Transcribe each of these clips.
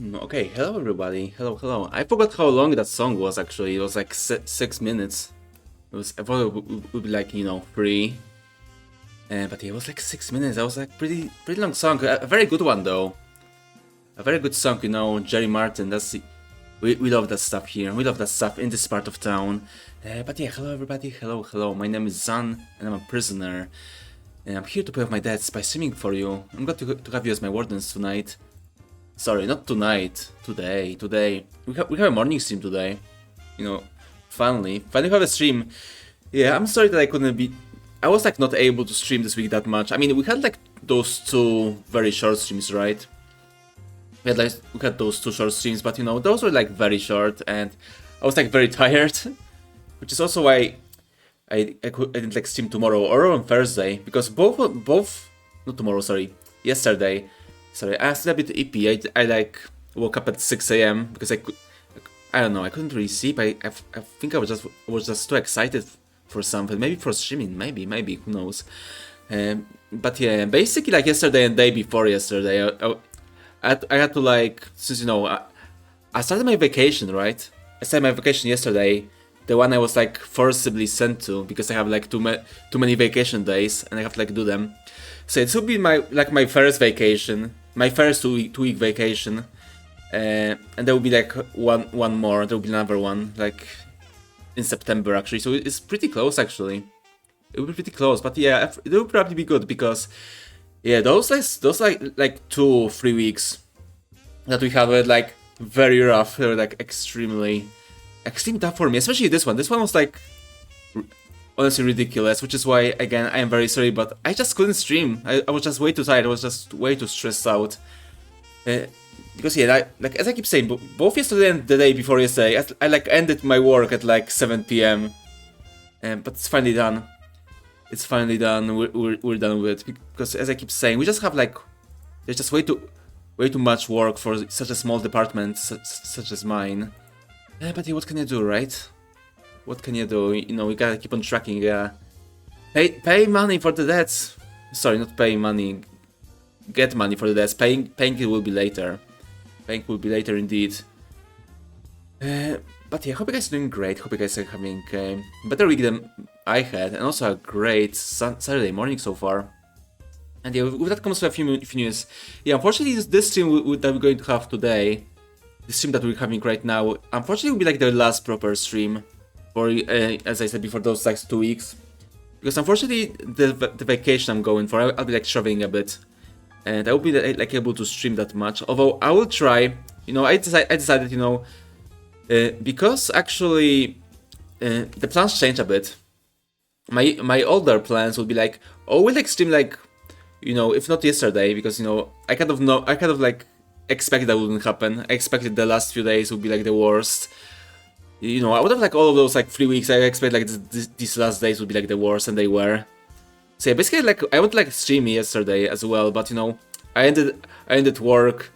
Okay, hello everybody. Hello. I forgot how long that song was actually. It was like 6 minutes. I thought it would be like, 3. But yeah, it was like 6 minutes. That was like pretty long song. A very good one though. A very good song, Jerry Martin. We love that stuff here. We love that stuff in this part of town. But yeah, hello everybody. Hello. My name is Zan and I'm a prisoner. And I'm here to pay off my debts by streaming for you. I'm glad to have you as my wardens tonight. Sorry, not tonight. Today. We have a morning stream today. Finally have a stream. Yeah, I'm sorry that I couldn't be. I was like not able to stream this week that much. I mean, we had like those 2 very short streams, right? We had those 2 short streams, but those were like very short, and I was like very tired, which is also why I didn't like stream tomorrow or on Thursday, because both not tomorrow, sorry, yesterday. Sorry, I was a bit ippy. I like woke up at 6 a.m. because I don't know, I couldn't really sleep. I think I was just too excited for something. Maybe for streaming, maybe, who knows. But yeah, basically like yesterday and day before yesterday, I had to like, since I started my vacation, right? I started my vacation yesterday, the one I was like forcibly sent to because I have like too many vacation days and I have to like do them. So it will be my first vacation, my first two-week vacation, and there will be like one more. There will be another one like in September actually. So it's pretty close actually. It will be pretty close, but yeah, it will probably be good because yeah, those 2-3 weeks that we have it like very rough. They're like extremely tough for me, especially this one. This one was like honestly ridiculous, which is why again I am very sorry, but I just couldn't stream. I was just way too tired. I was just way too stressed out. Because yeah, like as I keep saying, both yesterday and the day before yesterday, I like ended my work at like 7 p.m. But it's finally done. It's finally done. We're done with it because as I keep saying, we just have like there's just way too much work for such a small department such as mine. But yeah, what can you do, right? What can you do? We gotta keep on tracking. Pay money for the debts. Sorry, not pay money. Get money for the debts. Paying it will be later. Paying will be later indeed. But yeah, hope you guys are doing great. Hope you guys are having a better week than I had, and also a great Saturday morning so far. And yeah, with that comes a few news. Yeah, unfortunately, this stream that we're going to have today, the stream that we're having right now, unfortunately will be like the last proper stream for, as I said before, those like 2 weeks. Because unfortunately, the vacation I'm going for, I'll be like traveling a bit. And I will be like able to stream that much. Although I will try, I decided, because actually the plans change a bit. My older plans would be like, we'll like stream like, if not yesterday, because I kind of like expected that wouldn't happen. I expected the last few days would be like the worst. I would have like all of those like 3 weeks. I expect like these last days would be like the worst, and they were. So yeah, basically like I went like stream yesterday as well, but I ended work.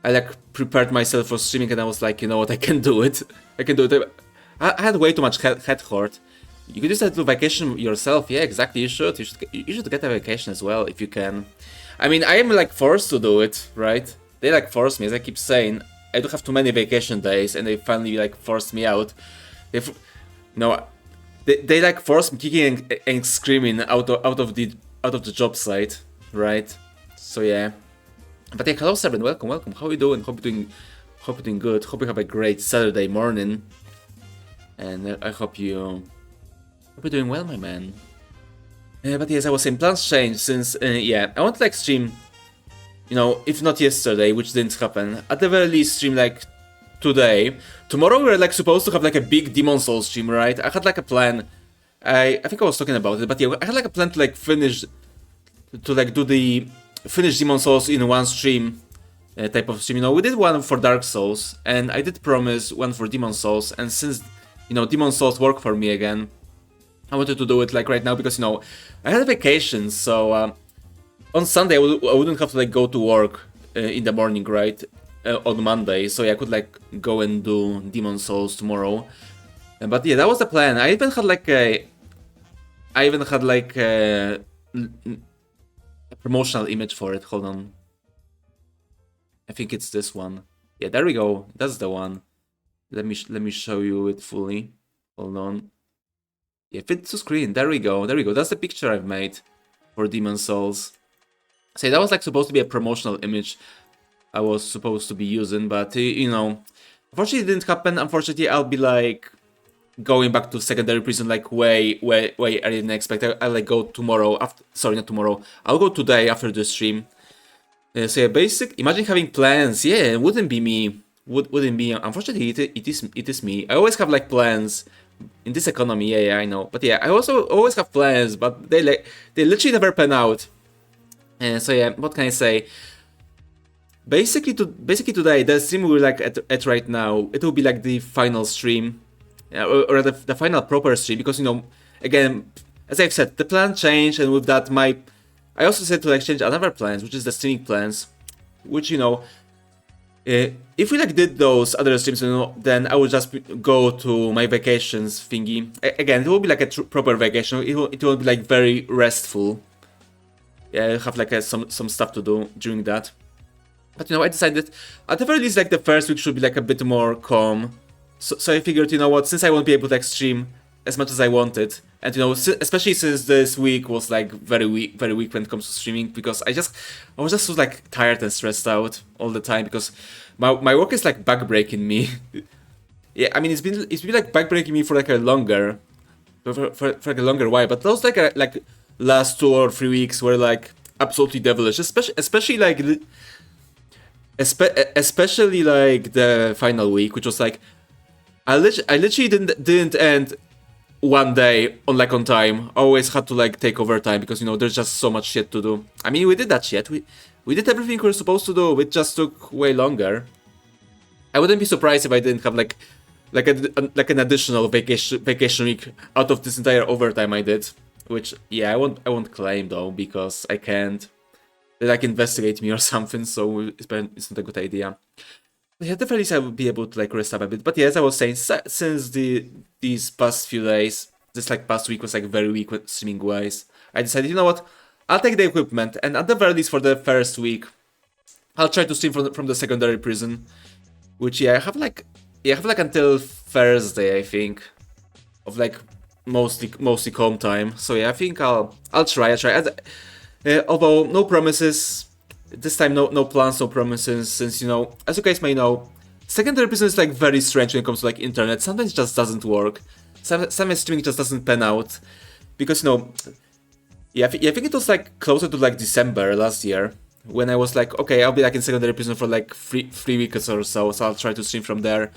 I like prepared myself for streaming, and I was like, you know what, I can do it. I can do it. I had way too much head hurt. You could just have to vacation yourself. Yeah, exactly. You should get a vacation as well if you can. I mean, I am like forced to do it, right? They like force me, as I keep saying. I do have too many vacation days, and they finally like forced me out. They like forced me kicking and screaming out of the job site, right? So yeah. But yeah, hello Seven, welcome. How are you doing? Hope you're doing good. Hope you have a great Saturday morning. And I hope you're doing well, my man. But yes, I was saying, plans changed since I want to like stream, if not yesterday, which didn't happen, at the very least stream like today. Tomorrow we're like supposed to have like a big Demon Souls stream, right? I had like a plan. I think I was talking about it, but yeah, I had like a plan to like finish Demon Souls in one stream type of stream. We did one for Dark Souls, and I did promise one for Demon Souls, and since Demon Souls work for me again, I wanted to do it like right now because I had a vacation, so on Sunday I wouldn't have to like go to work in the morning, right? On Monday, so yeah, I could like go and do Demon Souls tomorrow. But yeah, that was the plan. I even had like a promotional image for it. Hold on, I think it's this one. Yeah, there we go. That's the one. Let me show you it fully. Hold on. Yeah, fit to screen. There we go. There we go. That's the picture I've made for Demon Souls. So that was like supposed to be a promotional image I was supposed to be using, but you know, unfortunately it didn't happen. Unfortunately, I'll be like going back to secondary prison like way earlier than expected. I'll like go tomorrow after. Sorry, not tomorrow. I'll go today after the stream. So yeah, imagine having plans. Yeah, it wouldn't be me. Wouldn't be. Unfortunately, it is me. I always have like plans in this economy. Yeah, I know. But yeah, I also always have plans, but they literally never pan out. So yeah, what can I say? Basically today, the stream we're like at right now, it will be like the final stream, or the final proper stream, because you know, again, as I've said, the plan changed, and with that, I also said to exchange another plans, which is the streaming plans, which you know, if we like did those other streams, you know, then I would just go to my vacations thingy. Again, it will be like a proper vacation. It will be like very restful. Yeah, I have like some stuff to do during that. But you know, I decided at the very least like the first week should be like a bit more calm. So I figured, you know what, since I won't be able to like stream as much as I wanted, and you know, especially since this week was like very weak when it comes to streaming, because I was just so like tired and stressed out all the time, because my work is like backbreaking me. Yeah, I mean it's been like backbreaking me for like a longer for like a longer while, but those like last 2 or 3 weeks were like absolutely devilish, especially like especially like the final week, which was like I literally didn't end one day on time. I always had to like take overtime because you know there's just so much shit to do. I mean, we did that shit. We did everything we were supposed to do. It just took way longer. I wouldn't be surprised if I didn't have like an additional vacation week out of this entire overtime I did. Which yeah, I won't claim though, because I can't. They like investigate me or something, so it's not a good idea. But yeah, definitely I would be able to like rest up a bit. But yeah, as I was saying, since these past few days, this like past week was like very weak streaming wise, I decided, you know what, I'll take the equipment, and at the very least for the first week, I'll try to stream from the secondary prison, which yeah, I have like until Thursday, I think, of like mostly calm time. So yeah, I think I'll try. Although no promises, this time no plans, no promises, since you know, as you guys may know, secondary prison is like very strange when it comes to like internet. Sometimes it just doesn't work. Sometimes streaming just doesn't pan out, because you know, yeah, I think it was like closer to like December last year when I was like, okay, I'll be like in secondary prison for like three weeks or so, so I'll try to stream from there.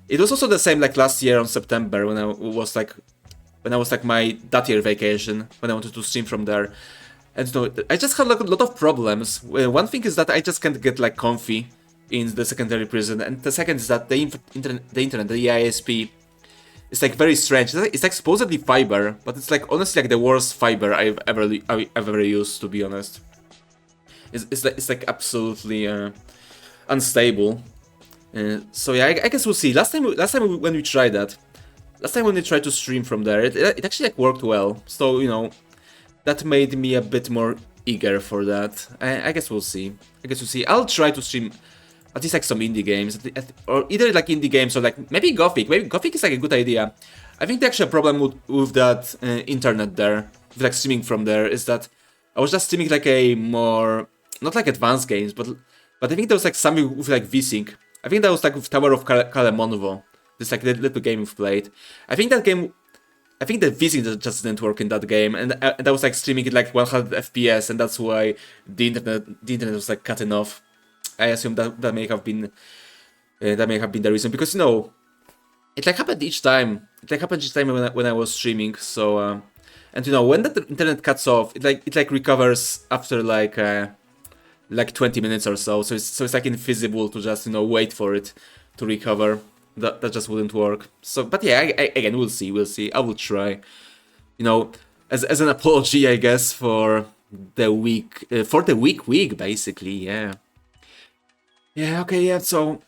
It was also the same like last year on September when I was like my that year vacation, when I wanted to stream from there. And you know, I just had like a lot of problems. One thing is that I just can't get like comfy in the secondary prison, and the second is that the internet, the ISP, is like very strange. It's like supposedly fiber, but it's like honestly like the worst fiber I've ever used, to be honest. It's like absolutely unstable. So yeah, I guess we'll see. Last time when we tried that, when we tried to stream from there, it actually like worked well. So you know, that made me a bit more eager for that. I guess we'll see. I'll try to stream at least like some indie games, or either like indie games or like maybe Gothic. Maybe Gothic is like a good idea. I think the actual problem with that internet there, with like streaming from there, is that I was just streaming like a more, not like advanced games, but I think there was like something with like VSync. I think that was like with Tower of Kalemonvo. This like little game we've played. I think the VSync just didn't work in that game, and I was like streaming it like 100 FPS, and that's why the internet was like cutting off. I assume that may have been the reason, because you know, it like happened each time. When I was streaming. So and you know, when the internet cuts off, it like recovers after like 20 minutes or so. So it's like infeasible to just, you know, wait for it to recover. That just wouldn't work. So, but yeah, again, we'll see. I will try. You know, as an apology, I guess, for the week, week basically. Yeah. Yeah. Okay. Yeah. So,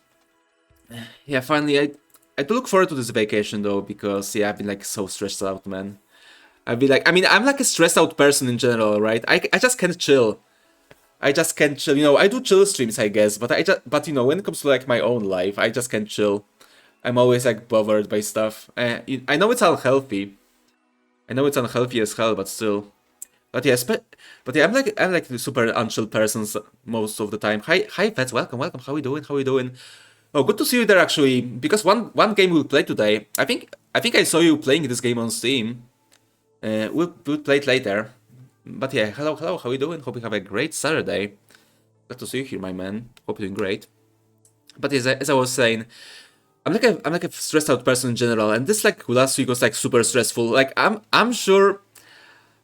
yeah. Finally, I do look forward to this vacation though, because yeah, I've been like so stressed out, man. I mean, I'm like a stressed out person in general, right? I just can't chill. I just can't chill. You know, I do chill streams, I guess, but but you know, when it comes to like my own life, I just can't chill. I'm always like bothered by stuff. I know it's unhealthy. I know it's unhealthy as hell, but still. But yes, but yeah, I'm like the super unchill person most of the time. Hi, Pets, welcome, welcome. How we doing? How we doing? Oh, good to see you there actually. Because one game we'll play today. I think I saw you playing this game on Steam. We'll play it later. But yeah, hello, hello. How you doing? Hope you have a great Saturday. Glad to see you here, my man. Hope you're doing great. But as I was saying, I'm like a stressed out person in general, and this like last week was like super stressful. Like I'm sure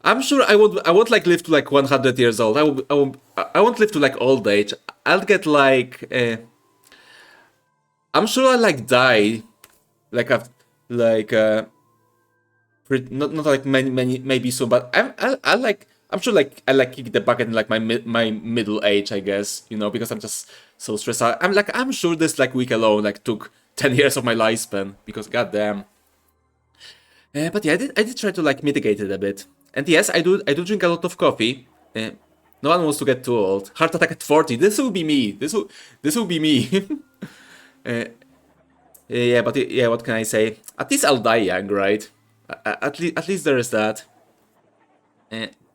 I won't like live to like 100 years old. I won't live to like old age. I'll get like I'm sure I'll like die like like not like many maybe soon, but I like I'm sure like I like kick the bucket in like my middle age, I guess, you know, because I'm just so stressed out. I'm sure this like week alone like took 10 years of my lifespan because goddamn. But yeah, I did try to like mitigate it a bit. And yes, I do drink a lot of coffee. No one wants to get too old. Heart attack at 40. This will be me. This will be me. Yeah, but yeah, what can I say? At least I'll die young, right? At least there is that.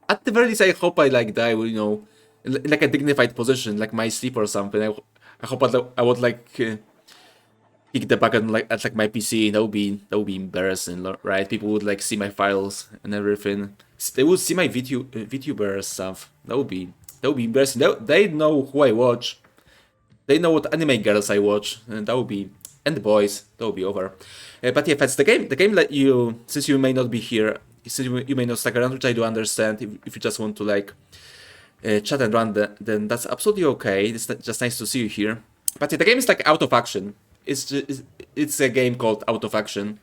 At the very least, I hope I like die, you know, in like a dignified position, like my sleep or something. I hope I would like kick the bucket like at like my PC. That would be embarrassing, right? People would like see my files and everything. They would see my VTuber stuff. That would be embarrassing. They know who I watch. They know what anime girls I watch, and that would be and the boys. That would be over. But yeah, that's the game. The game let you, since you may not be here, since you may not stick around, which I do understand. If you just want to like chat and run, then that's absolutely okay. It's just nice to see you here. But yeah, the game is like out of action. It's a game called Out of Action,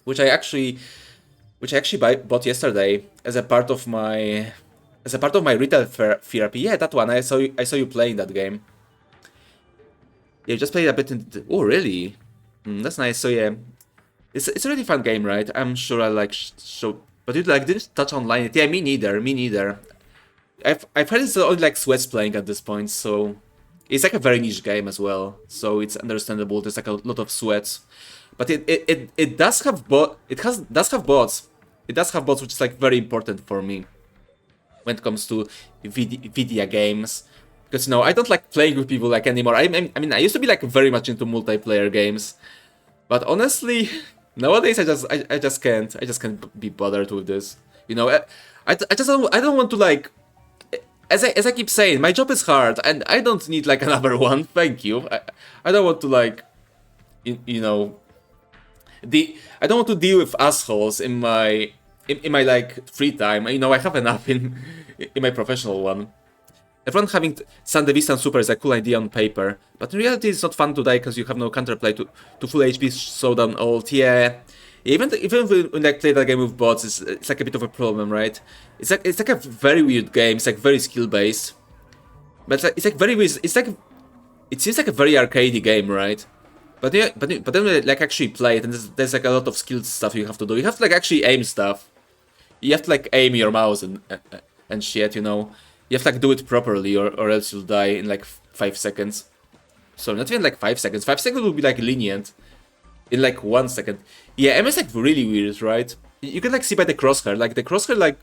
which I actually bought yesterday as a part of my retail therapy. Yeah, that one. I saw you playing that game. Yeah, just played a bit in oh really? That's nice. So yeah, it's a really fun game, right? I'm sure I like show, but you like didn't touch online. Yeah, me neither. Me neither. I've heard it's only like sweats playing at this point, so it's like a very niche game as well. So it's understandable. There's like a lot of sweats, but it does have does have bots. It does have bots, which is like very important for me when it comes to video games. Because you know I don't like playing with people like anymore. I mean I used to be like very much into multiplayer games, but honestly nowadays I just can't be bothered with this. You know I don't want to like as I keep saying, my job is hard and I don't need like another one. Thank you. I don't want to like you know I don't want to deal with assholes in my like free time. You know I have enough in my professional one. Everyone having Sandevista and Super is a cool idea on paper, but in reality it's not fun to die because you have no counterplay to full HP showdown ult. Yeah, even when I play that game with bots, it's like a bit of a problem, right? It's like a very weird game. It's like very skill based, but it's like very weird. It seems like a very arcadey game, right? But yeah, but then we like actually play it, and there's like a lot of skill stuff you have to do. You have to like actually aim stuff. You have to like aim your mouse and shit, you know. You have to like do it properly or else you'll die in like 5 seconds. So not even like 5 seconds. 5 seconds will be like lenient. In like 1 second. Yeah, aim is like really weird, right? You can like see by the crosshair. Like the crosshair like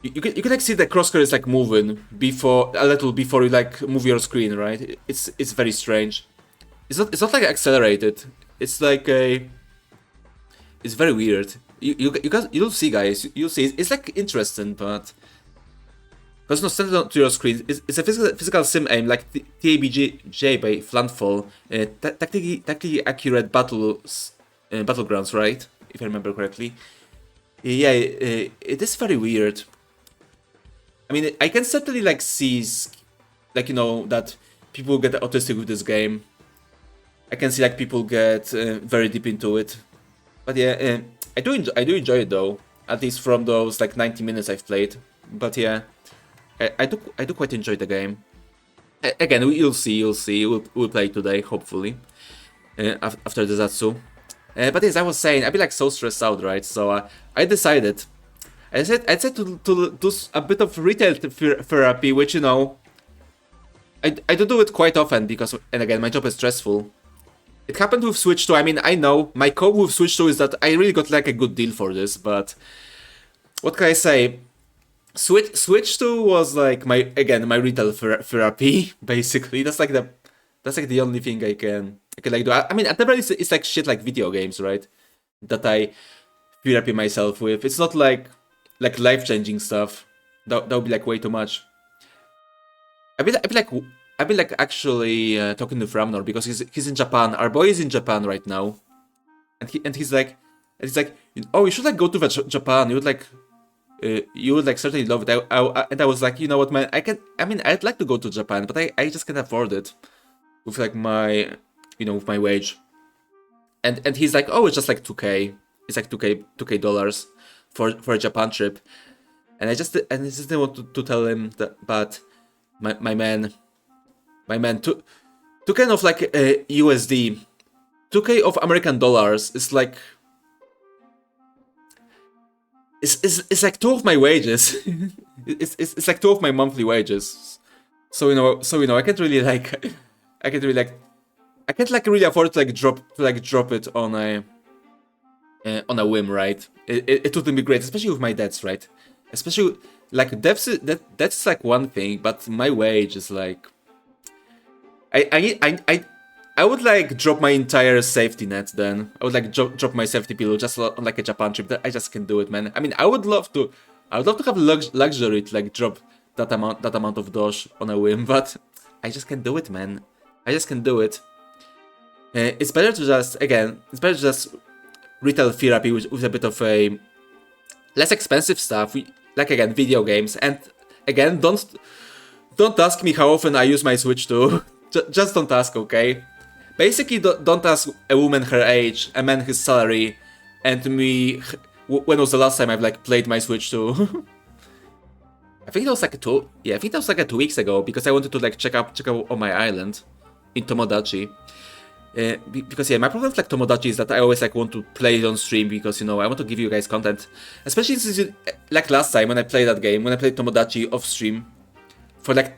you can like see the crosshair is like moving a little before you like move your screen, right? It's very strange. It's not like accelerated. It's like it's very weird. You'll see, guys. You'll see. It's like interesting, but because no stand to your screen. It's a physical sim aim like TABJ by Flantfall. Tactically accurate battlegrounds, right? If I remember correctly. Yeah, it is very weird. I mean, I can certainly like see, like you know, that people get autistic with this game. I can see like people get very deep into it. But yeah, I do enjoy it though. At least from those like 90 minutes I've played. But yeah, I do quite enjoy the game. Again, you'll see. We'll play today, hopefully, after the Zatsu. But as I was saying, I'd be like so stressed out, right? So I decided I said to do a bit of retail therapy, which, you know, I do it quite often because, and again, my job is stressful. It happened with Switch 2. I mean, I know my cope with Switch 2 is that I really got like a good deal for this, but what can I say? Switch 2 was like my retail therapy basically. That's like the only thing I can like do. I mean, at the very least, it's like shit like video games, right? That I therapy myself with. It's not like life-changing stuff. That would be like way too much. I've been like actually talking to Framnor because he's in Japan. Our boy is in Japan right now, and he's like, oh, you should like go to Japan. You would like certainly love it. And I was like, you know what, man, I'd like to go to Japan, but I just can't afford it with like my, you know, with my wage. And he's like, oh, it's just like 2K. It's like 2K dollars for a Japan trip. And I just didn't want to tell him that, but my man, 2K of like USD, 2K of American dollars is like, it's like 2 of my wages. it's like 2 of my monthly wages. So you know, I can't really really afford to drop it on a whim, right? It wouldn't be great, especially with my debts, right? Especially like that's like one thing, but my wage is like, I would like drop my entire safety net then. I would like drop my safety pillow just on like a Japan trip. I just can't do it, man. I mean, I would love to have luxury to like drop that amount of dosh on a whim, but I just can't do it, man. I just can't do it. It's better to just retail therapy with a bit of a less expensive stuff, like again video games. And again, don't ask me how often I use my Switch to. Just don't ask, okay? Basically, don't ask a woman her age, a man his salary, and me when was the last time I've like played my Switch 2. I think that was like 2 weeks ago, because I wanted to like check out on my island in Tomodachi. Because yeah, my problem with like Tomodachi is that I always like want to play it on stream because, you know, I want to give you guys content, especially since like last time when I played that game, when I played Tomodachi off stream for like.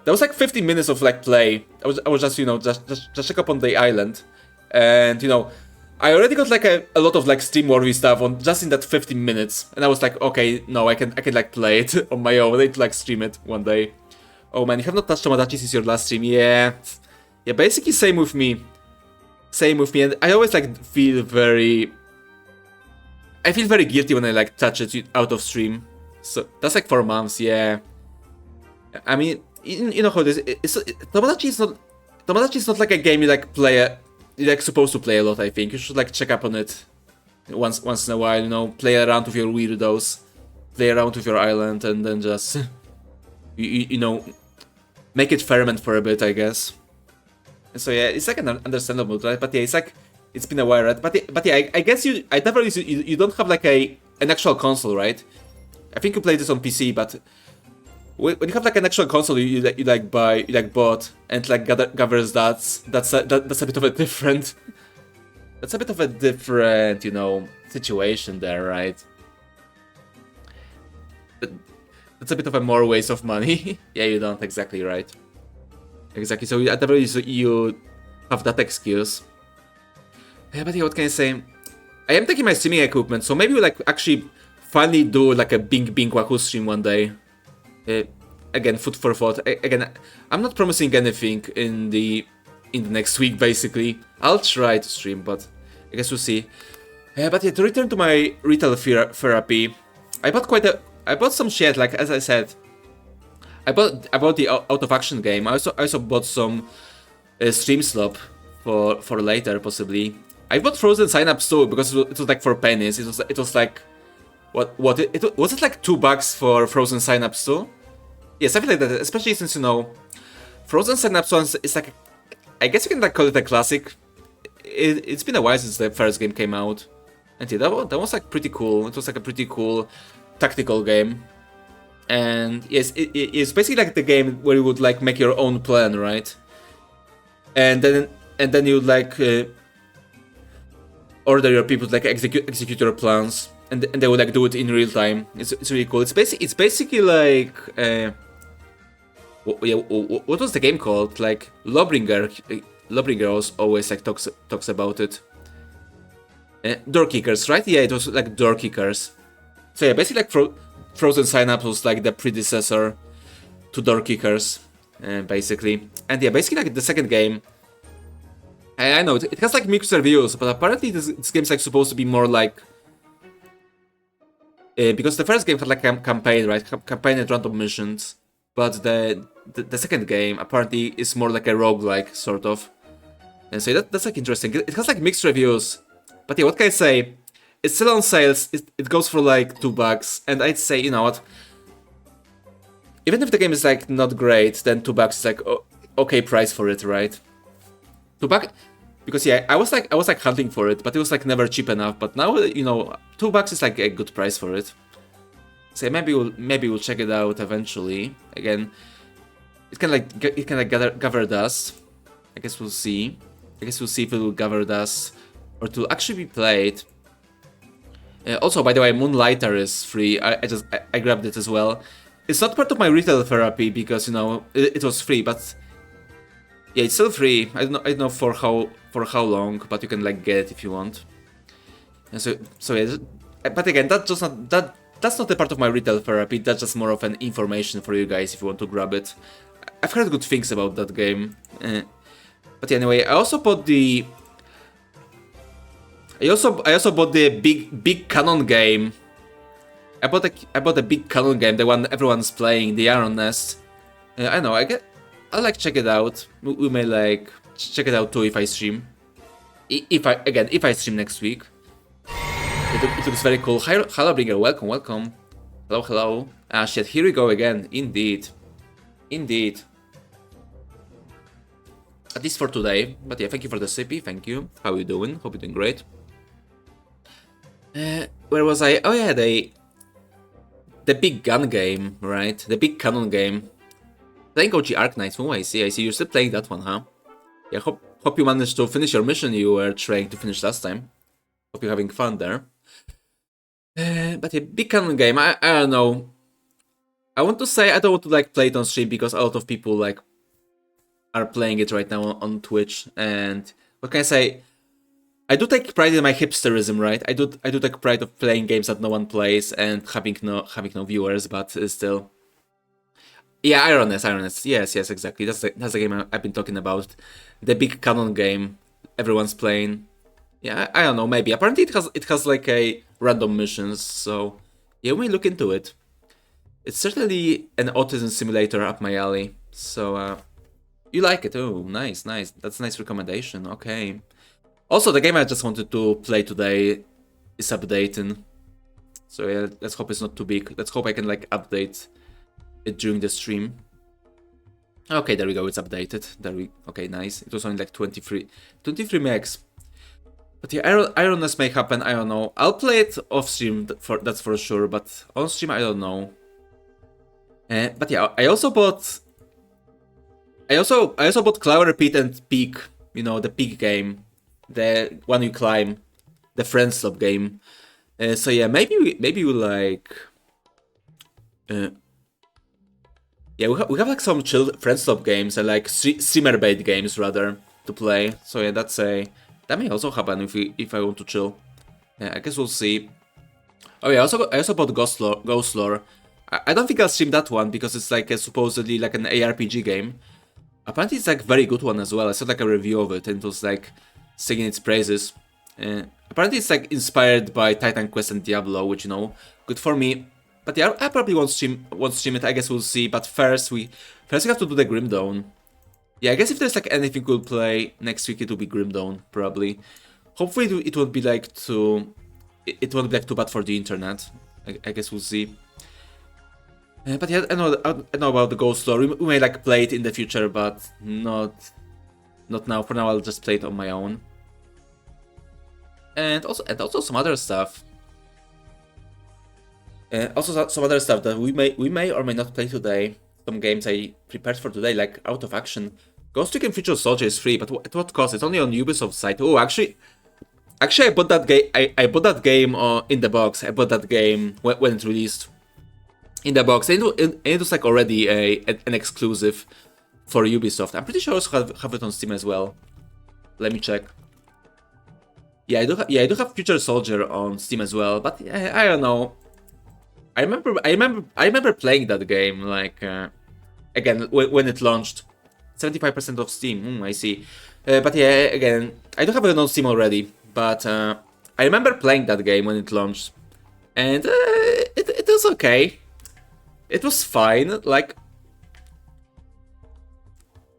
That was like 15 minutes of like play. I was just, you know, just check up on the island, and you know, I already got like a lot of like stream worthy stuff on just in that 15 minutes, and I was like, okay, no, I can like play it on my own. I need to like stream it one day. Oh man, you have not touched Tomodachi since your last stream. Yeah, basically same with me, and I always like feel very guilty when I like touch it out of stream. So that's like 4 months. Yeah, I mean. You know how this is. Tomodachi is not like a game you like play. You're like supposed to play a lot. I think you should like check up on it once in a while. You know, play around with your weirdos, play around with your island, and then just you know, make it ferment for a bit, I guess. And so yeah, it's like understandable, right? But yeah, it's like it's been a while, right? But yeah, I guess you don't have like an actual console, right? I think you play this on PC, but. When you have like an actual console, you bought and like gathers that's a bit of a different. That's a bit of a different, you know, situation there, right? That's a bit of a more waste of money. Yeah, you don't exactly right. Exactly. So at the very least, you have that excuse. Yeah, but yeah, what can I say? I am taking my streaming equipment, so maybe we like actually finally do like a Bing Wahoo stream one day. Again, food for thought. Again, I'm not promising anything in the next week. Basically, I'll try to stream, but I guess we'll see. But yeah, to return to my retail therapy, I bought some shit. Like as I said, I bought the Out of Action game. I also bought some stream slop for later possibly. I bought Frozen signups too because it was like for pennies. It was like. What was it like $2 for Frozen signups too? Yeah, something like that. Especially since, you know, Frozen signups once is like, I guess you can like call it a classic. It's been a while since the first game came out, and yeah, that was like pretty cool. It was like a pretty cool tactical game, and yes, it's basically like the game where you would like make your own plan, right? And then you would like order your people to like execute your plans. and they would like do it in real time. It's really cool. It's basically like what was the game called? Like Lawbringer. Lawbringer always like talks about it. Door kickers, right? Yeah, it was like door kickers. So yeah, basically like Frozen Synapse was like the predecessor to door kickers, basically. And yeah, basically like the second game. I know it has like mixed reviews, but apparently this game's like supposed to be more like because the first game had like a campaign, right? Campaign and random missions, but the second game apparently is more like a roguelike sort of. And so that's like interesting. It has like mixed reviews, but yeah, what can I say? It's still on sales. It goes for like $2, and I'd say, you know what? Even if the game is like not great, then $2 is like okay price for it, right? $2, because yeah, I was like hunting for it, but it was like never cheap enough. But now, you know, $2 is like a good price for it. So maybe we'll check it out eventually. Again, it can like gather dust. I guess we'll see. I guess we'll see if it will gather dust or to actually be played. Also, by the way, Moonlighter is free. I grabbed it as well. It's not part of my retail therapy because, you know, it was free, but yeah, it's still free. I don't know for how long, but you can like get it if you want. And so yeah, but again, that's not the part of my retail therapy. That's just more of an information for you guys if you want to grab it. I've heard good things about that game. But anyway, I also bought the. I also bought the big canon game. I bought a big canon game, the one everyone's playing, the Iron Nest. I know, I'll like check it out. We may like check it out too if I stream. If I stream next week. It looks very cool. Hello, Bringer, welcome. Hello. Ah shit, here we go again. Indeed. At least for today. But yeah, thank you for the sippy, thank you. How you doing? Hope you're doing great. Where was I? Oh yeah, the big gun game, right? The big canon game. Playing OG Arknights. Oh, I see. You're still playing that one, huh? Yeah, hope you managed to finish your mission you were trying to finish last time. Hope you're having fun there. But yeah, big canon game. I don't know. I want to say I don't want to like play it on stream because a lot of people like are playing it right now on Twitch. And what can I say? I do take pride in my hipsterism, right? I do take pride of playing games that no one plays and having no viewers, but still. Yeah, Iron Nest. Yes, exactly. That's the game I've been talking about. The big canon game everyone's playing. Yeah, I don't know, maybe. Apparently it has like a random missions, so yeah, we may look into it. It's certainly an autism simulator up my alley. So you like it? Oh, nice. That's a nice recommendation. Okay. Also, the game I just wanted to play today is updating. So yeah, let's hope it's not too big. Let's hope I can like update it during the stream. Okay, there we go, it's updated. Okay, nice. It was only like 23 megs. But yeah, Iron Nest may happen, I don't know. I'll play it off stream, that's for sure, but on stream I don't know. But yeah, I also bought Clover Pit and Peak, you know, the Peak game. The one you climb, the friend slop game. So yeah, maybe we like. Yeah, we have like some chill friend slop games and like streamer bait games rather to play. So yeah, that may also happen if I want to chill. Yeah, I guess we'll see. Oh yeah, I also bought Ghost Lore. I don't think I'll stream that one because it's like supposedly like an ARPG game. Apparently it's like very good one as well. I saw like a review of it and it was like singing its praises. Apparently it's like inspired by Titan Quest and Diablo, which, you know, good for me. But yeah, I probably won't stream it. I guess we'll see. But first we have to do the Grim Dawn. Yeah, I guess if there's like anything we'll play next week, it will be Grim Dawn probably. Hopefully it won't be like too too bad for the internet. I guess we'll see. But yeah, I know about the Ghost Lore. We may like play it in the future, but not now. For now, I'll just play it on my own. And also some other stuff. Also some other stuff that we may or may not play today. Some games I prepared for today, like Out of Action. Ghost Recon Future Soldier is free, but at what cost? It's only on Ubisoft site. Oh, actually, Actually, I bought that game. I bought that game in the box. I bought that game when it released in the box. And it was like already an exclusive for Ubisoft. I'm pretty sure I also have it on Steam as well. Let me check. Yeah, I do have Future Soldier on Steam as well. But I don't know. I remember playing that game like again when it launched. 75% of Steam. I see. But yeah, again, I do have it on Steam already. But I remember playing that game when it launched, and it was okay. It was fine. Like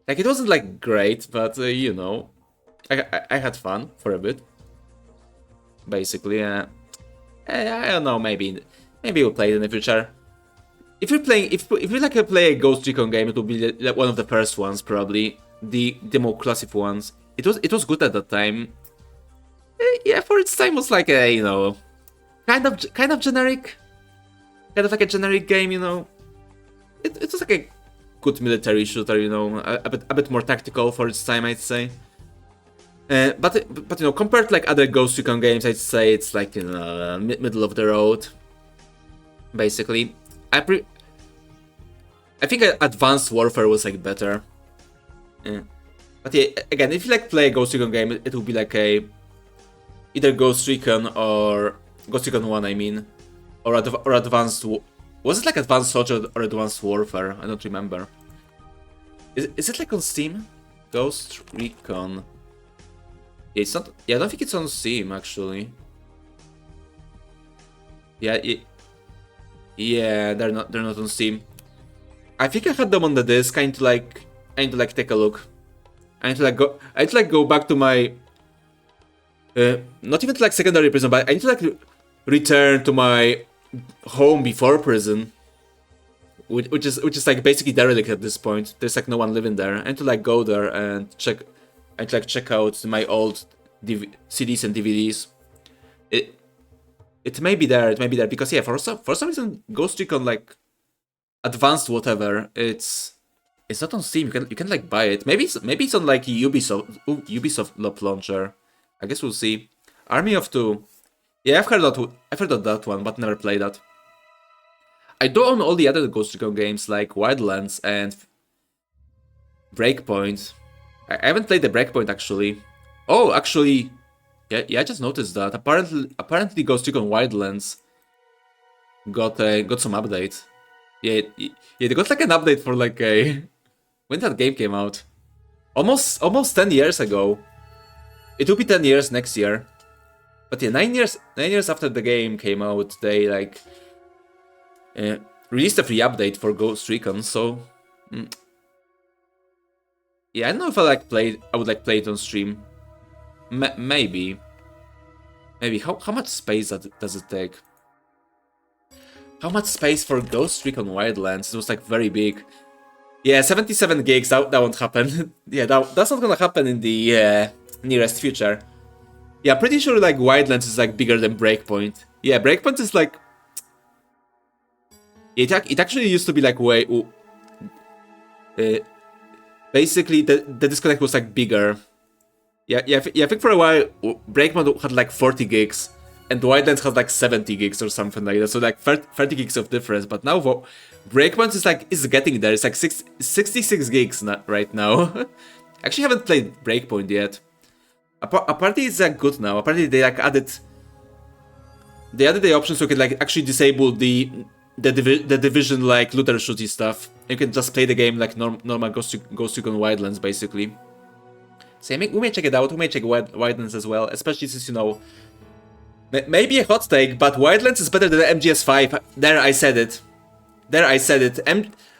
it wasn't like great, but you know, I had fun for a bit. Basically, I don't know. Maybe we'll play it in the future. If you're playing, if you like to play a Ghost Recon game, it will be like one of the first ones, probably the more classic ones. It was good at that time. Yeah, for its time was like a, you know, kind of generic, kind of like a generic game, you know. It was like a good military shooter, you know, a bit more tactical for its time, I'd say. But you know, compared to like other Ghost Recon games, I'd say it's like, you know, middle of the road. Basically, I think Advanced Warfare was like better. But yeah, again, if you like play a Ghost Recon game, it will be like a either Ghost Recon or Ghost Recon 1, I mean, or Advanced. Was it like Advanced Soldier or Advanced Warfare? I don't remember. Is it like on Steam? Ghost Recon. Yeah, it's not. Yeah, I don't think it's on Steam actually. Yeah, yeah, they're not on Steam. I think I had them on the disc. I need to like take a look. I need to like go back to my not even to like secondary prison, but I need to like return to my home before prison, which is like basically derelict at this point. There's like no one living there. I need to like go there and check out my old CDs and DVDs. It may be there. It may be there because yeah, for some reason, Ghost Recon like Advanced whatever, it's not on Steam. You can like buy it. Maybe it's on like Ubisoft launcher. I guess we'll see. Army of Two. Yeah, I've heard of that one, but never played that. I do own all the other Ghost Recon games like Wildlands and Breakpoint. I haven't played the Breakpoint actually. Oh, actually, yeah, I just noticed that. Apparently, Ghost Recon Wildlands got some update. Yeah, they got like an update for like a when that game came out. Almost 10 years ago. It will be 10 years next year. But yeah, 9 years after the game came out, they like released a free update for Ghost Recon. So yeah, I don't know if I would like play it on stream. Maybe. How much space does it take? How much space for Ghost Recon Wildlands? It was like very big. Yeah, 77 gigs. That won't happen. Yeah, that's not gonna happen in the nearest future. Yeah, pretty sure like Wildlands is like bigger than Breakpoint. Yeah, Breakpoint is like it actually used to be like way. Basically, the disconnect was like bigger. Yeah. I think for a while Breakpoint had like 40 gigs, and Wildlands had like 70 gigs or something like that. So like 30 gigs of difference. But now Breakpoint is getting there. It's like 66 gigs right now. Actually, haven't played Breakpoint yet. Apparently, it's like good now. Apparently, they like added the option so you can like actually disable the division like looter shooty stuff. You can just play the game like normal Ghost Recon Wildlands basically. So we may check it out. We may check Wildlands as well, especially since you know maybe a hot take, but Wildlands is better than MGS5. There I said it.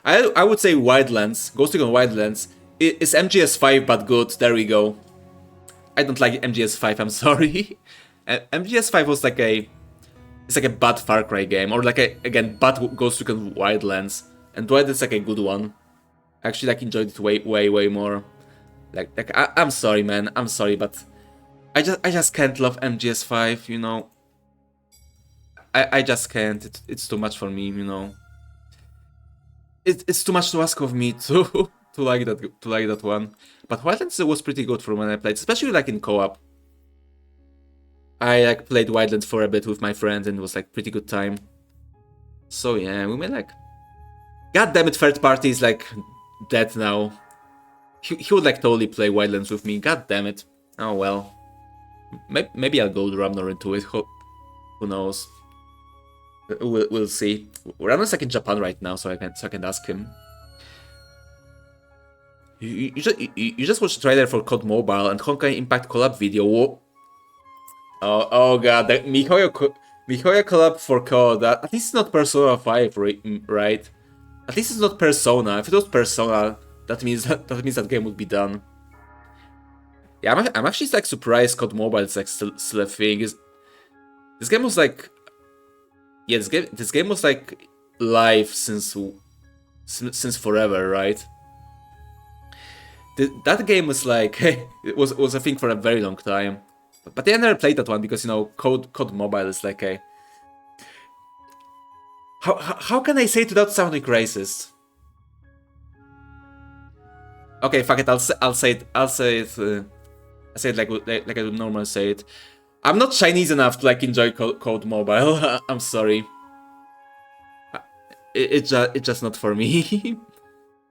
I would say Wildlands, Ghost Recon Wildlands is MGS5 but good. There we go. I don't like MGS5. I'm sorry. MGS5 was like it's like a bad Far Cry game, or like again bad Ghost Recon Wildlands, and Wildlands like a good one. I actually like enjoyed it way more. I'm sorry, man. I'm sorry, but I just can't love MGS5. You know. I just can't. It's too much for me. You know. It's too much to ask of me to like that one. But Wildlands was pretty good for when I played, especially like in co-op. I like played Wildlands for a bit with my friend and it was like pretty good time. So yeah, we made like... God damn it, third party is like dead now. He would like totally play Wildlands with me. God damn it. Oh well. Maybe I'll go Ramnor into it. Who knows? We'll see. Ramnor's like in Japan right now, so I can ask him. You just watched the trailer for COD Mobile and Honkai Impact collab video. Whoa. Oh god, the MiHoYo collab for COD. At least it's not Persona 5, right? At least it's not Persona. If it was Persona, that means that game would be done. Yeah, I'm actually like surprised COD Mobile is like still a thing. This game was like... Yeah, this game was like live since forever, right? That game was like... it was a thing for a very long time. But I never played that one because, you know, COD Mobile is like a... How can I say it without sounding racist? Okay, fuck it. I'll say it. I say it like I would normally say it. I'm not Chinese enough to like enjoy COD Mobile. I'm sorry. It's just not for me.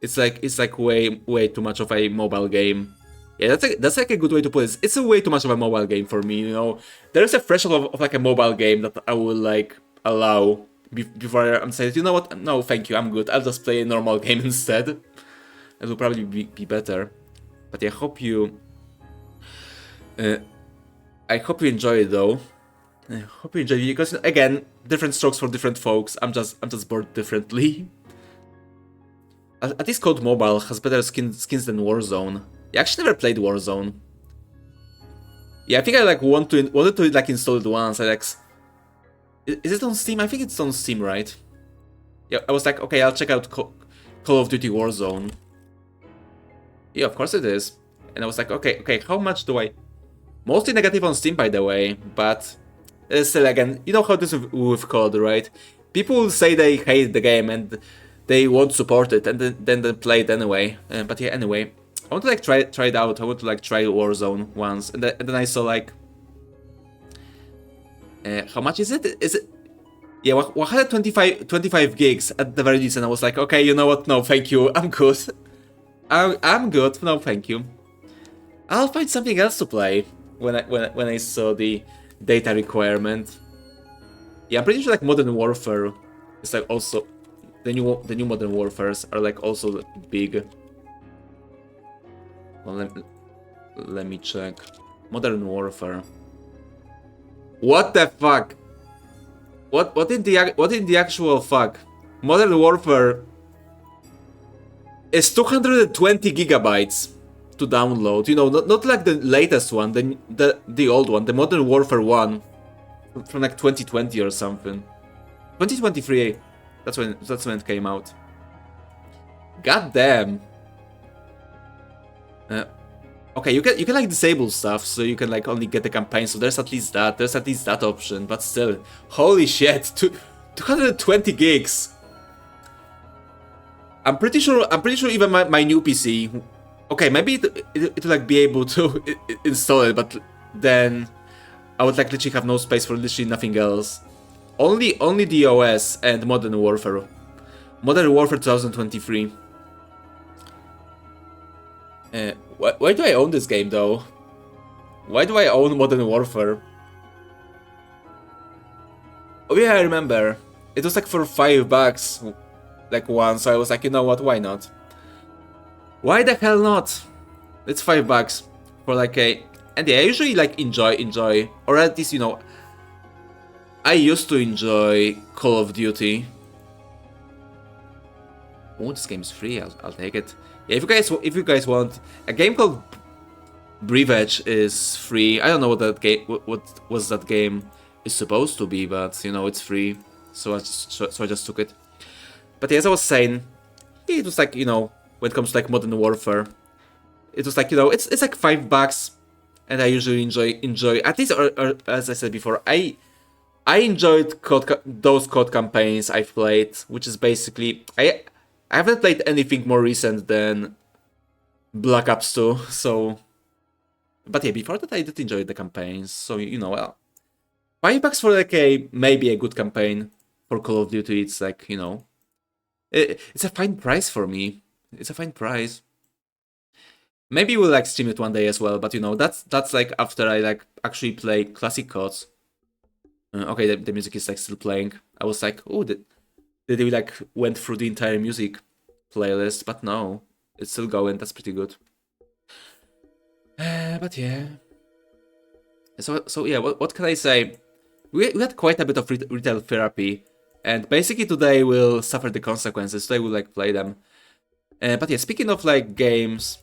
It's like way too much of a mobile game. Yeah, that's like a good way to put it. It's a way too much of a mobile game for me. You know, there's a threshold of like a mobile game that I will like allow before I'm saying, you know what? No, thank you. I'm good. I'll just play a normal game instead. It will probably be better. But yeah, I hope you enjoy it though. I hope you enjoy it because again, different strokes for different folks. I'm just bored differently. At least COD Mobile has better skins than Warzone. I actually never played Warzone. Yeah, I think I like wanted to like install it once. I like, is it on Steam? I think it's on Steam, right? Yeah, I was like, okay, I'll check out Call of Duty Warzone. Yeah, of course it is. And I was like, okay, how much do I... Mostly negative on Steam, by the way, but still, again, you know how this is with COD, right? People will say they hate the game and they won't support it, and then they play it anyway. But yeah, anyway, I want to like try it out. I want to like try Warzone once, and then I saw like... how much is it? Is it... Yeah, 125 gigs at the very least, and I was like, okay, you know what? No, thank you. I'm good. I'm good. No, thank you. I'll find something else to play when I saw the data requirement. Yeah, I'm pretty sure like Modern Warfare is like also the new Modern Warfares are like also big. Well, let me check. Modern Warfare. What the fuck? What in the actual fuck? Modern Warfare is 220 gigabytes to download. You know, not like the latest one, the old one, the Modern Warfare one from like 2020 or something. 2023. That's when it came out. God damn. Okay, you can like disable stuff, so you can like only get the campaign. So there's at least that option. But still, holy shit, 220 gigs. I'm pretty sure even my new PC. Okay, maybe it will like be able to install it, but then I would like literally have no space for literally nothing else. Only the OS and Modern Warfare. Modern Warfare 2023. Why do I own this game though? Why do I own Modern Warfare? Oh yeah, I remember. It was like for $5 like once, so I was like, you know what, why not? Why the hell not? It's $5 for like a... And yeah, I usually like enjoy, or at least, you know, I used to enjoy Call of Duty. Oh, this game is free, I'll take it. Yeah, if you guys want... A game called Breakups is free. I don't know what that game is supposed to be, but, you know, it's free. So I just took it. But yeah, as I was saying, it was like, you know, when it comes to like Modern Warfare, it was like, you know, it's like $5, and I usually enjoy at least, or as I said before, I enjoyed those COD campaigns I've played, which is basically I haven't played anything more recent than Black Ops 2, so... But yeah, before that I did enjoy the campaigns, so, you know, well, $5 for like maybe a good campaign for Call of Duty. It's like, you know, it's a fine price for me. It's a fine price. Maybe we'll like stream it one day as well, but you know, that's like after I like actually play classic CODs. Okay, the music is like still playing. I was like, oh, did we like went through the entire music playlist? But no, it's still going. That's pretty good. But yeah. So yeah, what can I say? We had quite a bit of retail therapy, and basically today we'll suffer the consequences. Today we'll like play them. But yeah, speaking of like games,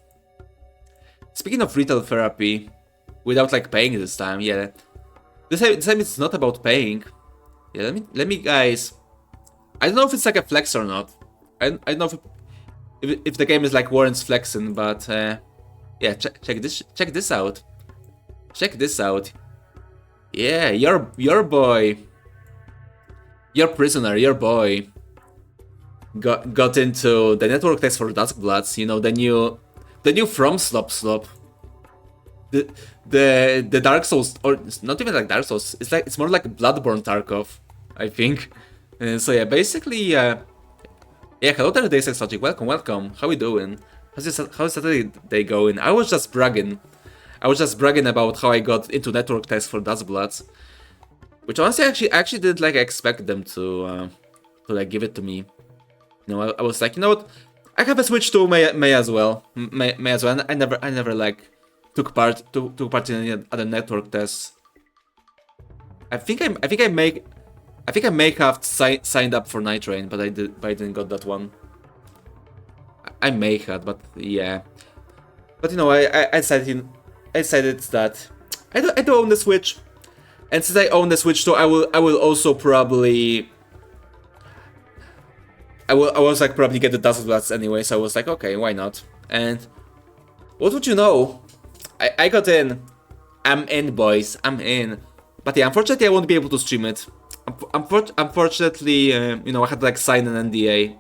speaking of retail therapy, without like paying this time, yeah. This time it's not about paying. Yeah, let me guys. I don't know if it's like a flex or not. I don't know if the game is like warrants flexing, but yeah, check this out. Check this out. Yeah, your boy, your prisoner, your boy got into the network test for Duskbloods. You know, the new From Slop. The Dark Souls, or it's not even like Dark Souls. It's more like Bloodborne Tarkov, I think. So yeah, basically, yeah. Hello there, Day Logic. Welcome. How we doing? How's Saturday day going? I was just bragging about how I got into network tests for Duskbloods, which honestly, actually didn't like expect them to like give it to me. You know, I was like, you know what? I have a Switch too. May as well. May as well. I never like took part in any other network tests. I think I may have signed up for Night Train, but I didn't got that one. I may have, but yeah. But you know, I decided that I do own the Switch, and since I own the Switch too, I will also probably. I was like probably get the Duskbloods anyway, so I was like, okay, why not? And what would you know? I got in. I'm in, boys. I'm in. But yeah, unfortunately, I won't be able to stream it. Unfortunately, you know, I had to like sign an NDA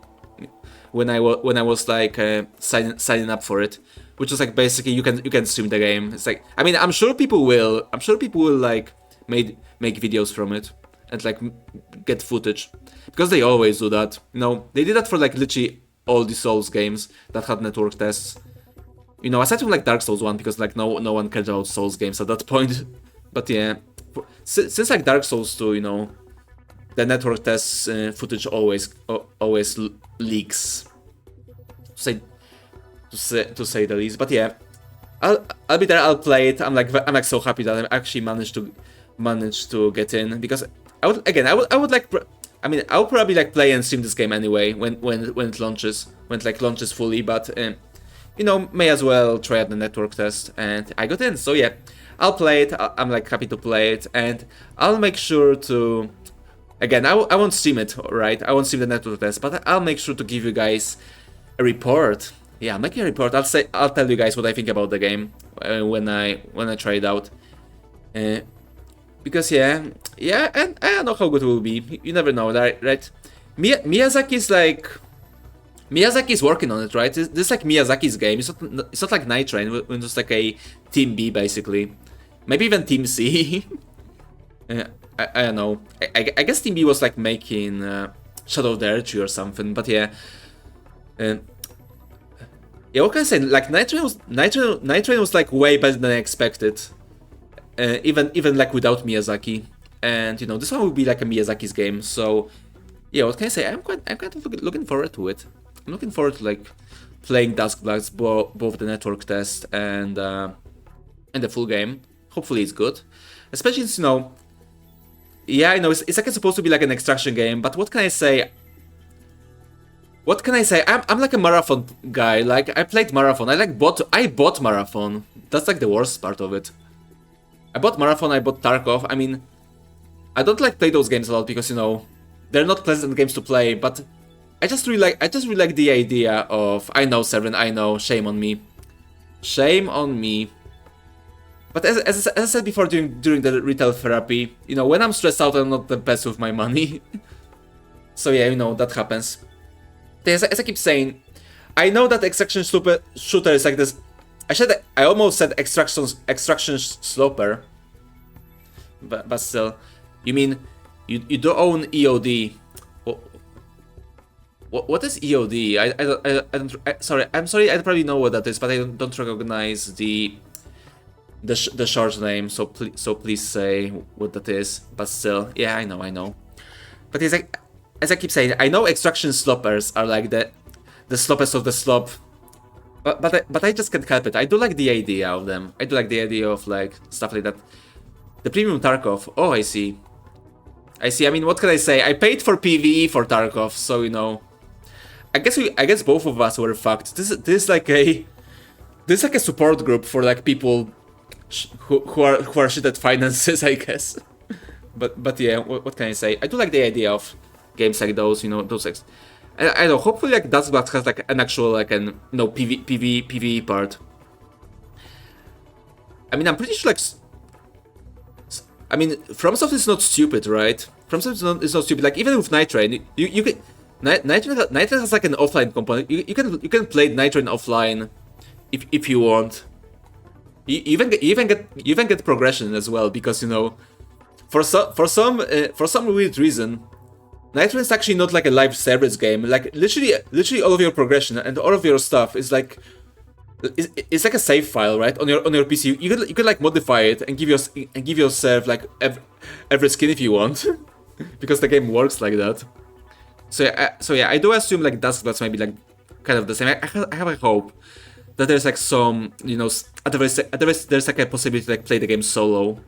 when I was like signing up for it, which was like basically you can stream the game. It's like, I mean, I'm sure people will like make videos from it and like get footage, because they always do that. You know, they did that for like literally all the Souls games that had network tests. You know, aside from like Dark Souls 1, because like no one cared about Souls games at that point. But yeah, since like Dark Souls 2, you know, the network tests footage always leaks, to say the least. But yeah, I'll be there. I'll play it. I'm like so happy that I actually managed to get in, because I would like. I mean, I'll probably like play and stream this game anyway when it launches, fully. But you know, may as well try out the network test, and I got in. So yeah, I'll play it. I'm like happy to play it, and I'll make sure to. Again, I won't stream it, right? I won't stream the network test, but I'll make sure to give you guys a report. Yeah, I'll make a report. I'll tell you guys what I think about the game when I try it out. Because yeah, and I don't know how good it will be. You never know, right? Miyazaki's working on it, right? This is like Miyazaki's game. It's not like Night Train, when it's like a Team B basically, maybe even Team C. I don't know. I guess Team B was like making Shadow of the Erdtree or something, but yeah. Yeah, what can I say? Like Night Train was like way better than I expected. Even like without Miyazaki, and you know, this one will be like a Miyazaki's game. So yeah, what can I say? I'm kind of looking forward to it. I'm looking forward to like playing Duskbloods, both the network test and the full game. Hopefully it's good, especially since, you know. Yeah, I know it's like it's supposed to be like an extraction game, but what can I say? I'm like a marathon guy. Like, I played Marathon. I bought Marathon. That's like the worst part of it. I bought Marathon. I bought Tarkov. I mean, I don't like play those games a lot because, you know, they're not pleasant games to play. But I just really like the idea of, I know, Severin. I know. Shame on me. Shame on me. But as I said before during the retail therapy, you know, when I'm stressed out, I'm not the best with my money. So yeah, you know, that happens. As I keep saying, I know that extraction shooter is like this. I almost said extraction sloper, but still, You mean you do own EOD? What is EOD? I'm sorry. I probably know what that is, but I don't recognize the short name. So please say what that is. But still, yeah, I know. But it's like, as I keep saying, I know extraction sloppers are like the sloppers of the slop. But I just can't help it. I do like the idea of them. I do like the idea of like stuff like that. The premium Tarkov. Oh, I see. I mean, what can I say? I paid for PvE for Tarkov, so you know. I guess both of us were fucked. This is like a support group for like people who are shit at finances, I guess. But yeah, what can I say? I do like the idea of games like those, you know, those. I don't know. Hopefully, like Zatsudan has like an actual like PvE part. I mean, I'm pretty sure like. I mean, FromSoft is not stupid, right? FromSoft is not stupid. Like even with Night Train, you can. Night Train has like an offline component. You can play Night Train offline if you want. You even get progression as well, because you know, for some weird reason, Night Train is actually not like a live service game. Like literally all of your progression and all of your stuff is like. It's like a save file, right? On your PC, you can like modify it and give yourself like every skin if you want, because the game works like that. So yeah, I do assume like Duskbloods might be like kind of the same. I have a hope that there's like some, you know, at the very there's like a possibility to like play the game solo.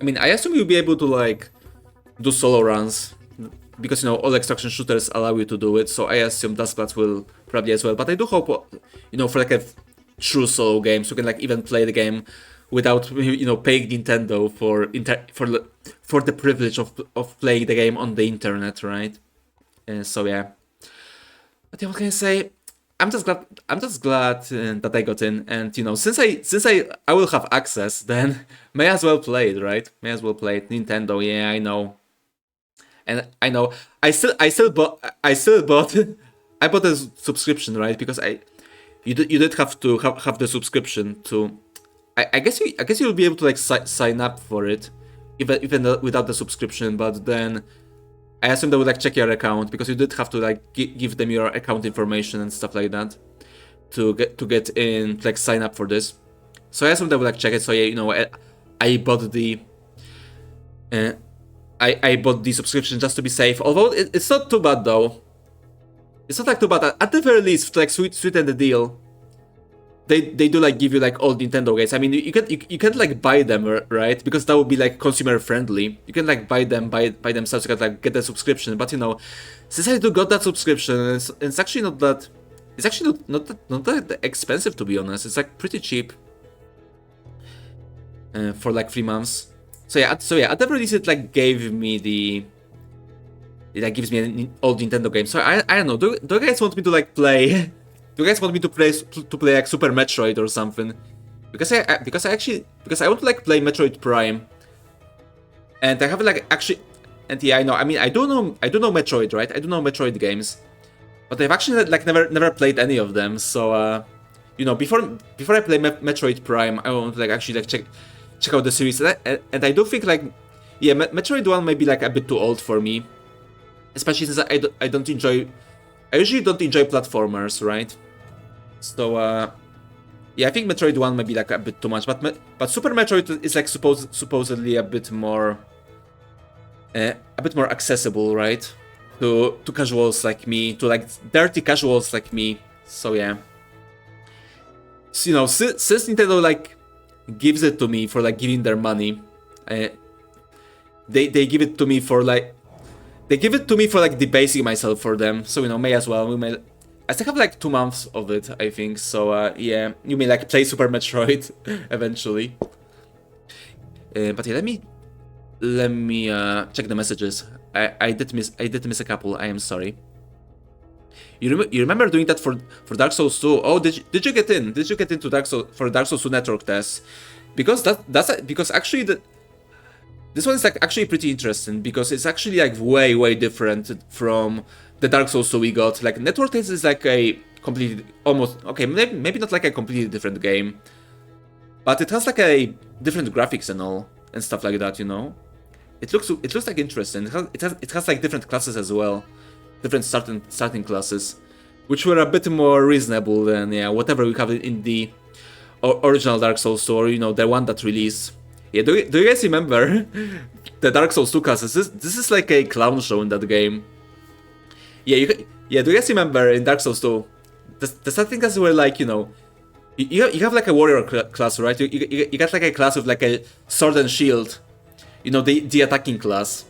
I mean, I assume you'll be able to like do solo runs, because you know all extraction shooters allow you to do it. So I assume Duskbloods will probably as well. But I do hope, you know, for like a true solo game, so you can like even play the game without, you know, paying Nintendo for the privilege of playing the game on the internet, right? So yeah. But yeah, what can I say? I'm just glad that I got in, and you know, since I will have access, then may as well play it, right? May as well play it. Nintendo, yeah, I know. And I know I still bought I bought a subscription, right? Because you did have to have the subscription to. I guess you'll be able to like sign up for it, even without the subscription. But then I assume they would like check your account, because you did have to like give them your account information and stuff like that to get in, to like sign up for this. So I assume they would like check it. So yeah, you know, I bought the. I bought the subscription just to be safe. Although it's not too bad though. It's not like too bad. At the very least, to like sweeten the deal, they do like give you like all Nintendo games. I mean, you can't like buy them, right? Because that would be like consumer friendly. You can like buy them by themselves. You can like get the subscription. But you know, since I do got that subscription, it's actually not that. It's actually not that expensive, to be honest. It's like pretty cheap for like 3 months. So yeah, at the very least it like gave me the. It like gives me an old Nintendo game. So I don't know. Do you guys want me to like play? Do you guys want me to play like Super Metroid or something? Because I want to like play Metroid Prime. And I haven't like actually. And yeah, I know. I mean, I do know Metroid, right? I do know Metroid games, but I've actually like never played any of them. So you know, before I play Metroid Prime, I want to like actually like check out the series. And I do think like, yeah, Metroid 1 may be like a bit too old for me. Especially since I don't enjoy. I usually don't enjoy platformers, right? So yeah, I think Metroid 1 might be like a bit too much, but Super Metroid is like supposedly a bit more accessible, right? To casuals like me, to like dirty casuals like me. So yeah. So, you know, since Nintendo like gives it to me for like giving their money, they give it to me for like. They give it to me for like debasing myself for them, so you know, may as well. I still have like 2 months of it, I think. So yeah, you may like play Super Metroid eventually. But yeah, let me check the messages. I did miss a couple. I am sorry. You remember doing that for Dark Souls 2? Oh, did you get in? Did you get into Dark Souls 2 network test? Because because actually this one is like actually pretty interesting, because it's actually like way different from the Dark Souls 2 we got. Like network test is like a completely, almost, okay, maybe not like a completely different game, but it has like a different graphics and all and stuff like that, you know. it looks like interesting. It has like different classes as well, different starting classes, which were a bit more reasonable than whatever we have in the original Dark Souls story, the one that released. Yeah, do you guys remember the Dark Souls 2 classes? This is like a clown show in that game. Yeah, do you guys remember in Dark Souls 2? The starting classes were like, you have like a warrior class, right? You got like a class with like a sword and shield, the attacking class.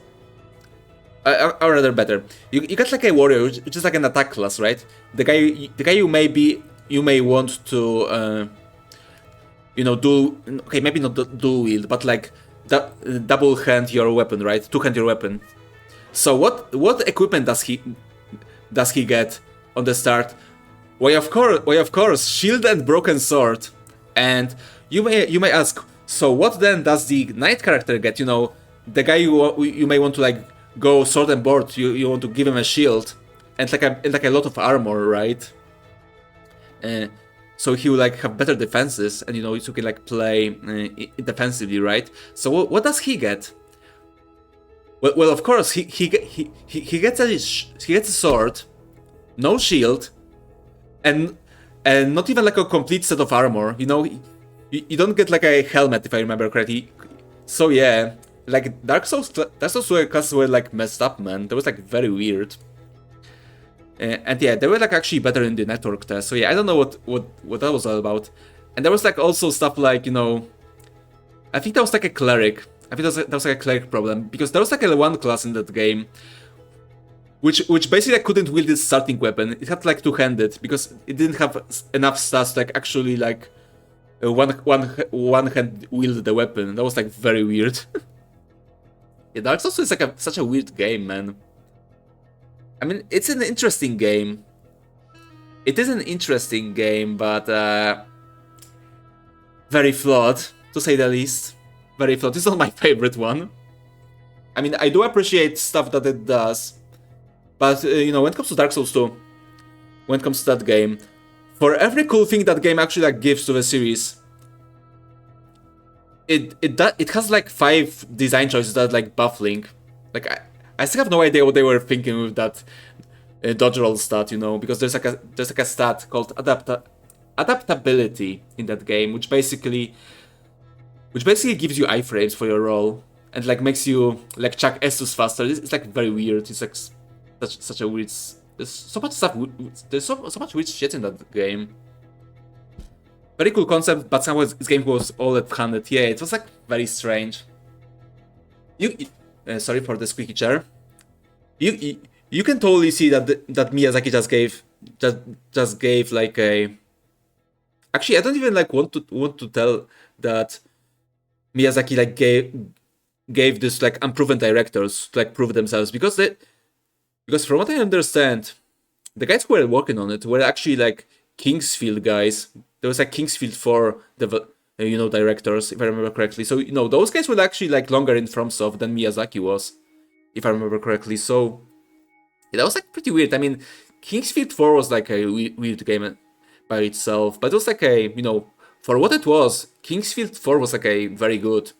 Or rather better, you got like a warrior, which is like an attack class, right? The guy you may want to do, okay, maybe not dual wield, but like double hand your weapon, right? Two-hand your weapon. So what equipment does he get on the start? Why of course, shield and broken sword. And you may ask, so what then does the knight character get? The guy you may want to like go sword and board. You want to give him a shield and like a lot of armor, right? So he will like have better defenses, and you can like play defensively, right? So what does he get? Well, of course he gets a sword, no shield, and not even like a complete set of armor. You don't get like a helmet, if I remember correctly. So yeah, like Dark Souls classes were like messed up, man. That was like very weird. And yeah, they were like actually better in the network test. So yeah, I don't know what that was all about. And there was like also stuff like, I think that was like a cleric. I think that was like a cleric problem, because there was like a one class in that game which basically couldn't wield its starting weapon. It had like two-handed because it didn't have enough stats to like actually like one hand wield the weapon. That was like very weird. Yeah, Dark Souls is like such a weird game, man. I mean, it's an interesting game. It is an interesting game, but very flawed, to say the least. Very flawed. It's not my favorite one. I mean, I do appreciate stuff that it does, but when it comes to Dark Souls 2, when it comes to that game, for every cool thing that game actually like gives to the series, it has like 5 design choices that are like baffling. Like I still have no idea what they were thinking with that dodge roll stat, because there's like a stat called adaptability in that game, which basically gives you iframes for your roll and like makes you like chuck Estus faster. It's like very weird. It's like such a weird. There's so much stuff. There's so much weird shit in that game. Very cool concept, but somehow this game was all left-handed. Yeah, it was like very strange. Sorry for the squeaky chair. You can totally see that that Miyazaki just gave like a. Actually, I don't even like want to tell that Miyazaki like gave this like unproven directors to like prove themselves, because from what I understand, the guys who were working on it were actually like Kingsfield guys. There was like Kingsfield 4 directors, if I remember correctly. So those guys were actually like longer in FromSoft than Miyazaki was, if I remember correctly. So yeah, that was like pretty weird. I mean, Kingsfield 4 was like a weird game by itself, but it was like a for what it was, Kingsfield 4 was like a very good.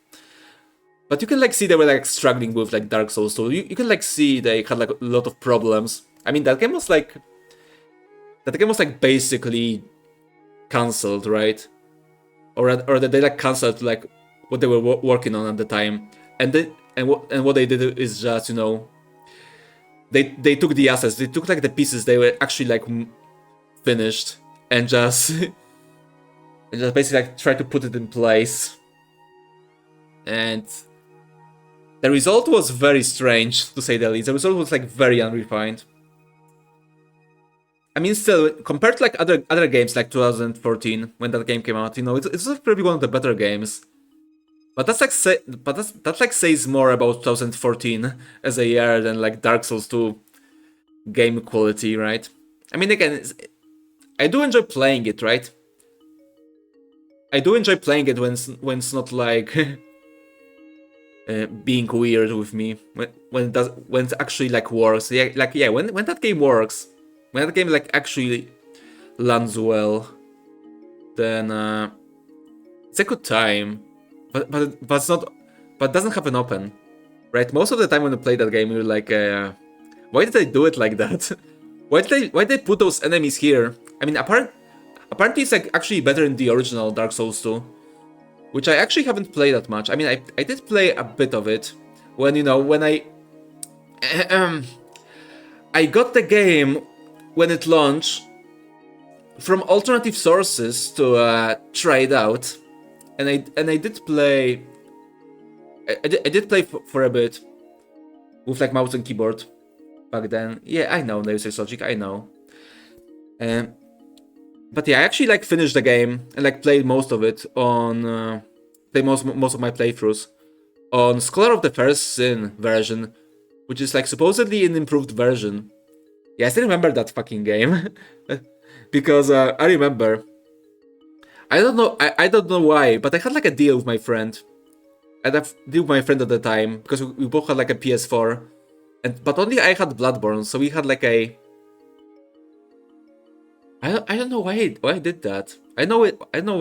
But you can like see they were like struggling with like Dark Souls, so you can like see they had like a lot of problems. I mean, that game was like basically cancelled, right? Or that they like cancelled like what they were working on at the time, and what they did is just they took the assets, they took like the pieces they were actually like finished, and just basically like try to put it in place, and the result was very strange, to say the least. The result was like very unrefined. I mean, still, compared to like other games like 2014 when that game came out, it's probably one of the better games. But that's like says more about 2014 as a year than like Dark Souls 2 game quality, right? I mean, again, I do enjoy playing it, right? I do enjoy playing it when it's not like being weird with me, when it actually like works. Yeah, like when that game works, when that game like actually lands well, then it's a good time. But it's not. But doesn't have an open, right? Most of the time when you play that game, you're like, why did they do it like that? Why did they put those enemies here? I mean, apparently it's like actually better in the original Dark Souls 2, which I actually haven't played that much. I mean, I did play a bit of it when, you know, when I got the game when it launched from alternative sources to try it out, and I did play. I did play for a bit with like mouse and keyboard back then. Yeah, I know Deus Ex Logic, I know. But yeah, I actually like finished the game and like played most of it on play most of my playthroughs on Scholar of the First Sin version, which is like supposedly an improved version. Yeah, I still remember that fucking game because I remember. I don't know. I don't know why, but I had like a deal with my friend. I had a deal with my friend at the time because we both had like a PS4, but only I had Bloodborne, so we had like a. I don't know why I did that. I know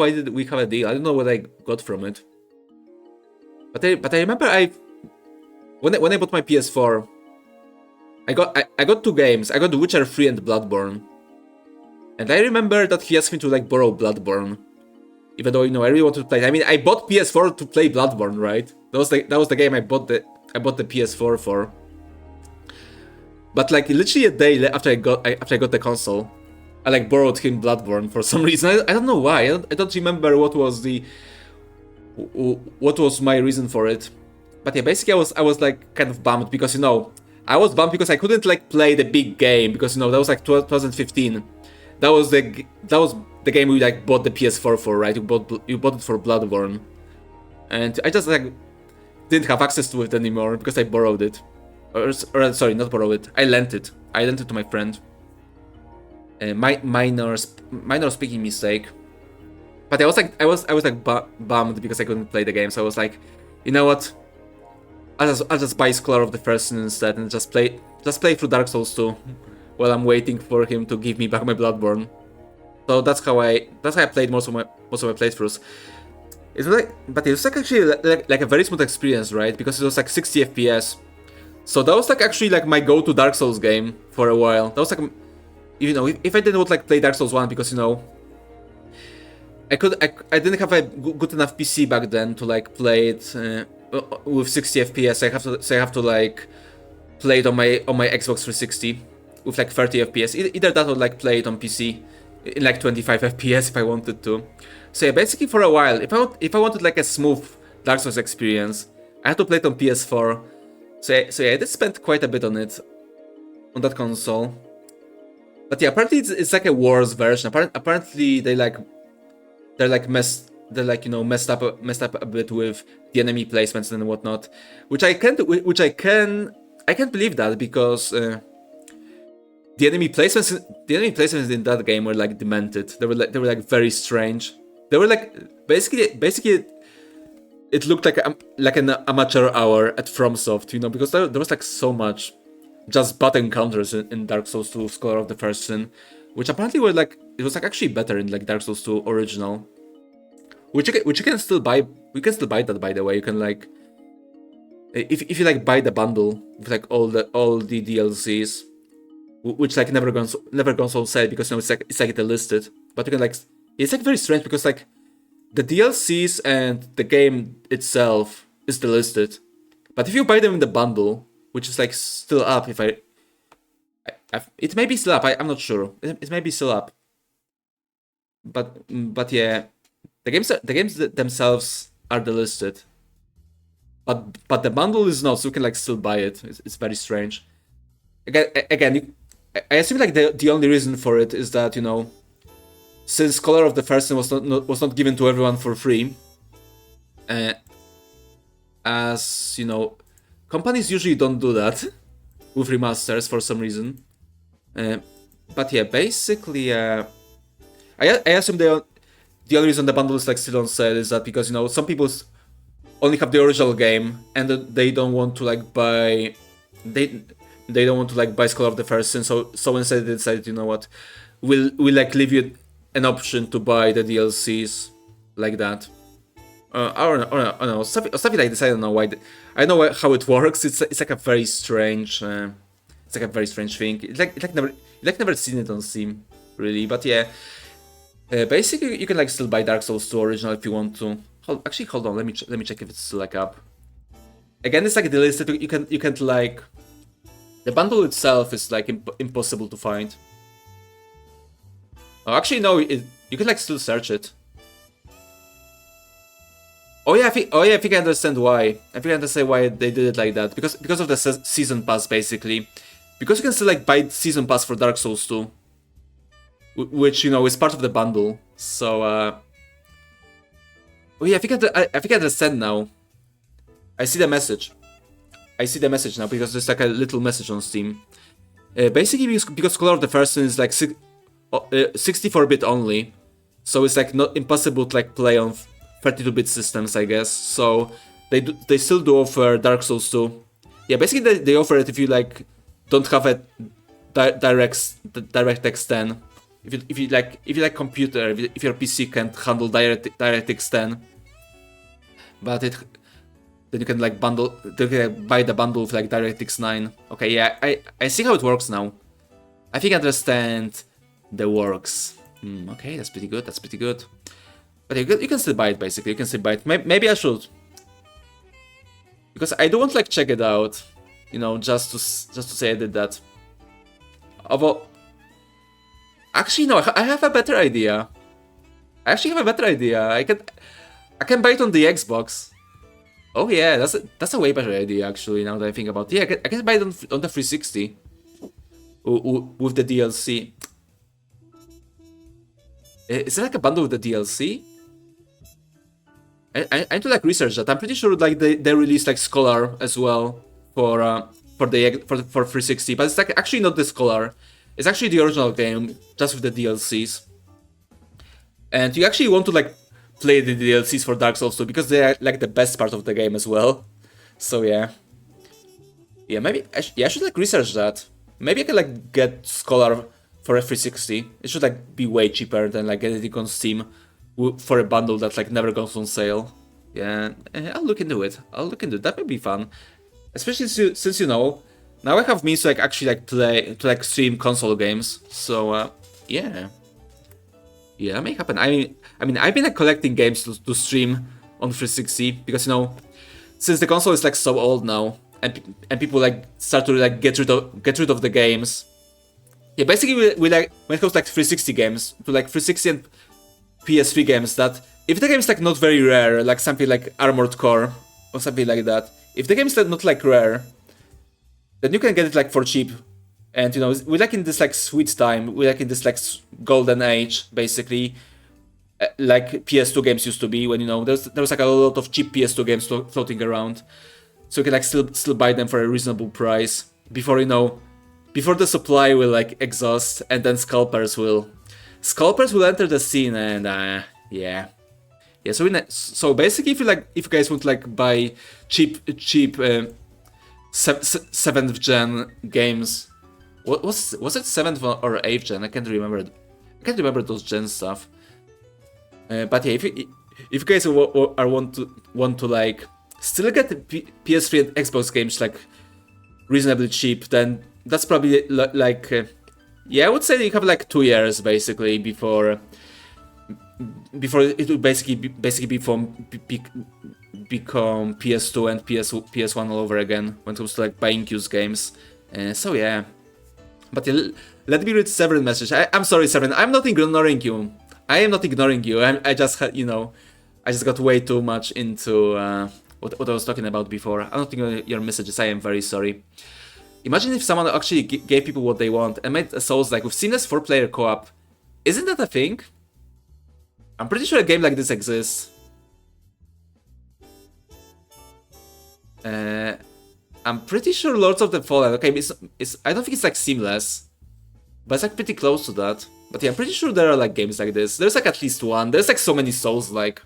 why did we have a deal. I don't know what I got from it. But I remember when I bought my PS4, I got two games. I got The Witcher 3 and Bloodborne. And I remember that he asked me to like borrow Bloodborne, even though, you know, I really wanted to play it. I mean, I bought PS4 to play Bloodborne, right? That was the game I bought the PS4 for. But like literally a day after I got the console, I like borrowed him Bloodborne for some reason. I don't know why. I don't remember what was my reason for it. But yeah, basically I was like kind of bummed because, you know, I was bummed because I couldn't like play the big game because, you know, that was like 2015. That was the game we like bought the PS4 for, right? You bought it for Bloodborne, and I just like didn't have access to it anymore because I borrowed it, or sorry, not borrowed it. I lent it. I lent it to my friend. Minor speaking mistake. But I was like bummed because I couldn't play the game. So I was like, you know what? I'll just buy Scholar of the First Sin instead and just play through Dark Souls 2 while I'm waiting for him to give me back my Bloodborne. So that's how I played most of my playthroughs. But it was like actually like a very smooth experience, right? Because it was like 60 FPS. So that was like actually like my go-to Dark Souls game for a while. That was like, you know, if I didn't like play Dark Souls 1 because, you know, I didn't have a good enough PC back then to like play it with 60 FPS. I have to like play it on my Xbox 360 with like 30 FPS. Either that or like play it on PC in like 25 FPS if I wanted to. So yeah, basically for a while, if I wanted like a smooth Dark Souls experience, I had to play it on PS4. So yeah, I did spend quite a bit on it, on that console. But yeah, apparently it's like a worse version. Apparently they're messed up a bit with the enemy placements and whatnot, which I can't believe that because the enemy placements in that game were like demented. They were like very strange. They were like basically it looked like an amateur hour at FromSoft, you know, because there was like so much just button counters in Dark Souls 2 Scholar of the First Sin, which apparently were like, it was like actually better in like Dark Souls 2 original, which you can still buy. We can still buy that, by the way. You can like, if you like buy the bundle with like all the DLCs, which like never gone on sale because, you know, it's like delisted. But you can like, it's like very strange because like the DLCs and the game itself is delisted, but if you buy them in the bundle, which is like still up, it may be still up. I'm not sure. It may be still up. But yeah, the games themselves are delisted. But the bundle is not, so you can like still buy it. It's very strange. Again, I assume like the only reason for it is that, you know, since Scholar of the First Sin was not given to everyone for free, as you know, companies usually don't do that with remasters for some reason. But yeah, basically, I assume the only reason the bundle is like still on sale is that because, you know, some people only have the original game and they don't want to like buy they don't want to like buy Scholar of the First Sin, so instead they decided, you know what, we'll like leave you an option to buy the DLCs like that. I don't know, something like this. I don't know why. I know how it works. It's like a very strange. It's like a very strange thing. Never seen it on Steam, really. But yeah, basically you can like still buy Dark Souls 2 original if you want to. Hold on. Let me check if it's still like up. Again, it's like delisted. You can't like. The bundle itself is like impossible to find. Oh, actually no. You can like still search it. Oh yeah, I think I understand why. I think I understand why they did it like that. Because of the season pass, basically. Because you can still like buy season pass for Dark Souls 2, which you know is part of the bundle. So oh yeah, I think I understand now. I see the message. I see the message now because there's like a little message on Steam. Basically, because color of the first one is like 64-bit only, so it's like not impossible to like play on 32-bit systems, I guess. So they still do offer Dark Souls 2. Yeah, basically they offer it if you like don't have a DirectX 10. If you like computer, if your PC can't handle DirectX 10, but then you can like buy the bundle with like DirectX 9. Okay, yeah, I see how it works now. I think I understand the works. Okay, that's pretty good. That's pretty good. But you can still buy it, basically. You can still buy it. Maybe I should. Because I do want to like check it out. You know, just to say I did that. Although, actually no, I have a better idea. I actually have a better idea. I can buy it on the Xbox. Oh yeah, that's a way better idea actually. Now that I think about it, yeah, I can buy it on the 360 with the DLC. Is it like a bundle with the DLC? I need to like research that. I'm pretty sure like they released like Scholar as well for 360, but it's like actually not the Scholar. It's actually the original game just with the DLCs. And you actually want to like play the DLCs for Dark Souls 2 because they are like the best part of the game as well. So yeah, maybe I should like research that. Maybe I can like get Scholar for a 360. It should like be way cheaper than like getting it on Steam for a bundle that like never goes on sale. Yeah, I'll look into it. That might be fun, especially since you know now I have means to like actually like play to like stream console games. So yeah, that may happen. I mean I've been like collecting games to stream on 360 because you know since the console is like so old now and people like start to like get rid of the games. Yeah, basically we like when it comes to like 360 games to like 360 and PS3 games that if the game is like not very rare, like something like Armored Core or something like that, if the game is not like rare, then you can get it like for cheap. And you know, we're like in this like sweet time, we're like in this like golden age, basically, like PS2 games used to be when you know there was like a lot of cheap PS2 games floating around, so you can like still buy them for a reasonable price before you know, before the supply will like exhaust and then scalpers will enter the scene and yeah. So basically, if you guys want to like buy cheap 7th gen games, was it 7th or 8th gen? I can't remember those gen stuff. But yeah, if you guys want to like still get the PS3 and Xbox games like reasonably cheap, then that's probably like yeah, I would say you have like 2 years basically before it will basically become PS2 and PS1 all over again when it comes to like buying used games. So yeah, but yeah, let me read Severin message. I'm sorry, Severin. I'm not ignoring you. I am not ignoring you. I just had, you know, I just got way too much into what I was talking about before. I'm not ignoring your messages. I am very sorry. Imagine if someone actually gave people what they want and made a Souls like with seamless 4-player co-op. Isn't that a thing? I'm pretty sure a game like this exists. I'm pretty sure Lords of the Fallen. Okay, I don't think it's like seamless, but it's like pretty close to that. But yeah, I'm pretty sure there are like games like this. There's like at least one. There's like so many Souls like.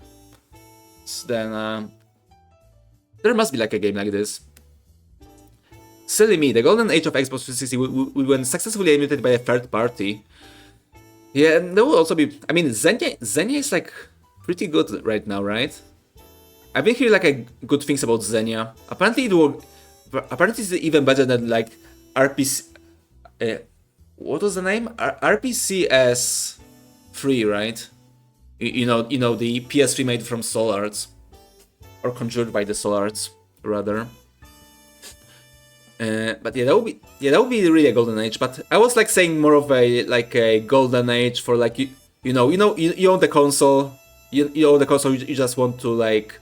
Then there must be like a game like this. Silly me, the golden age of Xbox 360 will when successfully emulated by a third party. Yeah, and there will also be. I mean, Xenia is like pretty good right now, right? I've been hearing like good things about Xenia. Apparently it will. Apparently it's even better than like RPC. What was the name? RPCS 3, right? You know the PS3 made from Soul Arts, or conjured by the Soul Arts, rather. But yeah, that would be really a golden age. But I was like saying more of a golden age for like you own the console, you own the console. You just want to like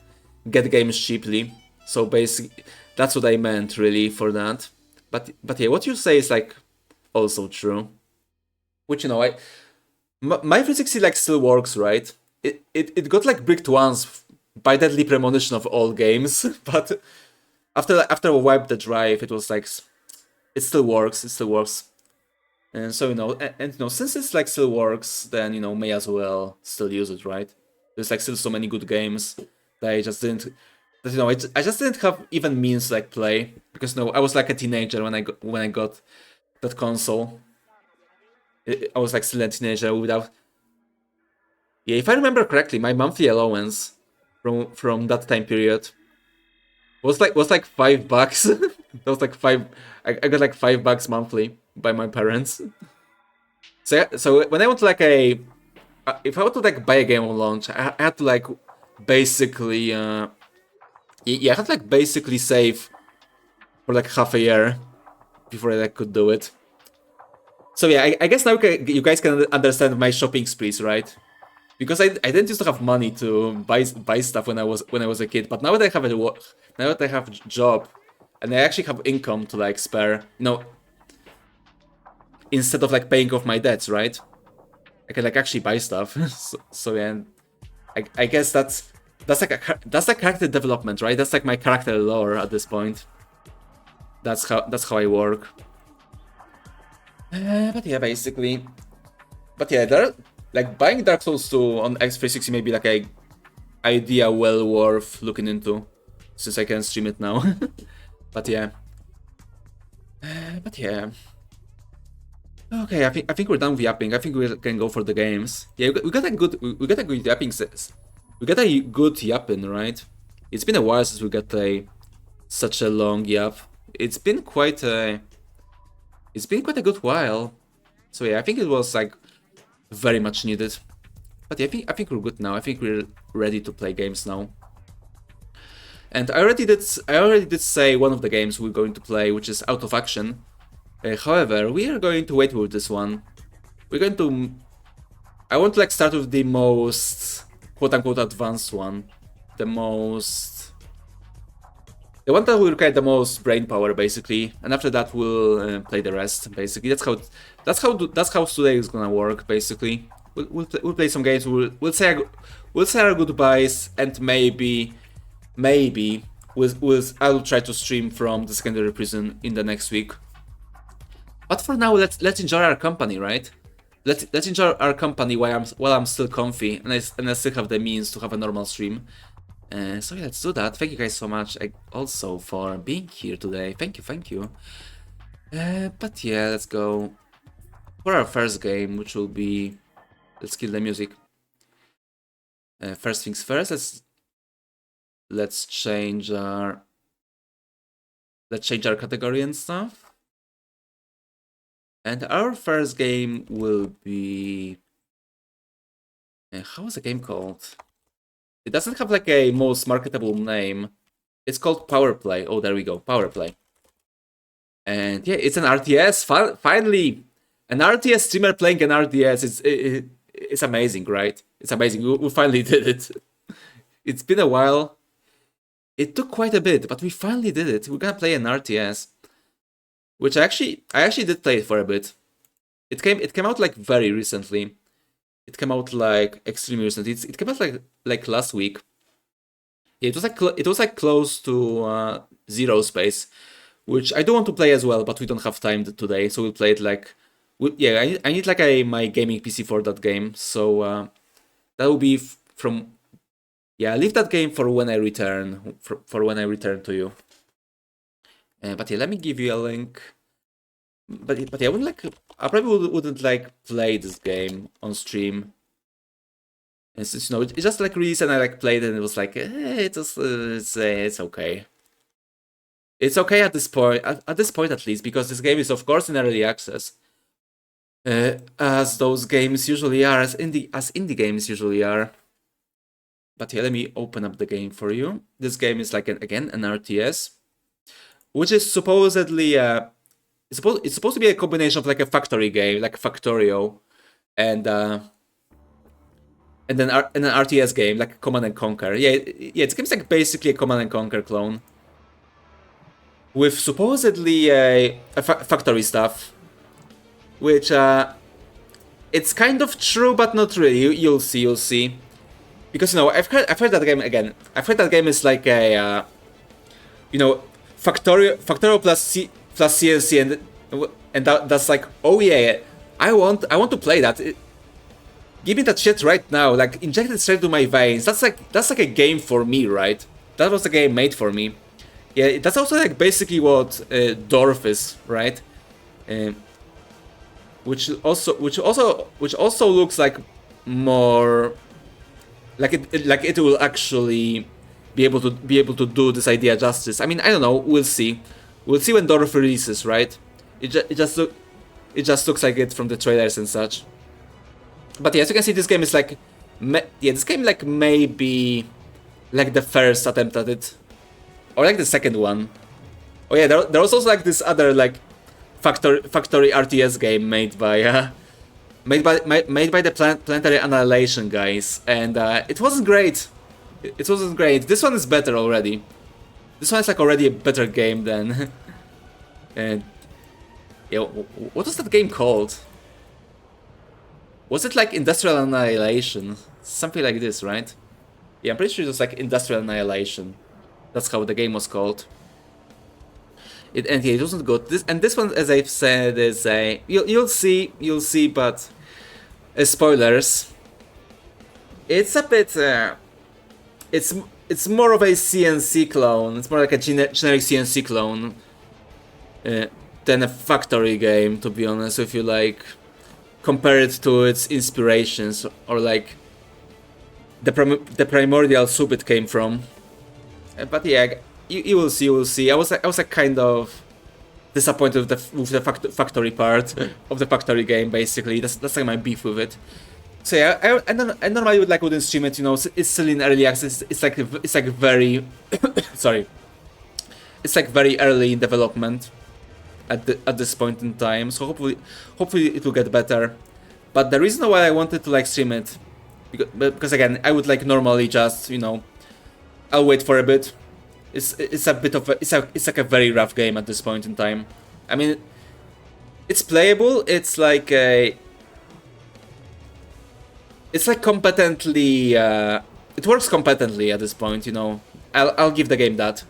get games cheaply. So basically, that's what I meant really for that. But yeah, what you say is like also true. Which my 360 like still works, right? It got like bricked once by Deadly Premonition of all games, but after I wiped the drive, it was like it still works. It still works. And so since it's like still works, then may as well still use it, right? There's like still so many good games that I just didn't. That, I just didn't have even means to like play because I was like a teenager when I got that console. I was like still a teenager without. Yeah, if I remember correctly, my monthly allowance from that time period was like $5. That was like five. I got like $5 monthly by my parents. So when I want to like if I want to like buy a game on launch, I had to like basically I had to like basically save for like half a year before I like, could do it. So yeah, I guess now you guys can understand my shopping sprees, right? Because I didn't used to have money to buy stuff when I was a kid, but now that I have now that I have a job, and I actually have income to like spare, instead of like paying off my debts, right? I can like actually buy stuff. So yeah, I guess that's like character development, right? That's like my character lore at this point. That's how I work. But yeah, basically. But yeah, like buying Dark Souls 2 on X360 may be like a idea well worth looking into, since I can stream it now. But yeah. Okay, I think we're done with yapping. I think we can go for the games. Yeah, we got a good yapping set. We got a good yapping, right? It's been a while since we got such a long yap. It's been quite a good while. So yeah, I think it was like very much needed. But yeah, I think we're good now. I think we're ready to play games now. And I already did say one of the games we're going to play, which is Out of Action. However, we are going to wait with this one. We're going to. I want to like start with the most quote-unquote advanced one, the one that will require the most brain power, basically, and after that we'll play the rest. Basically, that's how today is gonna work. Basically, we'll play some games. We'll say our goodbyes, and maybe I'll try to stream from the secondary prison in the next week. But for now, let's enjoy our company, right? Let's enjoy our company while I'm still comfy and I still have the means to have a normal stream. So yeah, let's do that. Thank you guys so much also for being here today. Thank you. But yeah, let's go for our first game, which will be. Let's kill the music. First things first. Let's change our category and stuff. And our first game will be. How is the game called? It doesn't have like a most marketable name. It's called Powerplay. Oh, there we go, Powerplay. And yeah, it's an RTS. Finally, an RTS streamer playing an RTS. It's amazing, right? It's amazing. We finally did it. It's been a while. It took quite a bit, but we finally did it. We're gonna play an RTS. Which I actually did play it for a bit. It came out like very recently. It came out like extremely recently. It came out like last week. Yeah, it was like close to Zero Space, which I do want to play as well, but we don't have time today, so we'll play it like. I need like my gaming PC for that game, so that will be from. Yeah, leave that game for when I return. For when I return to you. But yeah, let me give you a link. But yeah, I probably wouldn't like play this game on stream. And since, it just like released and I like played and it was like, it's okay. It's okay at this point, at this point at least, because this game is of course in early access. As those games usually are, as indie games usually are. But yeah, let me open up the game for you. This game is like again an RTS, which is supposedly it's supposed to be a combination of like a factory game, like Factorio, and an RTS game like Command and Conquer. Yeah, it's game's like basically a Command and Conquer clone with supposedly a factory stuff, which it's kind of true but not really. You'll see. Because I've heard that game again. I've heard that game is like a Factorio plus CNC and that's like, oh yeah, I want to play that. Give me that shit right now, like inject it straight to my veins. That's like a game for me, right? That was a game made for me. Yeah, that's also like basically what Dorf is, right? Which also looks like more. Like it will actually be able to do this idea justice. I mean, I don't know. We'll see. We'll see when Dorf releases, right? It just looks like it from the trailers and such. But yeah, as you can see, this game is like, this game like maybe like the first attempt at it, or like the second one. Oh yeah, there was also like this other like factory RTS game made by. Made by the Planetary Annihilation guys, and it wasn't great. It wasn't great. This one is better already. This one is like already a better game than. And yeah, what was that game called? Was it like Industrial Annihilation? Something like this, right? Yeah, I'm pretty sure it was like Industrial Annihilation. That's how the game was called. And yeah, it wasn't good. This one, as I've said, is a you'll see, but spoilers. It's a bit. It's more of a CNC clone. It's more like a generic CNC clone than a factory game. To be honest, if you like compare it to its inspirations or like the primordial soup it came from. But yeah. You will see. I was like kind of disappointed with the factory part of the factory game. Basically, that's like my beef with it. So yeah, I normally wouldn't stream it. It's still in early access. It's like very sorry. It's like very early in development at this point in time. So hopefully it will get better. But the reason why I wanted to like stream it, because again I would like normally just I'll wait for a bit. It's a bit of it's like a very rough game at this point in time. I mean, it's playable. It's like competently. It works competently at this point. I'll give the game that.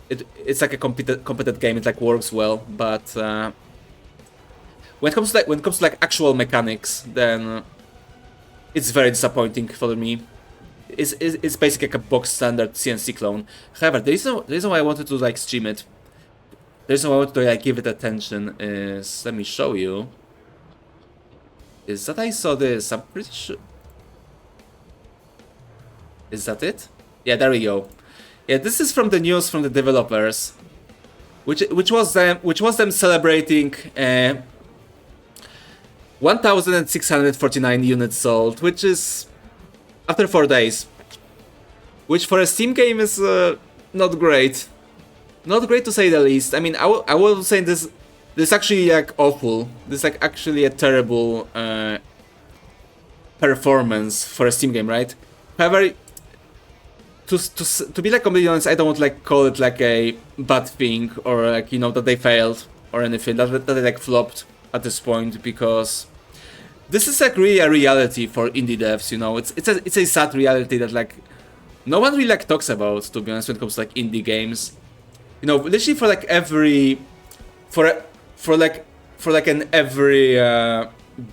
It's like a competent game. It like works well, but when it comes to like actual mechanics, then it's very disappointing for me. It's basically like a box standard CNC clone. However, the reason why I wanted to like stream it, the reason why I wanted to like give it attention is, let me show you, is that I saw this. I'm pretty sure. Is that it? Yeah, there we go. Yeah, this is from the news from the developers, which was them celebrating 1,649 units sold, which is after 4 days, which for a Steam game is not great. Not great to say the least. I mean, I will say this actually like awful. This is like actually a terrible performance for a Steam game, right? However, to be like completely honest, I don't want to like call it like a bad thing or like that they failed or anything, that they like flopped at this point, because this is like really a reality for indie devs, It's a sad reality that like no one really like talks about, to be honest, when it comes to like indie games. Literally for like every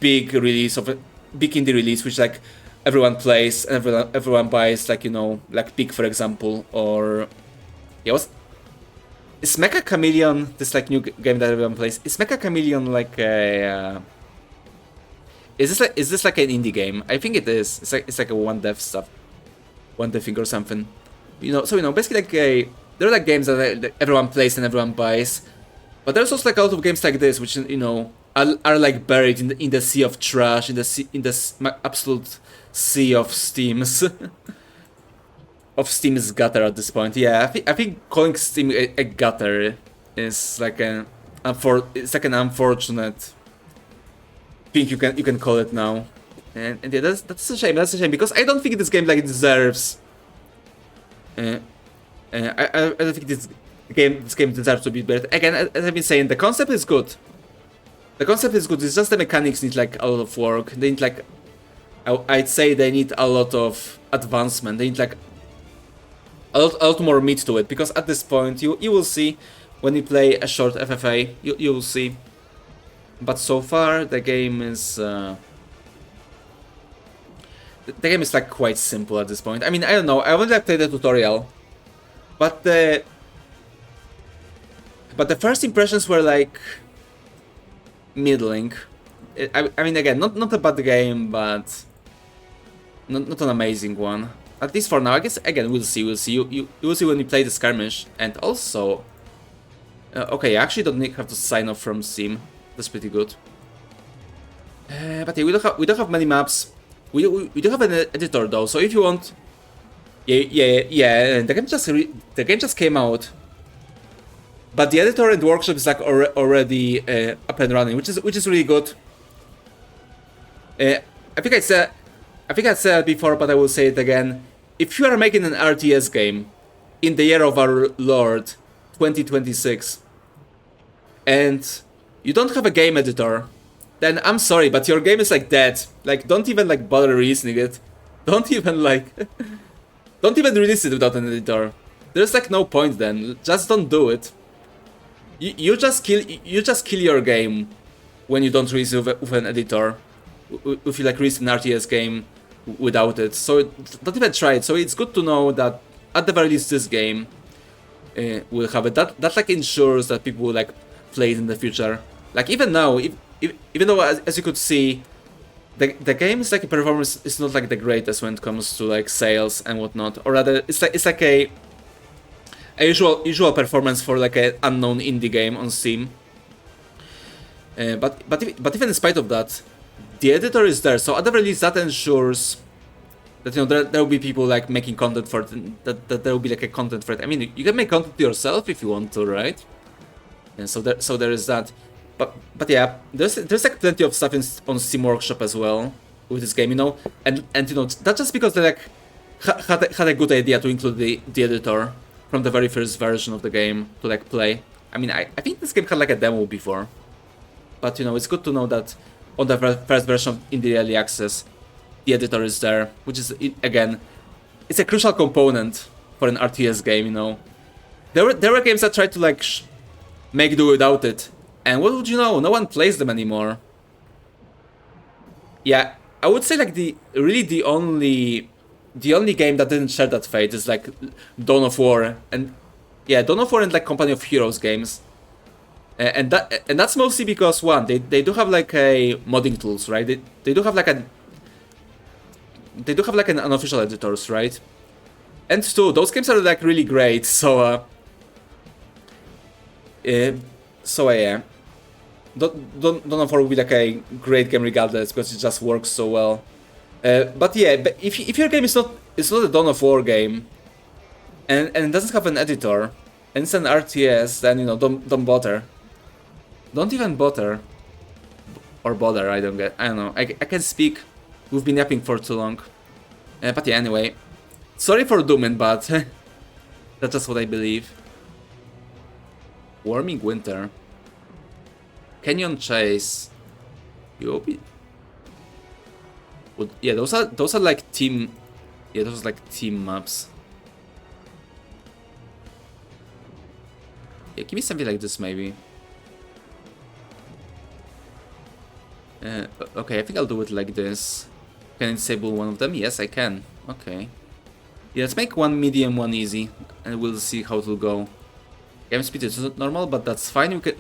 big release of a big indie release, which like everyone plays and everyone buys, like like Peak, for example, or yeah, is Mecha Chameleon this like new game that everyone plays? Is Mecha Chameleon like a is this like an indie game? I think it is. It's like a one dev stuff, one dev thing or something. You know, so you know, basically like there are like games that everyone plays and everyone buys, but there's also like a lot of games like this, which you know are like buried in the sea of trash, in the absolute sea of Steam's of Steam's gutter at this point. Yeah, I think calling Steam a gutter is like it's like an unfortunate thing you can call it now, and yeah, that's a shame. That's a shame because I don't think this game like deserves. I don't think this game deserves to be better. Again, as I've been saying, the concept is good. The concept is good. It's just the mechanics need like a lot of work. They need like I'd say they need a lot of advancement. They need like a lot more meat to it because at this point you will see when you play a short FFA you will see. But so far the game is like quite simple at this point. I mean, I don't know. I haven't like played the tutorial, but the first impressions were like middling. I mean, again, not a bad game, but not an amazing one. At least for now. I guess again we'll see. You will see when we play the skirmish. And also, okay, I actually don't have to sign off from Steam. That's pretty good. But yeah, we don't have many maps. We do have an editor though, so if you want, yeah, the game just came out, but the editor and workshop is like already up and running, which is really good. I think I said it before, but I will say it again. If you are making an RTS game in the year of our Lord 2026, and you don't have a game editor, then I'm sorry, but your game is like dead. Like, don't even like bother releasing it. Don't even release it without an editor. There's like no point then. Just don't do it. You just kill your game when you don't release it with an editor. If you like release an RTS game without it, so don't even try it. So it's good to know that at the very least this game will have it. That like ensures that people will like play it in the future. Like even now, even though as you could see, the game's like performance is not like the greatest when it comes to like sales and whatnot, or rather it's like a usual performance for like an unknown indie game on Steam. But even in spite of that, the editor is there, so at the very least that ensures that you know there will be people like making content for it, that there will be like a content for it. I mean, you can make content yourself if you want to, right? And so there is that. But yeah, there's like plenty of stuff on Steam Workshop as well with this game, you know, and you know that's just because they like had a good idea to include the editor from the very first version of the game to like play. I mean, I think this game had like a demo before, but you know it's good to know that on the first version in the early access, the editor is there, which is again, it's a crucial component for an RTS game. You know, there were games that tried to like make do without it. And what would you know? No one plays them anymore. Yeah, I would say like the only game that didn't share that fate is like Dawn of War and like Company of Heroes games. And that's mostly because one, they do have like a modding tools, right? They do have like an unofficial editors, right? And two, those games are like really great. So yeah. Dawn of War will be like a great game regardless because it just works so well. But yeah, but if your game is not a Dawn of War game, and it doesn't have an editor, and it's an RTS, then you know don't bother. Don't even bother. Or bother, I don't know. I can't speak. We've been yapping for too long. But yeah, anyway. Sorry for dooming, but that's just what I believe. Warming Winter. Canyon Chase. UOP. Yeah, those are like team. Yeah, those are like team maps. Yeah, give me something like this maybe. Okay, I think I'll do it like this. Can I disable one of them? Yes, I can. Okay. Yeah, let's make one medium, one easy, and we'll see how it will go. Game speed is not normal, but that's fine. You can...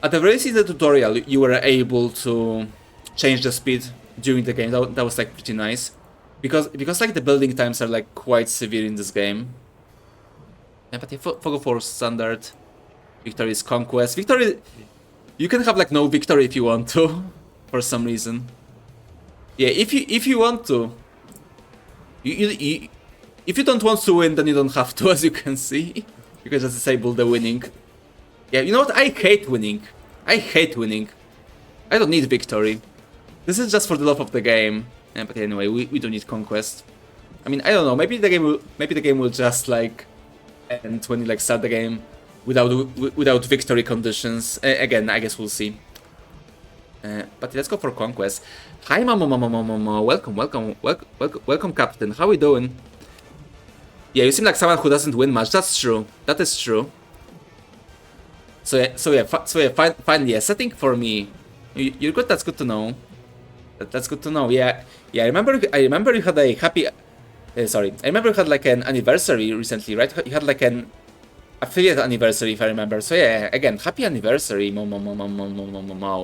At the very least in the tutorial, you were able to change the speed during the game. That was like pretty nice, because like the building times are like quite severe in this game. Yeah, but Fog of War standard. Victory is conquest. Victory, you can have like no victory if you want to, for some reason. Yeah, if you want to. If you don't want to win, then you don't have to, as you can see. You can just disable the winning. Yeah, you know what? I hate winning. I hate winning. I don't need victory. This is just for the love of the game. Yeah, but anyway, we don't need conquest. I mean, I don't know. Maybe the game will just like end when you like start the game without victory conditions. Again, I guess we'll see. But let's go for conquest. Hi, mama. Welcome, Captain. How we doing? Yeah, you seem like someone who doesn't win much. That's true. That is true. So yeah, finally, a setting for me. You're good. That's good to know. That's good to know. Yeah. I remember you had a happy. Sorry, I remember you had like an anniversary recently, right? You had like an affiliate anniversary, if I remember. So yeah, again, happy anniversary, Mo.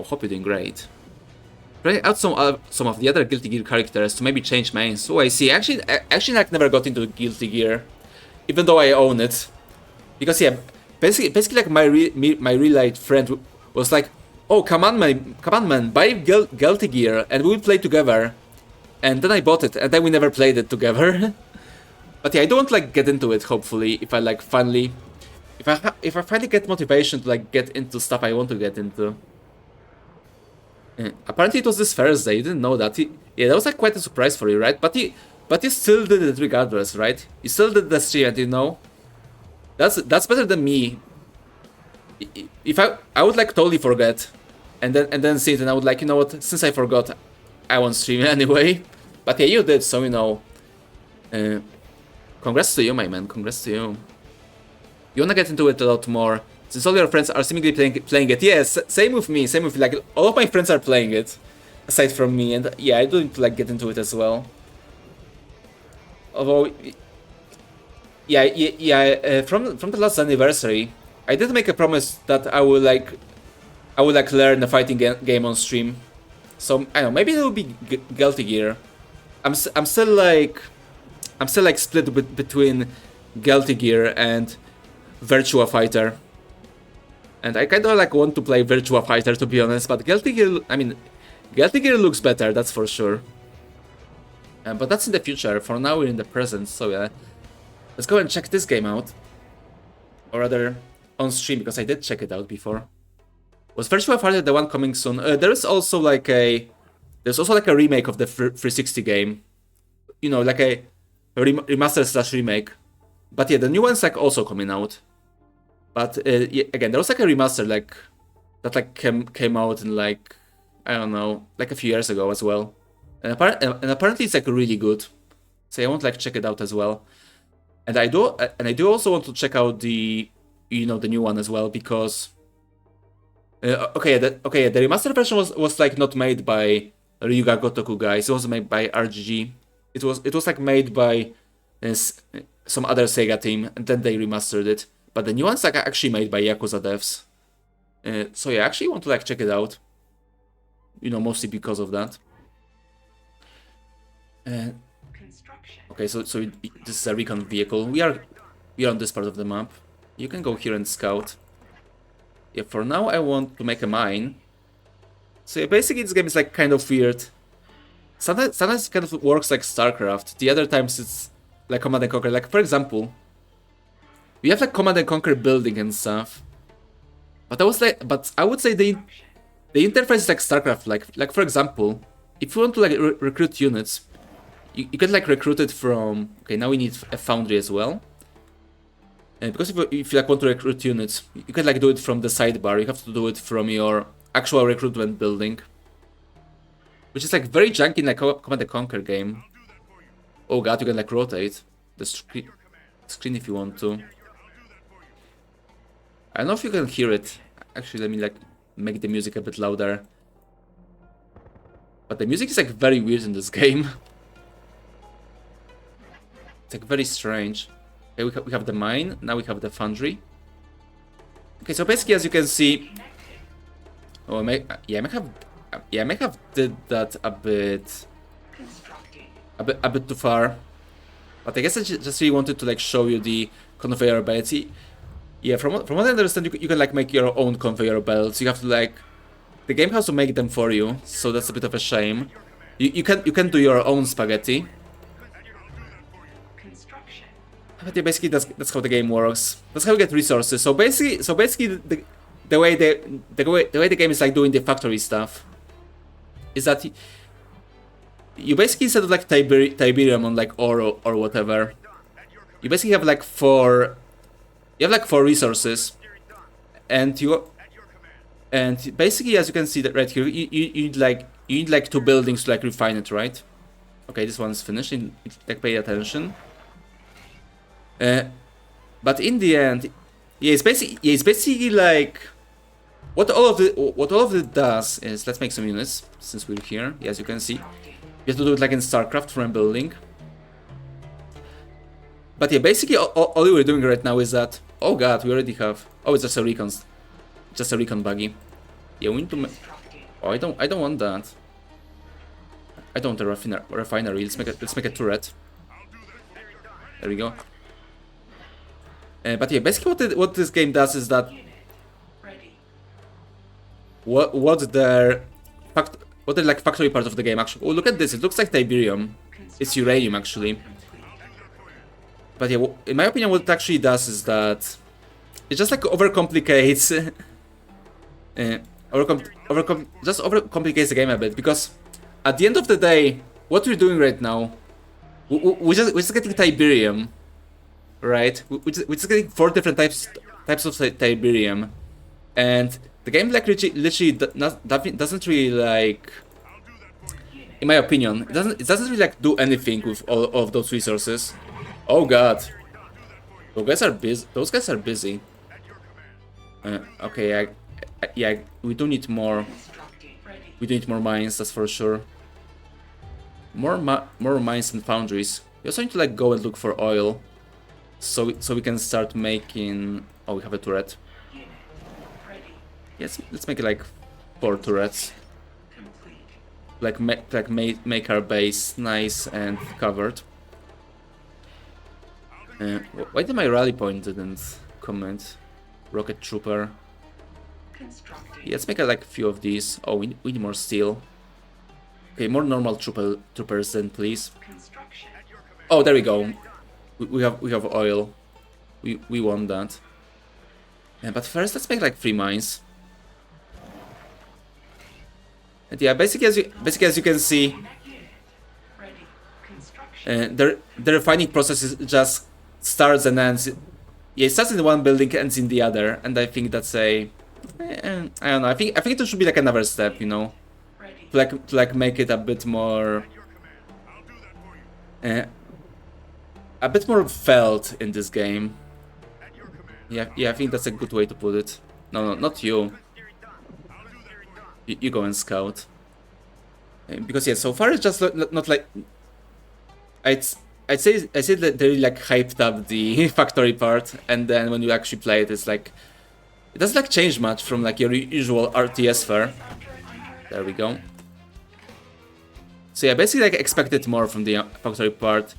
Hope you're doing great. Try out some of the other Guilty Gear characters to maybe change mains. Oh, I see. Actually, like never got into Guilty Gear, even though I own it, because yeah, basically like my real life friend was like, oh, come on man, buy Guilty Gear and we'll play together. And then I bought it, and then we never played it together. But yeah, I don't like get into it. Hopefully, if I like finally, if I finally get motivation to like get into stuff I want to get into. Apparently, it was this Thursday. You didn't know that. Yeah, that was like quite a surprise for you, right? But you still did it regardless, right? You still did the stream, and you know, that's better than me. If I would like totally forget, and then see it, and I would like, you know what? Since I forgot, I won't stream anyway. But yeah, you did, so you know. Congrats to you, my man. Congrats to you. You wanna get into it a lot more, since all your friends are seemingly playing it. Yes, same with me. Same with like all of my friends are playing it, aside from me. And yeah, I do need to like get into it as well. Although, yeah. From the last anniversary, I did make a promise that I would like learn a fighting game on stream. So I don't know, maybe it will be Guilty Gear. I'm still like split between Guilty Gear and Virtua Fighter. And I kind of like want to play Virtua Fighter, to be honest, but Guilty Gear, I mean, Guilty Gear looks better, that's for sure. But that's in the future. For now, we're in the present, so yeah. Let's go and check this game out. Or rather, on stream, because I did check it out before. Was Virtua Fighter the one coming soon? There's also like a remake of the 360 game. You know, like a remaster / remake. But yeah, the new one's like also coming out. But yeah, again, there was like a remaster like that like came out in like, I don't know, like a few years ago as well. And apparently it's like really good. So I want to like check it out as well. And I do also want to check out the new one as well, because okay, the remastered version was like not made by Ryuga Gotoku guys. It was made by RGG. It was like made by some other Sega team, and then they remastered it. But the new one's like actually made by Yakuza devs. So yeah, I actually want to like check it out. You know, mostly because of that. Okay, so this is a recon vehicle. We are on this part of the map. You can go here and scout. Yeah, for now I want to make a mine. So yeah, basically this game is like kind of weird. Sometimes it kind of works like StarCraft. The other times it's like Command & Conquer. Like for example, we have like Command & Conquer building and stuff. But I would say the interface is like StarCraft. Like for example, if you want to like recruit units, you can like recruit it from. Okay, now we need a foundry as well. Because if you like want to recruit units, you can like do it from the sidebar. You have to do it from your actual recruitment building, which is like very janky in like Command & Conquer game. Oh god, you can like rotate the screen if you want to. I don't know if you can hear it. Actually, let me like make the music a bit louder. But the music is like very weird in this game. It's like very strange. Okay, we have the mine, now we have the foundry. Okay, so basically as you can see... Oh, I may have Yeah, I may have did that a bit too far. But I guess I just really wanted to like show you the conveyor belts. Yeah, from what I understand, you can like make your own conveyor belts. You have to like, the game has to make them for you, so that's a bit of a shame. You can do your own spaghetti. But yeah, basically that's how the game works. That's how you get resources. So basically the way the game is like doing the factory stuff is that you basically, instead of like Tiberium on like ore or whatever, you basically have like four resources, and basically, as you can see that right here, you need like 2 buildings to like refine it, right? Okay, this one's finished. Like, pay attention. But in the end, yeah, it's basically like what all of it does is, let's make some units since we're here. Yeah, as you can see, you have to do it like in StarCraft from a building. But yeah, basically all we're doing right now is that, oh god, we already have, oh, it's just a recon buggy. Yeah, we need to oh, I don't want that. I don't want a refinery. Let's make a turret. There we go. But yeah, basically what this game does is that what their like factory part of the game actually. Oh, look at this! It looks like Tiberium. It's uranium actually. But yeah, in my opinion, what it actually does is that it just like overcomplicates, just overcomplicates the game a bit, because at the end of the day, what we're doing right now, we're just getting Tiberium, right? We're just getting 4 different types of Tiberium, and the game like literally doesn't really like, in my opinion, it doesn't really like do anything with all of those resources. Oh god, those guys are busy. Okay, yeah, we do need more. We do need more mines, that's for sure. More mines and foundries. We also need to like go and look for oil, so we can start making. Oh, we have a turret. Yes, let's make it like 4 turrets. Like make our base nice and covered. Why did my rally point didn't comment? Rocket trooper. Yeah, let's make like a few of these. Oh, we need more steel. Okay, more normal troopers then, please. Oh, there we go. We have oil. We want that. But first, let's make like 3 mines. And yeah, basically as you can see, the refining process is just starts and ends. Yeah, it starts in one building, ends in the other, and I think that's a. I don't know. I think it should be like another step, you know, to like make it a bit more. A bit more felt in this game. Yeah, I think that's a good way to put it. No, not you. You go and scout. Because yeah, so far it's just not like. I'd say that they like hyped up the factory part, and then when you actually play it, it's like it doesn't like change much from like your usual RTS fare. There we go. So yeah, basically like expected more from the factory part.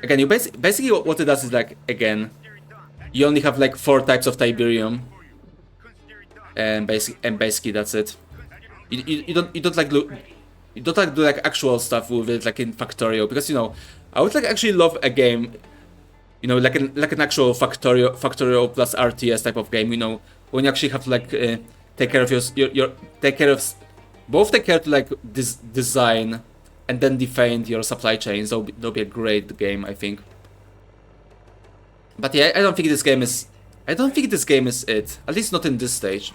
Again, you basically what it does is like, again, you only have like 4 types of Tiberium, and basically that's it. You don't like do like actual stuff with it like in Factorio, because you know I would like actually love a game, you know, like an actual Factorio plus RTS type of game, you know, when you actually have to like take care of your take care to like design and then defend your supply chains. That'll be a great game, I think. But yeah, I don't think this game is it. At least not in this stage.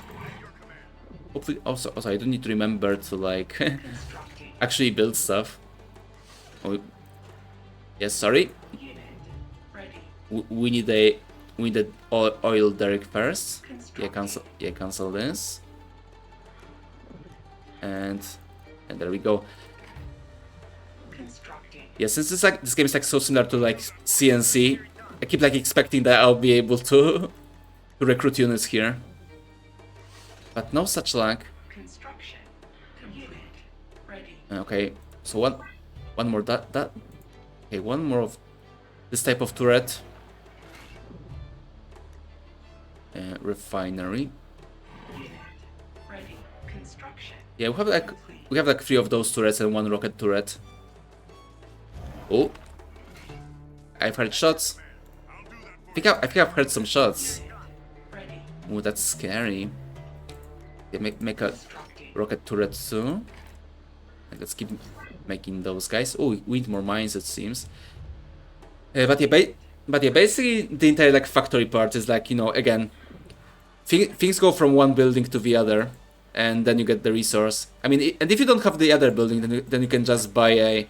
Hopefully, also I don't need to remember to like actually build stuff. Oh, yes, sorry. We need a oil derrick first. Yeah, cancel this. And there we go. Yeah, since this game is like so similar to like CNC, I keep like expecting that I'll be able to recruit units here. But no such luck. Okay, so one more okay, one more of this type of turret. Refinery. Yeah, we have like 3 of those turrets and 1 rocket turret. Oh, I've heard shots. I think I've heard some shots. Oh, that's scary. Yeah, make a rocket turret too. Let's keep making those guys. Oh, we need more mines, it seems. But yeah, basically the entire like factory part is like, you know, again, things go from one building to the other, and then you get the resource. I mean, and if you don't have the other building, then you can just buy a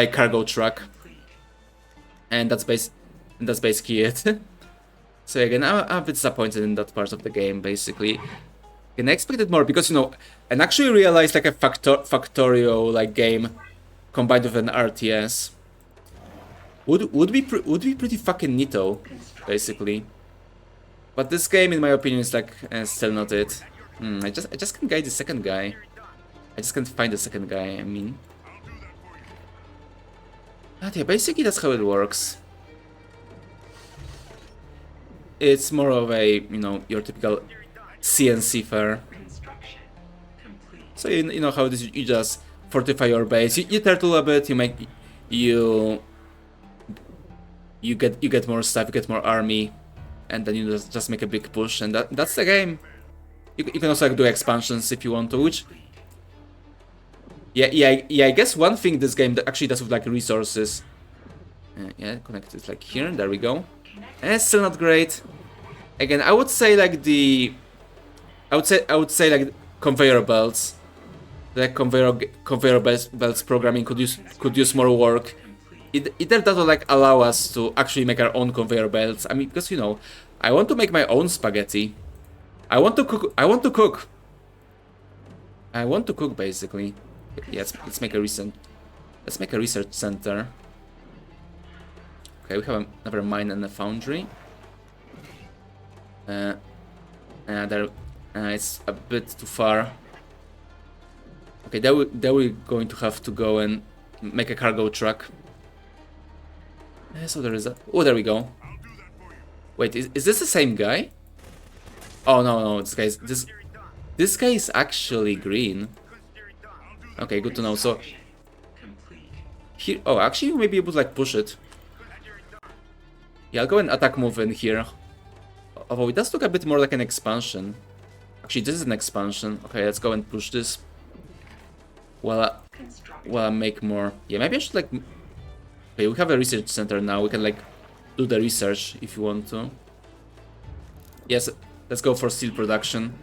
cargo truck, and that's basically it. So again, I'm a bit disappointed in that part of the game, basically. And I expected more because, you know, and actually realized like a factorial like game combined with an RTS would be pretty fucking neato, basically. But this game, in my opinion, is like still not it. I just can't guide the second guy. I just can't find the second guy. I mean, but yeah, basically that's how it works. It's more of a, you know, your typical CNC fair. So you know how it is. You just fortify your base. You turtle a bit. You get more stuff. You get more army, and then you just make a big push, and that's the game. You can also like do expansions if you want to, which yeah. I guess one thing this game that actually does with like resources. Yeah, connected like here. There we go. And it's still not great. Again, I would say like I would say like conveyor belts. The conveyor belts programming could use more work. Either that will like allow us to actually make our own conveyor belts. I mean, because, you know, I want to make my own spaghetti. I want to cook. I want to cook basically. Yeah, let's make a research center. Okay, we have another mine and a foundry. It's a bit too far. Okay, there we're going to have to go and make a cargo truck. So there is a... Oh, there we go. Wait, is this the same guy? Oh, no, this guy is actually green. Okay, good to know. So here... Oh, actually, you may be able to like push it. Yeah, I'll go and attack move in here. Although it does look a bit more like an expansion. Actually, this is an expansion. Okay, let's go and push this. Well, I make more. Yeah, maybe I should like... Okay, we have a research center now. We can like do the research if you want to. Yes, let's go for steel production.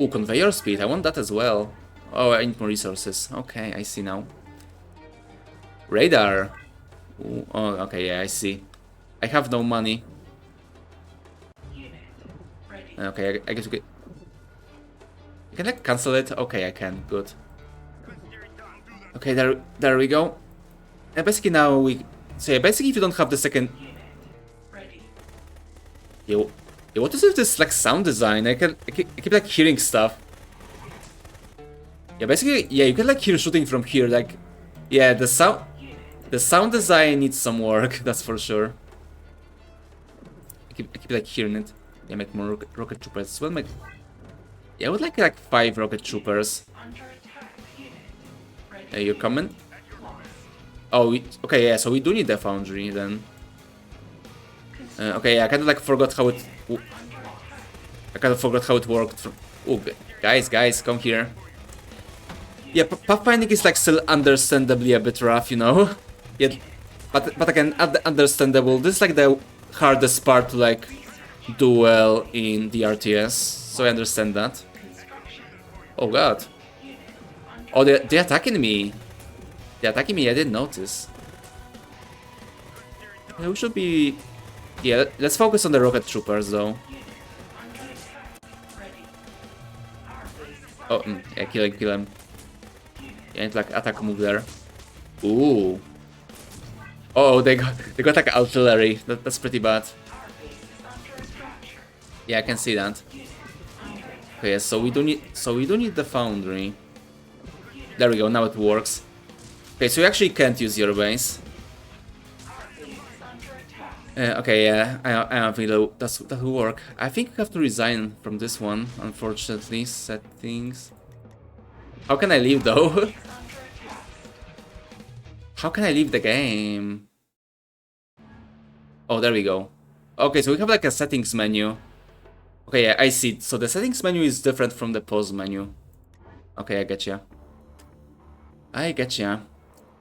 Oh, conveyor speed. I want that as well. Oh, I need more resources. Okay, I see now. Radar. Ooh, oh, okay, yeah, I see. I have no money. Okay, I guess we can... You can like cancel it? Okay, I can. Good. Okay, there we go. And basically now we... So yeah, basically if you don't have the second... Yeah, what is with this like sound design? I keep like hearing stuff. Yeah, basically, yeah, you can like hear shooting from here. Like, yeah, the sound design needs some work. That's for sure. I keep like hearing it. Yeah, make more rocket troopers as well. Yeah, I would like 5 rocket troopers. Hey, you're coming? Oh, okay, yeah, so we do need the foundry then. Okay, yeah, I kind of like forgot how it... I kind of forgot how it worked. Oh, guys, come here. Yeah, pathfinding is like still understandably a bit rough, you know? Yeah, but again, understandable. This is like the hardest part to like do well in the RTS, so I understand that. Oh god. Oh, they're attacking me. They're attacking me, I didn't notice. Yeah, we should be... Yeah, let's focus on the rocket troopers though. Oh, yeah, kill him. Yeah, it's like attack move there. Ooh. Oh, they got like artillery. That's pretty bad. Yeah, I can see that. Okay, so we do need the foundry. There we go, now it works. Okay, so you actually can't use your base. Okay, yeah, I don't think that will work. I think I have to resign from this one, unfortunately. Settings. How can I leave though? How can I leave the game? Oh, there we go. Okay, so we have like a settings menu. Okay, yeah, I see. So the settings menu is different from the pause menu. Okay, I getcha. I getcha.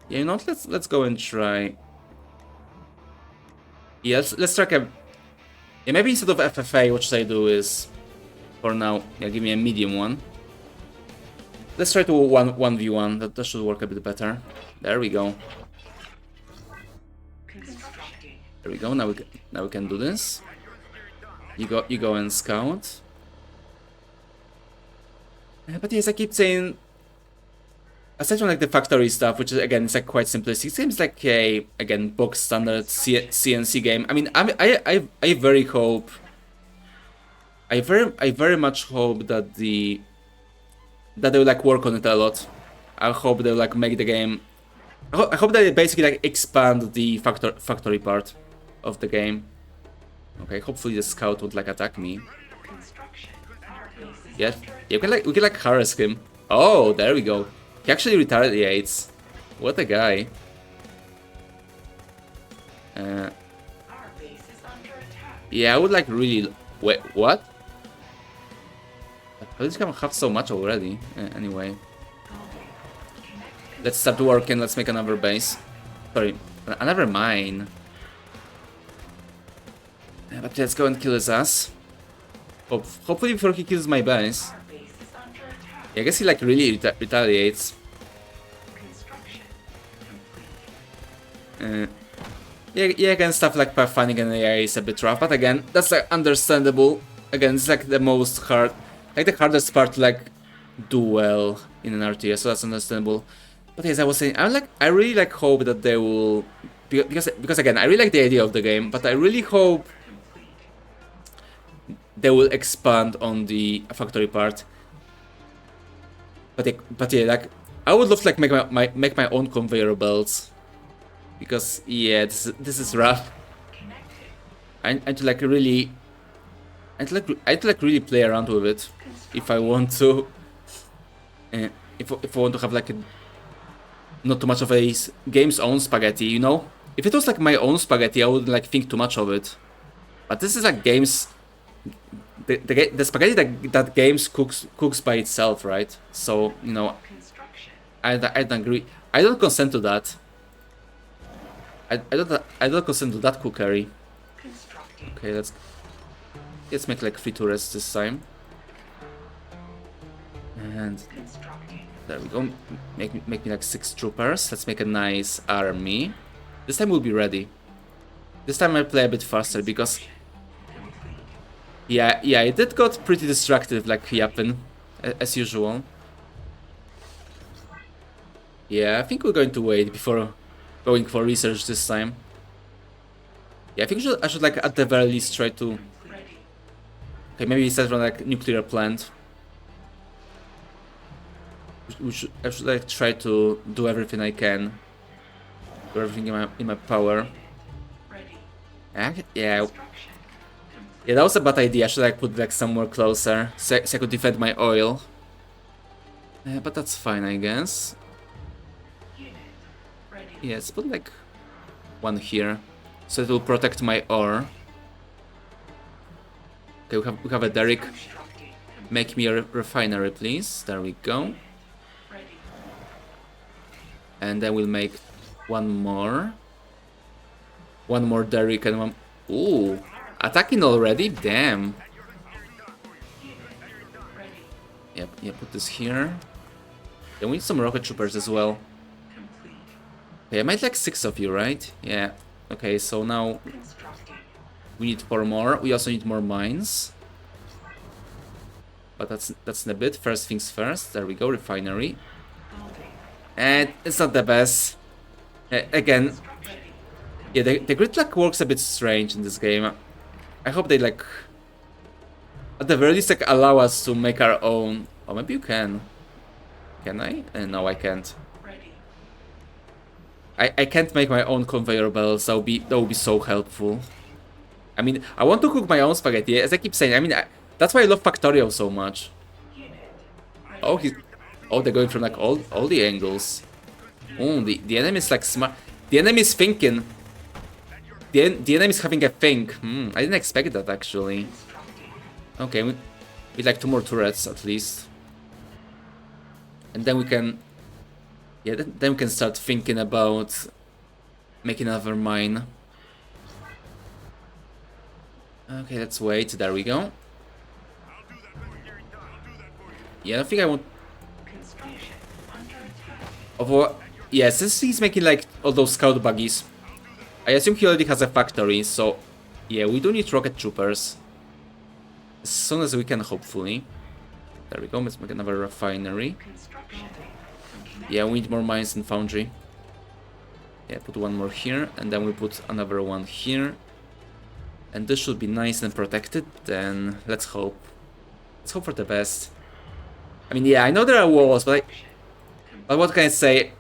Yeah, you know what? Let's go and try. Yeah, let's try a. Yeah, maybe instead of FFA, what should I do is, for now, yeah, give me a medium one. Let's try to 1v1. That should work a bit better. There we go. There we go. Now we can do this. You go and scout. But yes, I keep saying, aside from like the factory stuff, which is again it's like quite simplistic. It seems like a again box standard CNC game. I mean, I very hope. I very much hope that they will like work on it a lot. I hope they'll like make the game. I hope that they basically like expand the factory part of the game. Okay, hopefully the scout won't like attack me. Yeah, we can like harass him. Oh, there we go. He actually retaliates. What a guy. Yeah, I would like really. Wait, what? How does he have so much already? Anyway. Let's start working, let's make another base. Sorry, another mine. But let's go and kill his ass. Hopefully before he kills my base. Yeah, I guess he like really retaliates. Yeah, again, stuff like pathfinding and AI is a bit rough, but again, that's like understandable. Again, it's like the most hard, like the hardest part to like do well in an RTS, so that's understandable. But as I was saying, I really like hope that they will, because again, I really like the idea of the game, but I really hope they will expand on the factory part. But yeah, like I would love to like make my own conveyor belts, because yeah, this is rough. I to like really, I'd like really play around with it if I want to. If I want to have like a, not too much of a game's own spaghetti, you know? If it was like my own spaghetti, I wouldn't like think too much of it. But this is like games, the spaghetti that games cooks by itself, right? So you know, I don't agree. I don't consent to that. I don't consent to that cookery. Okay, let's make like 3 turrets this time. And there we go. Make me like 6 troopers. Let's make a nice army. This time we'll be ready. This time I'll play a bit faster because yeah, it did got pretty destructive like Yapping, as usual. Yeah, I think we're going to wait before going for research this time. Yeah, I think I should like at the very least try to. Okay, maybe set from like nuclear plant. I should like try to do everything I can. Do everything in my power. Yeah. Yeah, that was a bad idea. I should like put like somewhere closer so I could defend my oil. But that's fine, I guess. Yeah, let's put like 1 here, so it will protect my ore. Okay, we have a derrick. Make me a refinery, please. There we go. And then we'll make 1 more. 1 more derrick and 1. Ooh, attacking already? Damn. Yep, yeah, put this here. Yeah, we need some rocket troopers as well. Okay, I might like 6 of you, right? Yeah. Okay, so now we need 4 more. We also need more mines. But that's in a bit. First things first. There we go, refinery. And it's not the best. Again, yeah, the grid lag works a bit strange in this game. I hope they like, at the very least, like allow us to make our own. Or maybe you can. Can I? No, I can't. I can't make my own conveyor belts. That would be so helpful. I mean, I want to cook my own spaghetti, as I keep saying. I mean, that's why I love Factorio so much. Oh, they're going from like all the angles. Oh, the enemy is like smart. The enemy is thinking. The enemy is having a think. I didn't expect that actually. Okay, we like 2 more turrets at least, and then we can. Yeah, then we can start thinking about making another mine. Okay, let's wait. There we go. Yeah, I think I want. Although, yeah, since he's making like all those scout buggies, I assume he already has a factory. So, yeah, we do need rocket troopers as soon as we can, hopefully. There we go. Let's make another refinery. Yeah, we need more mines in foundry. Yeah, put 1 more here, and then we put another one here. And this should be nice and protected. Then let's hope. Let's hope for the best. I mean, yeah, I know there are walls, but what can I say?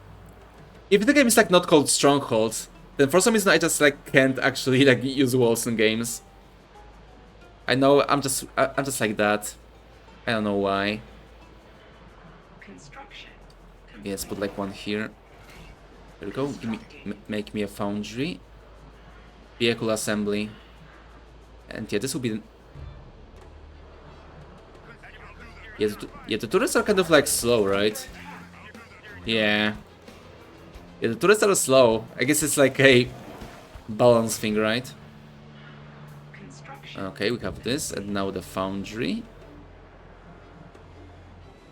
If the game is like not called Strongholds, then for some reason I just like can't actually like use walls in games. I know I'm just like that. I don't know why. Yeah, let's put like 1 here. There we go. Make me a foundry. Vehicle assembly. And yeah, this will be. Yeah, the turrets are kind of like slow, right? Yeah. Yeah, the turrets are slow. I guess it's like a balance thing, right? Okay, we have this, and now the foundry.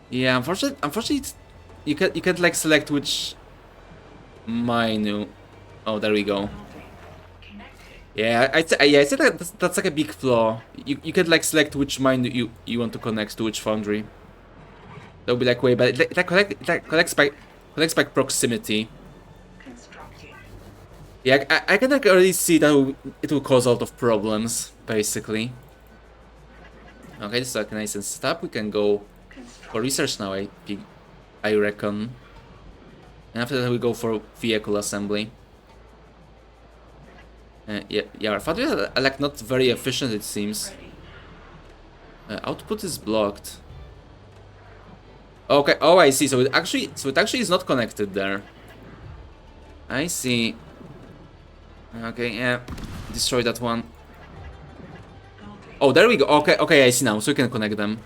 Yeah, unfortunately, you can't like select which mine you. Oh, there we go. Yeah, I said that's like a big flaw. You can like select which mine you want to connect to which foundry. That would be like way better. It collects by proximity. Yeah, I can like already see that it will cause a lot of problems, basically. Okay, this is like nice and set up. We can go for research now, I reckon. And after that we go for vehicle assembly. Yeah, our factories are like not very efficient, it seems. Output is blocked. Okay, oh I see. So it actually is not connected there. I see. Okay, yeah. Destroy that one. Oh, there we go. Okay, I see now. So we can connect them.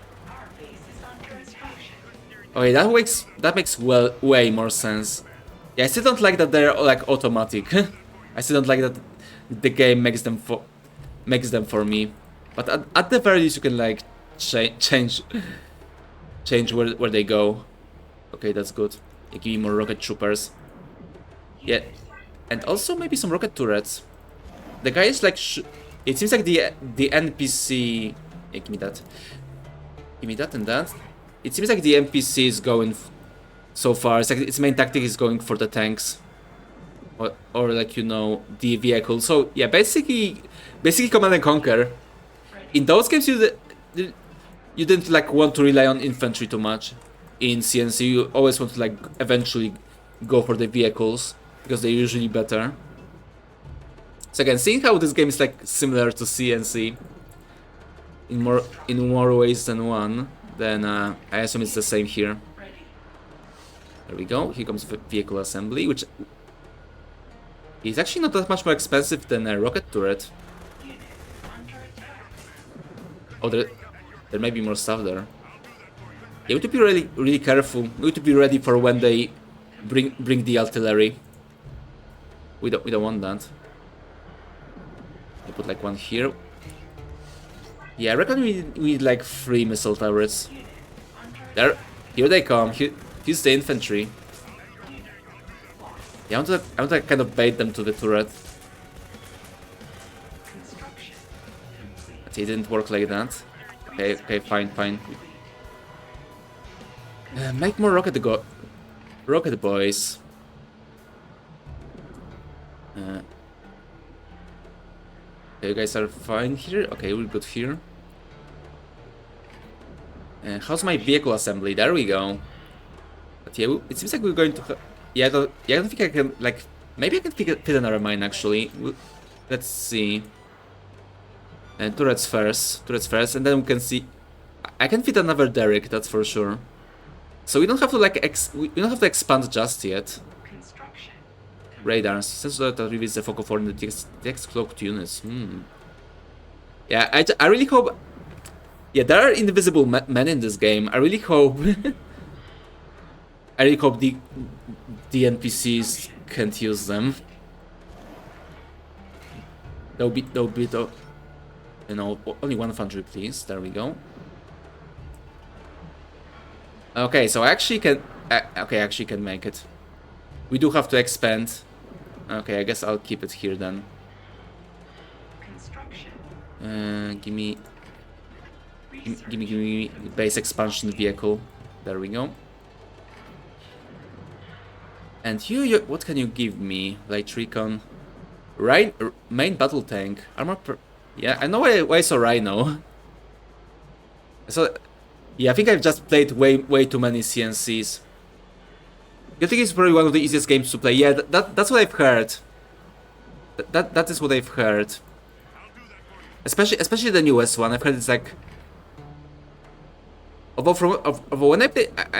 Okay, that makes way more sense. Yeah, I still don't like that they're like automatic. I still don't like that the game makes them for me. But at the very least, you can like change where they go. Okay, that's good. Yeah, give me more rocket troopers. Yeah, and also maybe some rocket turrets. The guy is like it seems like the NPC. Yeah, give me that. Give me that and that. It seems like the NPC is going so far. It's like its main tactic is going for the tanks, or like the vehicle. So yeah, basically command and conquer. In those games, you didn't like want to rely on infantry too much. In CNC, you always want to like eventually go for the vehicles because they're usually better. So again, seeing how this game is like similar to CNC in more ways than one, then I assume it's the same here. There we go. Here comes vehicle assembly, which is actually not that much more expensive than a rocket turret. Oh, there may be more stuff there. Yeah, we have to be really careful. We have to be ready for when they bring the artillery. We don't want that. I put like 1 here. Yeah, I reckon we need like 3 missile turrets. Here they come. Here's the infantry. Yeah, I want to kind of bait them to the turret. But it didn't work like that. Okay, fine. Make more rocket boys. You guys are fine here. Okay, we're good here. How's my vehicle assembly? There we go. But yeah, it seems like we're going to... Yeah, I don't think I can, like... Maybe I can fit another mine, actually. Let's see. And turrets first, and then we can see... I can fit another Derrick, that's for sure. So we don't have to, like, we don't have to expand just yet. Radars. Sensor that reveals the focal for the text cloaked units. Yeah, I really hope... Yeah, there are invisible men in this game. I really hope... I really hope the NPCs can't use them. There'll be you know, only one foundry, please. There we go. Okay, so I actually can... okay, I actually can make it. We do have to expand. Okay, I guess I'll keep it here then. Give me base expansion vehicle. There we go. And you what can you give me? Light recon, main battle tank, armor. Yeah, I know why I saw Rhino. So yeah, I think I've just played way too many CNCs. I think it's probably one of the easiest games to play. Yeah, that's what I've heard. That is what I've heard. Especially the newest one. I've heard it's like... Although when I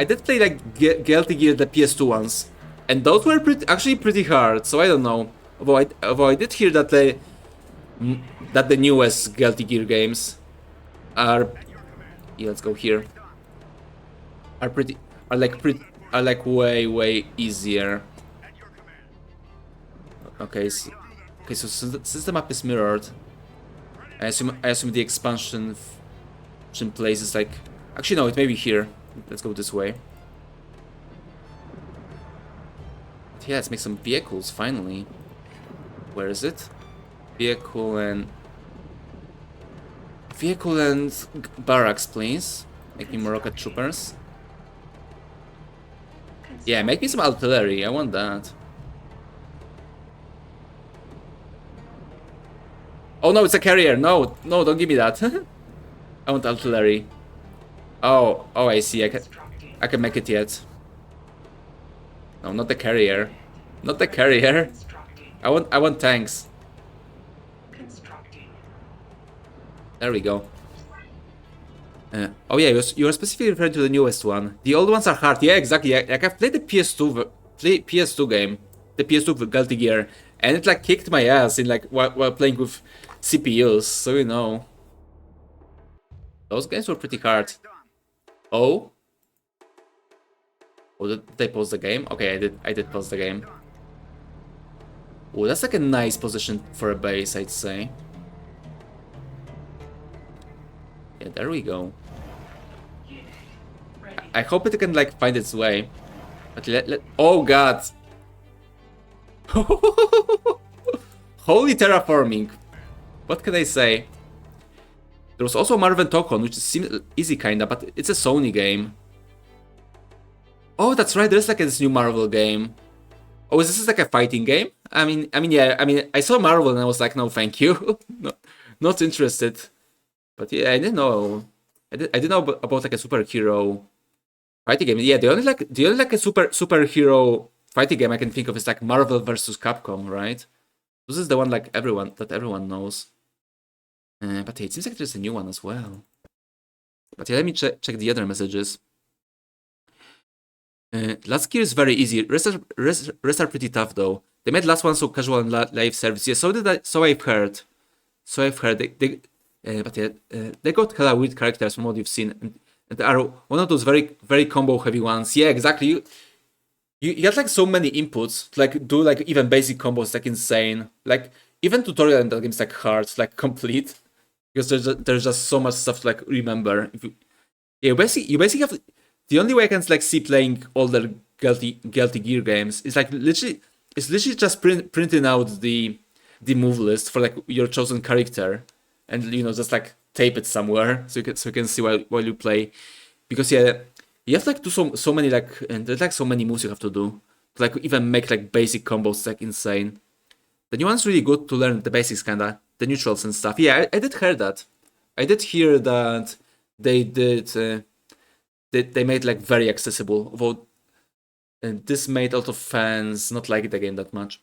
did play like Guilty Gear, the PS2 ones, and those were actually pretty hard. So I don't know. Although I did hear that the newest Guilty Gear games are... Yeah, let's go here. Are like way easier. Okay, so since the map is mirrored, I assume the expansion place is like... Actually, no, it may be here. Let's go this way. But yeah, let's make some vehicles, finally. Where is it? Vehicle and barracks, please. Make me more rocket troopers. Yeah, make me some artillery. I want that. Oh no, it's a carrier. No, don't give me that. I want artillery. Oh, I see. I can make it yet. No, not the carrier. Not the carrier. I want tanks. There we go. Oh yeah, you were specifically referring to the newest one. The old ones are hard. Yeah, exactly. Like I've played the PS2 game, the PS2 with Guilty Gear, and it like kicked my ass in like while playing with CPUs. So you know, those games were pretty hard. Oh, did they pause the game? Okay, I did pause the game. Oh, that's like a nice position for a base, I'd say. Yeah, there we go. I hope it can like find its way. But oh god. Holy terraforming. What can I say? There was also Marvel Tokon, which seems easy kinda, but it's a Sony game. Oh, that's right, there's like this new Marvel game. Oh, is this like a fighting game? Yeah, I saw Marvel and I was like, no, thank you. Not interested. But yeah, I didn't know. I didn't know about like a superhero fighting game. Yeah, the only like a superhero fighting game I can think of is like Marvel vs. Capcom, right? This is the one like everyone knows. But yeah, it seems like there's a new one as well. But yeah, let me check the other messages. Last gear is very easy. Rest are pretty tough though. They made last one so casual and live service. Yeah, so I've heard. But yeah, they got hella weird characters from what you've seen, and are one of those very combo heavy ones. Yeah, exactly. You have like so many inputs to like do like even basic combos, like insane. Like even tutorial in that game is like hard, like complete, because there's just so much stuff to like remember. You basically have the only way I can like see playing older Guilty Gear games is like literally just printing out the move list for like your chosen character, and you know just like tape it somewhere so you can see while you play, because yeah, you have like do so many like, and there's like so many moves you have to do to like even make like basic combos like insane. The new one's really good to learn the basics, kinda the neutrals and stuff. Yeah, I did hear that. I did hear that they did they made like very accessible. Although And this made a lot of fans not like the game that much.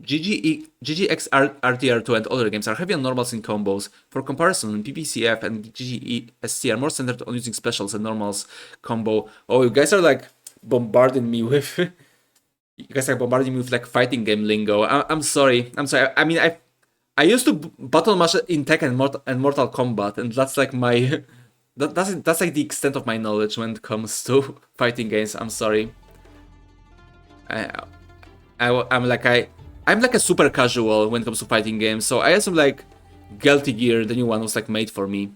GGXRTR2 and other games are heavy on normals and combos. For comparison, PPCF and GGESC are more centered on using specials and normals combo. Oh, you guys are like bombarding me with... you guys are bombarding me with like fighting game lingo. I'm sorry. I'm sorry. I mean, I used to button mash in Tekken and Mortal Kombat, and that's like my... that's like the extent of my knowledge when it comes to fighting games. I'm sorry. I'm like a super casual when it comes to fighting games, so I assume like Guilty Gear, the new one, was like made for me.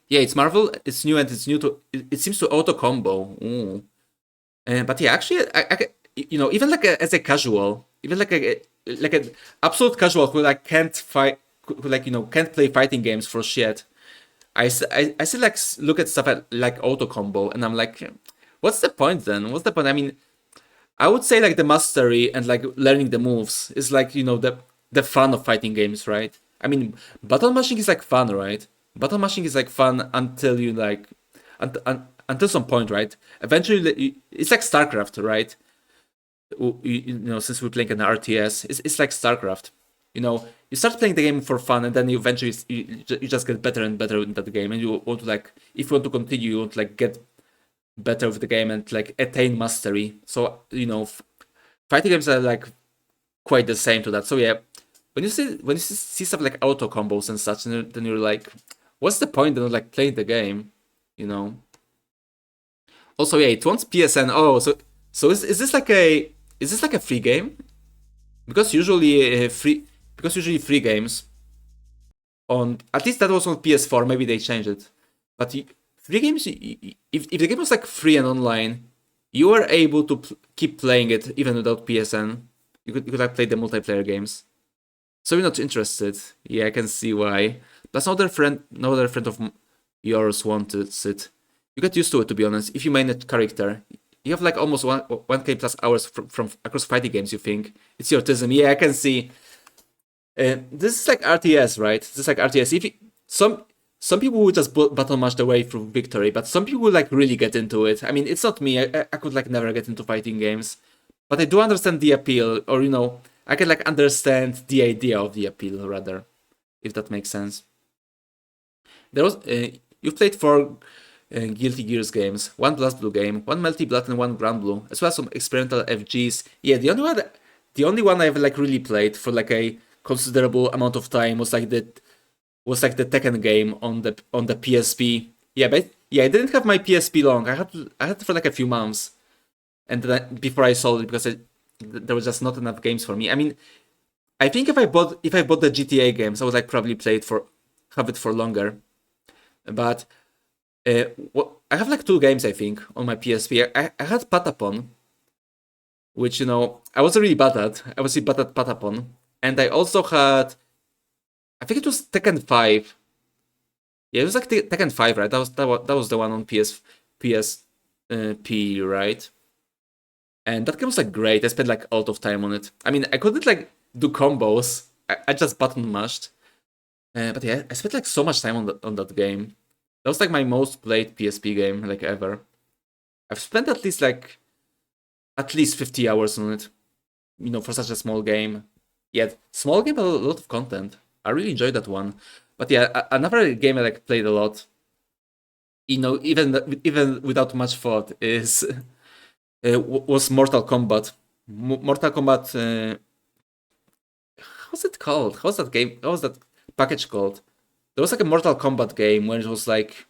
Yeah, it's Marvel. It's new and it's new to. It seems to auto combo. But yeah, actually, you know, even like as a casual, even like an absolute casual who like can't fight, who like, you know, can't play fighting games for shit. I still like look at stuff like auto combo, and I'm like, what's the point then? What's the point? I mean, I would say like the mastery and like learning the moves is like, you know, the fun of fighting games, right? I mean, button mashing is like fun, right? Button mashing is like fun until you like until some point, right? Eventually, it's like StarCraft, right? You know, since we're playing an RTS, it's like StarCraft. You know, you start playing the game for fun, and then you eventually you just get better and better in that game, and you want to like, if you want to continue, you want to like get better with the game and like attain mastery. So, you know, fighting games are like quite the same to that. So yeah, when you see stuff like auto combos and such, and then you're like, what's the point in like playing the game, you know? Also, yeah, it wants PSN. Oh, so is this like a free game? Because usually free games on, at least that was on PS4. Maybe they changed it, but free games, if the game was like free and online, you were able to keep playing it even without PSN. You could like play the multiplayer games. So you're not interested. Yeah, I can see why. Plus, no other friend of yours wants it. You get used to it, to be honest. If you main a character, you have like almost 1K plus hours from across fighting games. You think it's your autism? Yeah, I can see. This is like RTS, right? This is like RTS. If you, some people would just button mash their way through victory, but some people like really get into it. I mean, it's not me. I could like never get into fighting games, but I do understand the appeal, or you know, I can like understand the idea of the appeal rather, if that makes sense. There was you've played 4 Guilty Gears games, 1 BlazBlue game, 1 Melty Blood, and 1 Grand Blue, as well as some experimental FGs. Yeah, the only one I've like really played for like a considerable amount of time was like the Tekken game on the PSP. Yeah, but yeah, I didn't have my PSP long. I had it for like a few months, and then before I sold it because there was just not enough games for me. I mean, I think if I bought the GTA games, I would like probably have it for longer. But I have like 2 games I think on my PSP. I had Patapon, which, you know, I was really bad at. I was really bad at Patapon, and I also had, I think it was Tekken 5. Yeah, it was like Tekken 5, right? That was the one on PSP, right? And that game was like great. I spent like a lot of time on it. I mean, I couldn't like do combos. I just button mashed. But yeah, I spent like so much time on that game. That was like my most played PSP game like ever. I've spent at least 50 hours on it. You know, for such a small game. Yeah, small game, but a lot of content. I really enjoyed that one. But yeah, another game I like played a lot, you know, even without much thought, is was Mortal Kombat. Mortal Kombat. How's it called? How's that game? How was that package called? There was like a Mortal Kombat game where it was like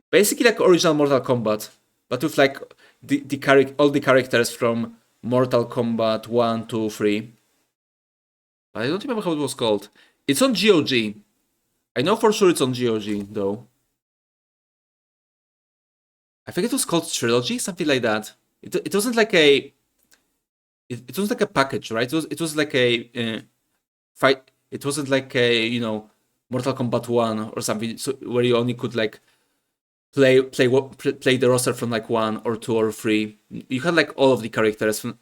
basically like original Mortal Kombat, but with like all the characters from Mortal Kombat 1, 2, 3. I don't remember how it was called. It's on GOG. I know for sure it's on GOG though. I think it was called Trilogy, something like that. It wasn't like a it wasn't like a package, right? It was like a fight. It wasn't like a, you know, Mortal Kombat 1 or something, so where you only could like play the roster from like 1 or 2 or 3. You had like all of the characters from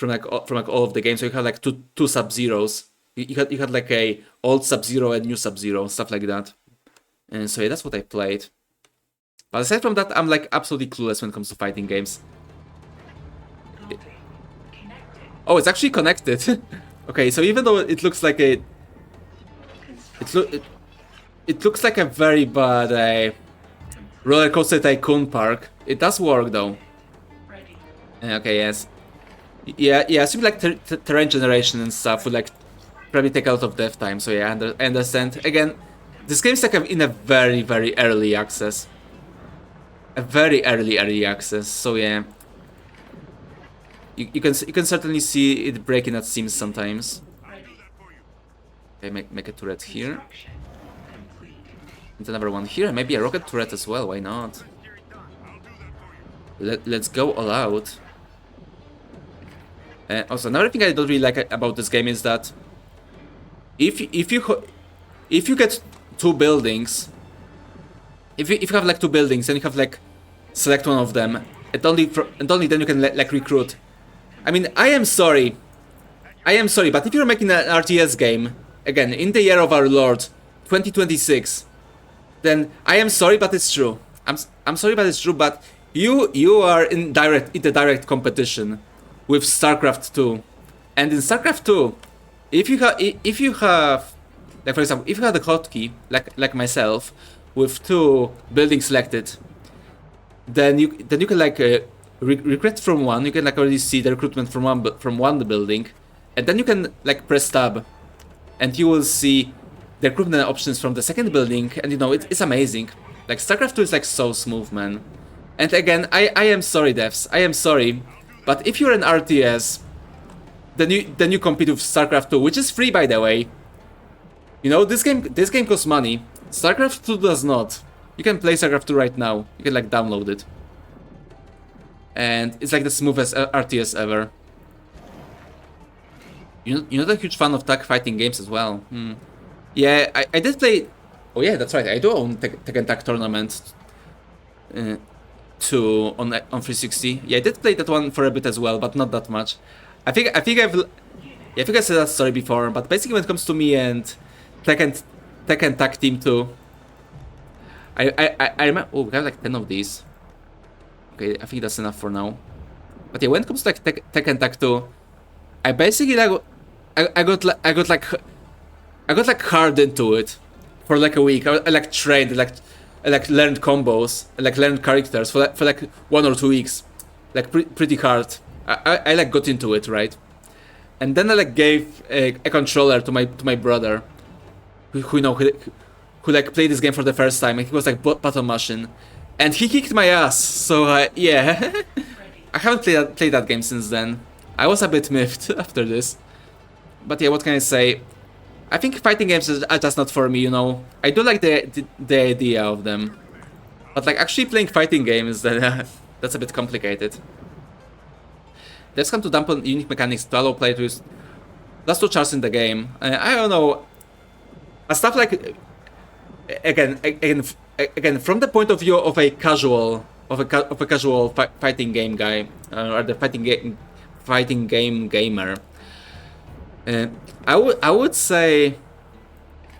all of the games. So you had like two Sub-Zeros. You had like a old Sub-Zero and new Sub-Zero, stuff like that. And so yeah, that's what I played. But aside from that, I'm like absolutely clueless when it comes to fighting games. Oh, it's actually connected. Okay, so even though it looks like a... It looks like a very bad roller coaster tycoon park. It does work though. Okay, yes. Yeah, it seems like terrain generation and stuff would like probably take a lot of dev time. So yeah, I understand. Again, this game's like in a very, very early access. A very early access. So yeah, you can certainly see it breaking at seams sometimes. Okay, make a turret here. And another one here. Maybe a rocket turret as well. Why not? Let's go all out. Also, another thing I don't really like about this game is that if you get two buildings, if you have like two buildings and you have like select one of them, and only then you can like recruit. I mean, I am sorry, but if you're making an RTS game again in the year of our Lord 2026, then I am sorry, but it's true. I'm sorry, but it's true. But you are in the direct competition with StarCraft 2, and in StarCraft 2, if you have like, for example, if you have the hotkey like myself with two buildings selected, then you can like recruit from one. You can like already see the recruitment from one building, and then you can like press tab, and you will see the recruitment options from the second building, and you know it's amazing. Like StarCraft 2 is like so smooth, man. And again, I am sorry, devs. I am sorry, but if you're an RTS, then you compete with StarCraft 2, which is free, by the way. You know, this game costs money. StarCraft 2 does not. You can play StarCraft 2 right now. You can like download it, and it's like the smoothest RTS ever. You're not a huge fan of tag fighting games as well. Yeah, I did play. Oh yeah, that's right. I do own Tekken Tag Tournament 2 on 360. Yeah, I did play that one for a bit as well, but not that much. I think I said that story before. But basically, when it comes to me and Tekken Tag Team 2, I remember. Oh, we have like 10 of these. Okay, I think that's enough for now. But yeah, when it comes to like Tekken Tag 2, I basically like I got like hard into it for like a week. I like trained, I like learned combos, I like learned characters for like 1 or 2 weeks, like pretty hard. I like got into it, right? And then I like gave a controller to my brother, who like played this game for the first time, and he was like button mashing, and he kicked my ass. So yeah, I haven't played that game since then. I was a bit miffed after this, but yeah, what can I say? I think fighting games are just not for me, you know. I do like the idea of them, but like actually playing fighting games, that's a bit complicated. Let's come to dampen unique mechanics to allow players to use last 2 charts in the game. I don't know, stuff like again from the point of view of a casual fighting game guy, or the fighting game gamer. I would say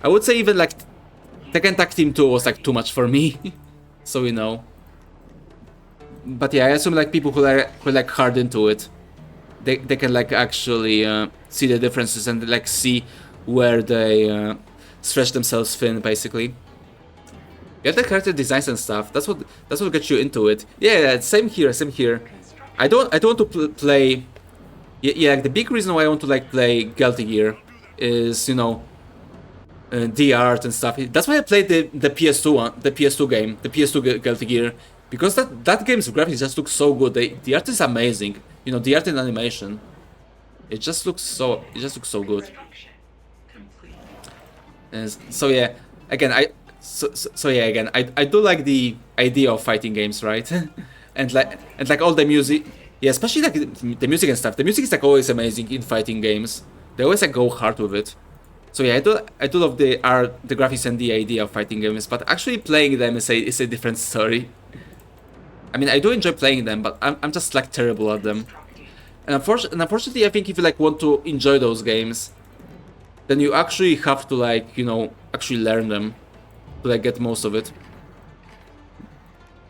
even like Tekken Tag Team 2 was like too much for me. So you know. But yeah, I assume like people who like hard into it, they can like actually see the differences and like see where they stretch themselves thin, basically. Yeah, the character designs and stuff. That's what gets you into it. Yeah, same here. I don't want to play. Yeah, like the big reason why I want to like play Guilty Gear is, you know, the art and stuff. That's why I played the PS2 one, the PS2 game, the PS2 Guilty Gear, because that game's graphics just look so good. The art is amazing. You know, the art and animation. It just looks so good. And so yeah, again I do like the idea of fighting games, right? and like all the music. Yeah, especially like the music and stuff. The music is like always amazing in fighting games. They always like go hard with it. So yeah, I do love the art, the graphics, and the idea of fighting games. But actually playing them is a different story. I mean, I do enjoy playing them, but I'm just like terrible at them. And unfortunately, I think if you like want to enjoy those games, then you actually have to like, you know, actually learn them to like get most of it.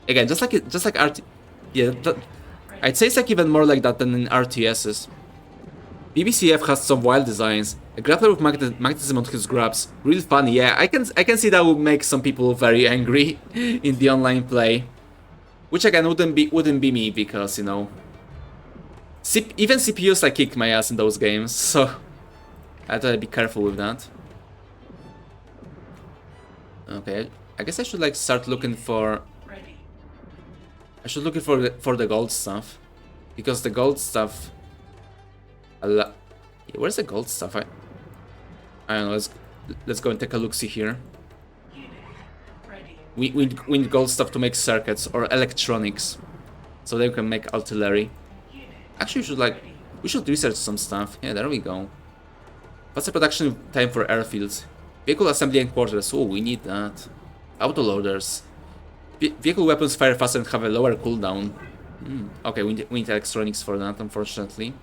Again, just like RT. Yeah, I'd say it's like even more like that than in RTSs. BBCF has some wild designs. A grappler with magnetism on his grabs. Real funny, yeah. I can see that would make some people very angry in the online play. Which again wouldn't be me because, you know, even CPUs like kick my ass in those games, so I have to be careful with that. Okay, I guess I should like start looking for. I should look for the gold stuff, because the gold stuff. Yeah, where's the gold stuff? I don't know. Let's go and take a look. See here. We need gold stuff to make circuits or electronics, so they can make artillery. Actually, we should research some stuff. Yeah, there we go. What's the production time for airfields? Vehicle assembly and quarters. Oh, we need that. Autoloaders. Vehicle weapons fire faster and have a lower cooldown. Okay, we need electronics for that, unfortunately.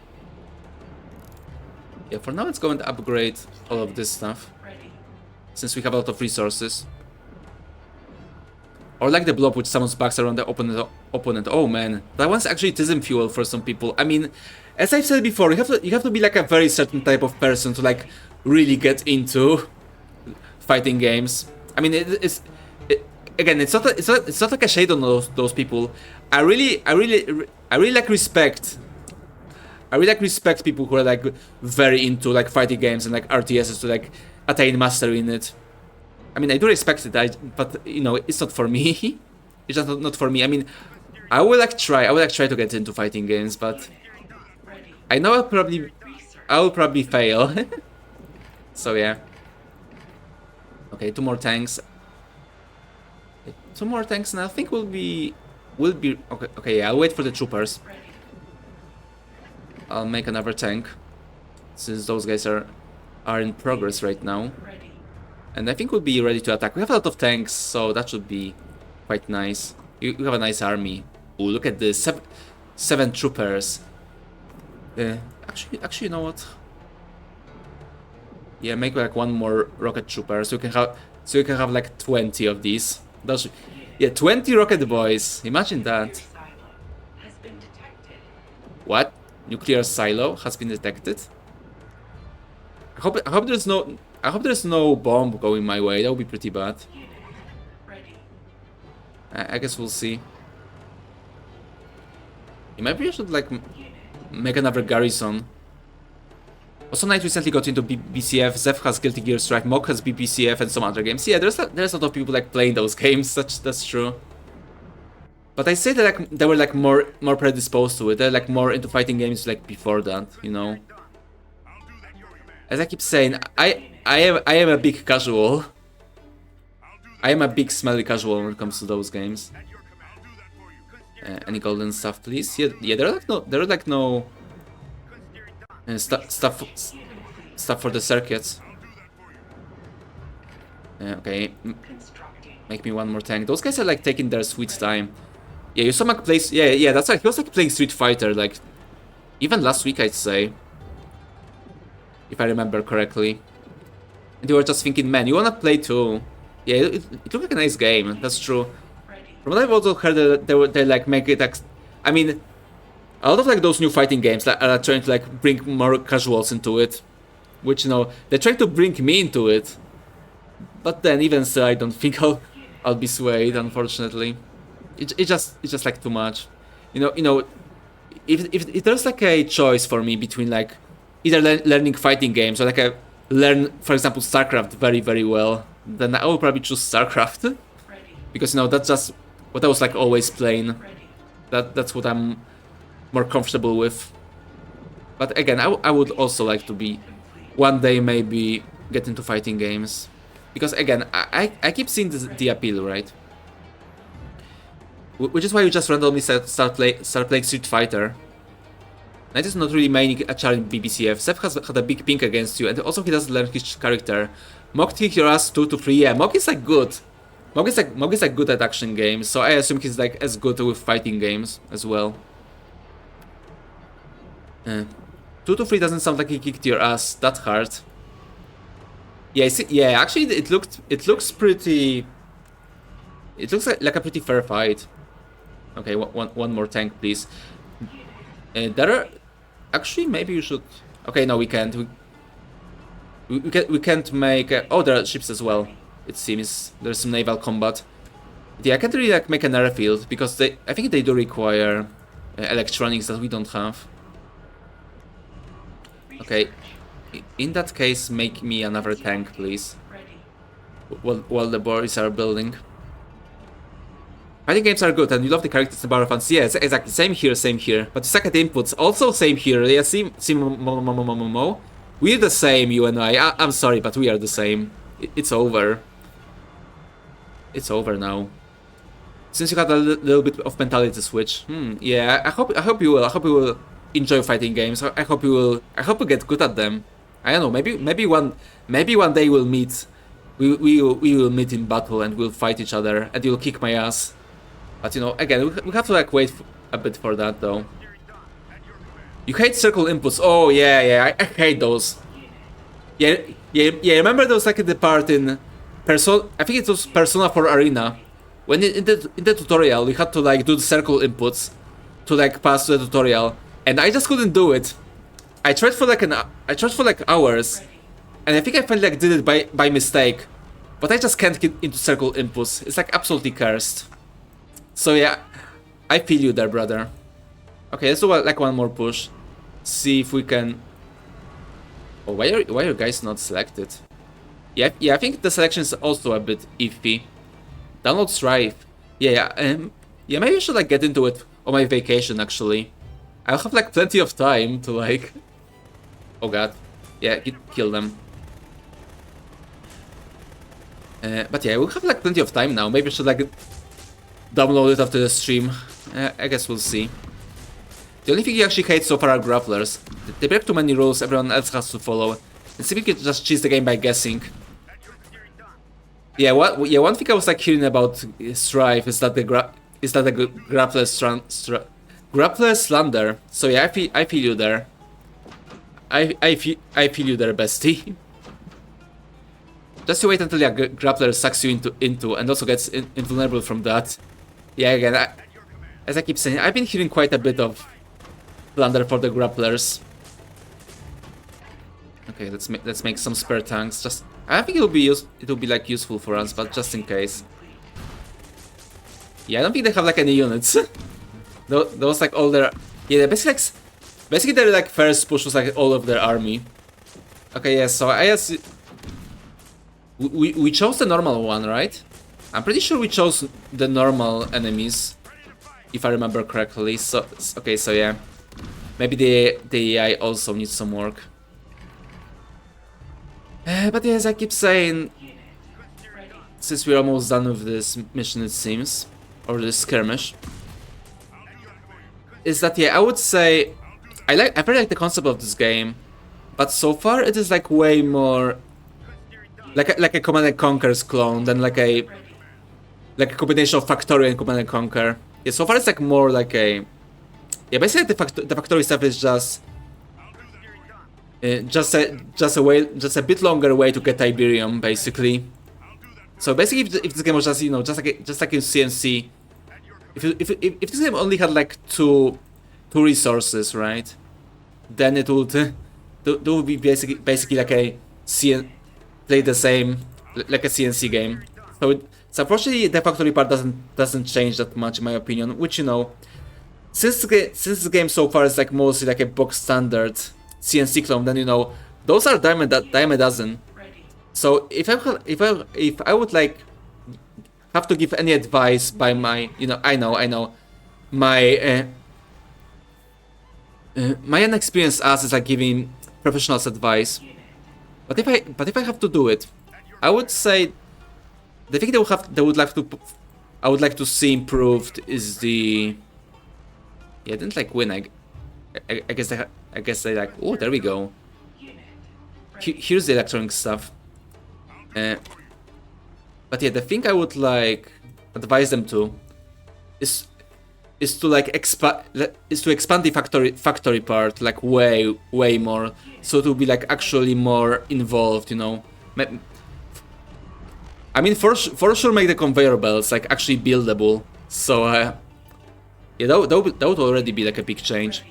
Yeah, for now let's go and upgrade all of this stuff, since we have a lot of resources. Or like the blob which summons backs around the opponent. Oh man, that one's actually tism fuel for some people. I mean, as I've said before, you have to be like a very certain type of person to like really get into fighting games. I mean, again, it's not like a shade on those people. I really like respect. I really like respect people who are like very into like fighting games and like RTSs to like attain mastery in it. I mean, I do respect it, but you know, it's not for me. It's just not for me. I mean, I will like try to get into fighting games, but I know I will probably fail. So yeah. Okay, 2 more tanks. 2 more tanks, and I think will be okay. Okay, yeah, I'll wait for the troopers. I'll make another tank, since those guys are in progress right now. And I think we'll be ready to attack. We have a lot of tanks, so that should be quite nice. You have a nice army. Ooh, look at this. 7 troopers. Actually, you know what? Yeah, make like 1 more rocket trooper, so you can have like 20 of these. Yeah, 20 rocket boys. Imagine that. What? Nuclear silo has been detected? I hope there's no bomb going my way. That would be pretty bad. I guess we'll see. Maybe I should like make another garrison. Also, Knight recently got into BCF. Zeph has Guilty Gear Strive. Mok has BPCF and some other games. Yeah, there's a lot of people like playing those games. That's true. But I say that like they were like more predisposed to it. They're like more into fighting games like before that, you know. As I keep saying, I am a big casual. I am a big smelly casual when it comes to those games. Any golden stuff, please? Yeah. There are like no stuff for the circuits. Okay, make me 1 more tank. Those guys are like taking their sweet time. Yeah, you saw Mac play. Yeah, that's right. He was like playing Street Fighter, like even last week, I'd say, if I remember correctly. And you were just thinking, man, you wanna play too? Yeah, it looked like a nice game. That's true. From what I've also heard, they like make it. I mean, a lot of like those new fighting games that are trying to like bring more casuals into it, which, you know, they're trying to bring me into it. But then even so, I don't think I'll be swayed, unfortunately. It's just like too much. You know, if there's like a choice for me between like either learning fighting games or like learn, for example, StarCraft very, very well, then I will probably choose StarCraft. Because, you know, that's just what I was like always playing. That's what I'm more comfortable with. But again, I would also like to be one day maybe get into fighting games. Because again, I keep seeing the appeal, right? Which is why you just randomly start playing Street Fighter. Knight is not really maining a challenge BBCF. Zeph has had a big ping against you, and also he doesn't learn his character. Mok kick your ass 2 to 3. Yeah, Mok is like good. Mok is like good at action games, so I assume he's like as good with fighting games as well. 2 to 3 doesn't sound like he kicked your ass that hard. Yeah, yeah. Actually, it looks pretty. It looks like a pretty fair fight. Okay, one more tank, please. There are... Actually, maybe you should... Okay, no, we can't. We can't make... Oh, there are ships as well, it seems. There's some naval combat. Yeah, I can't really like make an airfield, because I think they do require electronics that we don't have. Okay, in that case, make me another tank, please. While the boys are building. Fighting games are good, and you love the characters in Battle fans. Yes, exactly. Same here, same here. But you suck at inputs. Also, same here. Yeah, mo. We're the same, you and I. I'm sorry, but we are the same. It's over. It's over now. Since you had a little bit of mentality switch. Yeah, I hope you will. I hope you will enjoy fighting games. I hope you will. I hope you get good at them. I don't know. Maybe one day we'll meet. We will meet in battle and we'll fight each other and you'll kick my ass. But you know, again, we have to like wait a bit for that though. You hate circle inputs. Oh yeah, I hate those. Yeah. Remember those like in the part in Persona? I think it was Persona 4 Arena. When in the tutorial, you had to like do the circle inputs to like pass the tutorial, and I just couldn't do it. I tried for like hours, and I think I finally like did it by mistake, but I just can't get into circle inputs. It's like absolutely cursed. So yeah, I feel you there, brother. Okay, let's do like one more push. See if we can. Oh, why are you guys not selected? Yeah, I think the selection is also a bit iffy. Download Strife. Yeah, maybe I should like get into it on my vacation actually. I'll have like plenty of time to like. Oh god, yeah, kill them. But yeah, we'll have like plenty of time now. Maybe I should like download it after the stream. I guess we'll see. The only thing you actually hate so far are grapplers. They break too many rules everyone else has to follow. And see if you can just cheese the game by guessing. Yeah, one thing I was like hearing about Strife is that the grappler slander. So yeah, I feel you there. I feel you there, bestie. Just you wait until the grappler sucks you into and also gets invulnerable from that. Yeah, again, as I keep saying, I've been hearing quite a bit of slander for the grapplers. Okay, let's make some spare tanks. Just I think it'll be like useful for us, but just in case. Yeah, I don't think they have like any units. Those like all their basically their like first push was like all of their army. Okay, yeah. So I guess we chose the normal one, right? I'm pretty sure we chose the normal enemies, if I remember correctly. So okay, so yeah, maybe the AI also needs some work. But yeah, as I keep saying, since we're almost done with this mission, it seems, or this skirmish, is that yeah, I would say I very like the concept of this game, but so far it is like way more like a Command and Conquer's clone than like a combination of Factorio and Command and Conquer. Yeah, so far it's like more like a basically the Factorio stuff is just a bit longer way to get Tiberium, basically. So basically, if this game was just just like in CNC, if this game only had like two resources, right, then it would be basically like a play the same like a CNC game. So unfortunately, the factory part doesn't change that much, in my opinion. Which since the game so far is like mostly like a box standard CNC clone, then those are dime a dozen. So if I would like have to give any advice by my I know my my inexperienced ass is like giving professionals advice, but if I have to do it, I would say the thing I would like to see improved is the I didn't like win. I guess they like, oh, there we go. Here's the electronic stuff. But yeah, the thing I would like advise them to is to like expand the factory part like way more, so to be like actually more involved. I mean, for sure make the conveyor belts like actually buildable. So Yeah, that would already be like a big change.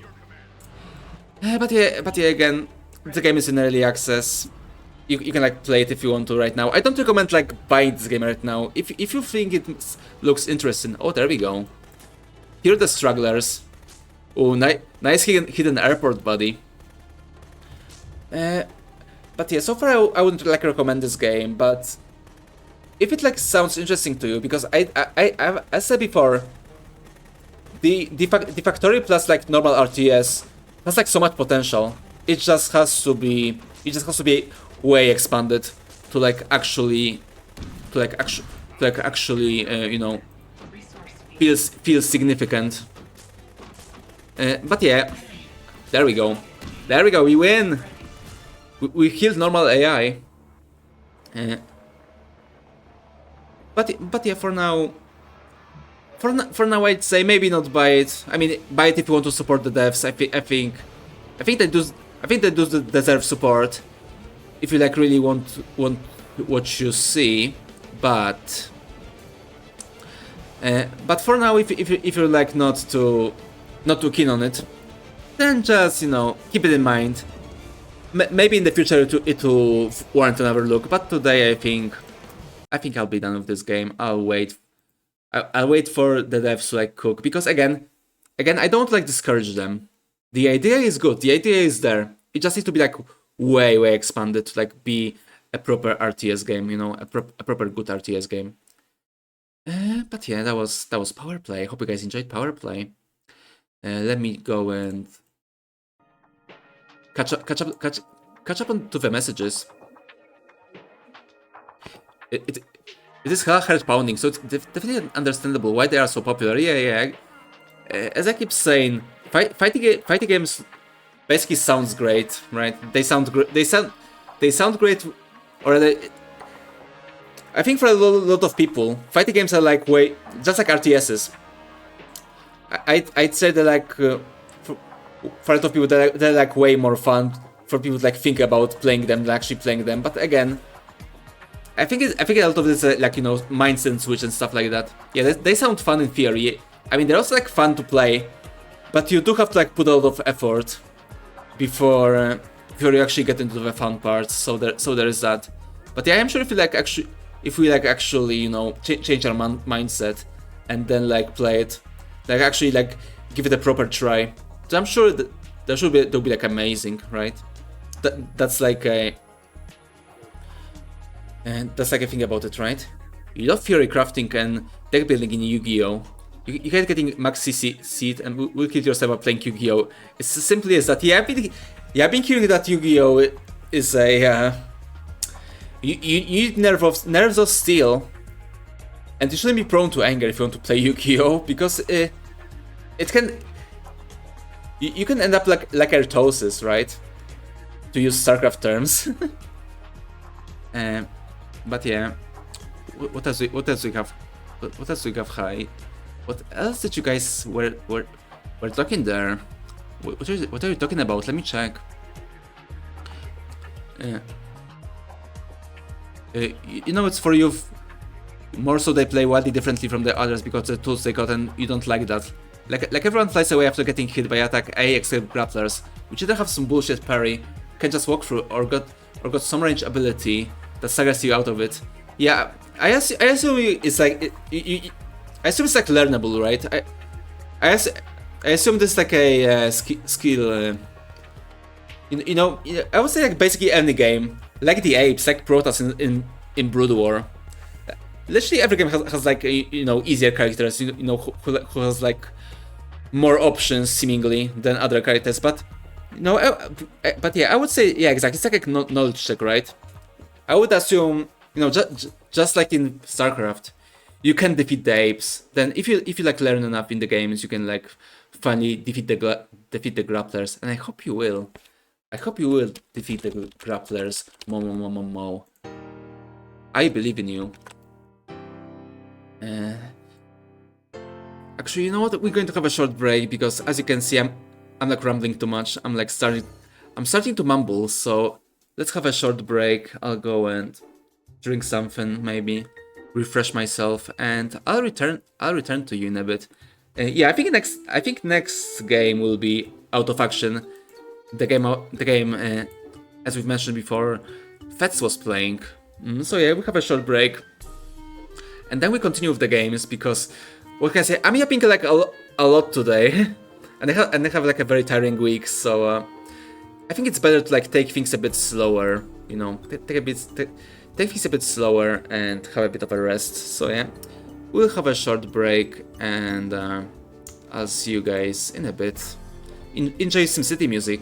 But yeah, again, the game is in early access. You can like play it if you want to right now. I don't recommend like buying this game right now. If you think it looks interesting, oh, there we go. Here are the stragglers. Oh, nice hidden airport, buddy. But yeah, so far I wouldn't like recommend this game, but if it like sounds interesting to you, because I said before, the Factory plus like normal RTS has like so much potential. It just has to be way expanded to like actually you know, feels significant. But yeah, there we go. There we go. We win. We killed normal AI. But yeah, for now, I'd say maybe not buy it. I mean, buy it if you want to support the devs. I think they do deserve support. If you like really want what you see, but for now, if you're like not too keen on it, then just, you know, keep it in mind. Maybe in the future it will warrant another look. But today I think I'll be done with this game. I'll wait for the devs to like cook, because again, I don't like discourage them. The idea is good. The idea is there. It just needs to be like way expanded to like be a proper RTS game. You know, a proper good RTS game. But yeah, that was Powerplay. Hope you guys enjoyed Powerplay. Let me go and catch up on to the messages. It is heart pounding, so it's definitely understandable why they are so popular. Yeah. As I keep saying, fighting games basically sounds great, right? They sound great. They sound great, or I think for a lot of people, fighting games are like way just like RTSs. I'd say they're like for a lot of people they're like way more fun for people to like think about playing them than actually playing them. But again, I think a lot of this like, you know, mindset switch and stuff like that. Yeah, they sound fun in theory. I mean, they're also like fun to play, but you do have to like put a lot of effort before you actually get into the fun parts. So there is that. But yeah, I'm sure if we actually you know, change our mindset and then like play it, like actually like give it a proper try, so I'm sure that they'll be like amazing, right? That's like a thing about it, right? You love theory crafting and deck building in Yu-Gi-Oh! You hate getting max CC seed and will kill yourself by playing Yu-Gi-Oh! It's as simply as that. Yeah, I've been hearing that Yu-Gi-Oh! Is a you need nerves of steel, and you shouldn't be prone to anger if you want to play Yu-Gi-Oh! Because it can you can end up like ertosis, right? To use StarCraft terms. But yeah, what else we have? What else we have high? What else did you guys were talking there? What are you talking about? Let me check. You know, it's for you. More so, they play wildly differently from the others because the tools they got, and you don't like that. Like everyone flies away after getting hit by attack A except grapplers, which either have some bullshit parry, can just walk through, or got some range ability that staggers you out of it. Yeah, I assume it's like I assume it's like learnable, right? I assume this is like a skill. You know, I would say like basically any game, like the apes, like Protoss in Brood War. Literally every game has like you know, easier characters, you know, who has like more options seemingly than other characters. But you know, but yeah, I would say, yeah, exactly. It's like a knowledge check, right? I would assume, you know, just like in StarCraft, you can defeat the apes. Then if you like learn enough in the games, you can like finally defeat the grapplers. And I hope you will. I hope you will defeat the grapplers. Mo. I believe in you. Actually, you know what? We're going to have a short break because, as you can see, I'm like rambling too much. I'm starting to mumble. So let's have a short break. I'll go and drink something, maybe refresh myself, and I'll return to you in a bit. Yeah, I think next game will be Out of Action, the game as we've mentioned before, Fets was playing. So yeah, we have a short break, and then we continue with the games because what can I say? I'm yapping like a lot today, and I have like a very tiring week. So I think it's better to like take things a bit slower. You know, take things a bit slower and have a bit of a rest. So yeah, we'll have a short break, and I'll see you guys in a bit. Enjoy SimCity music.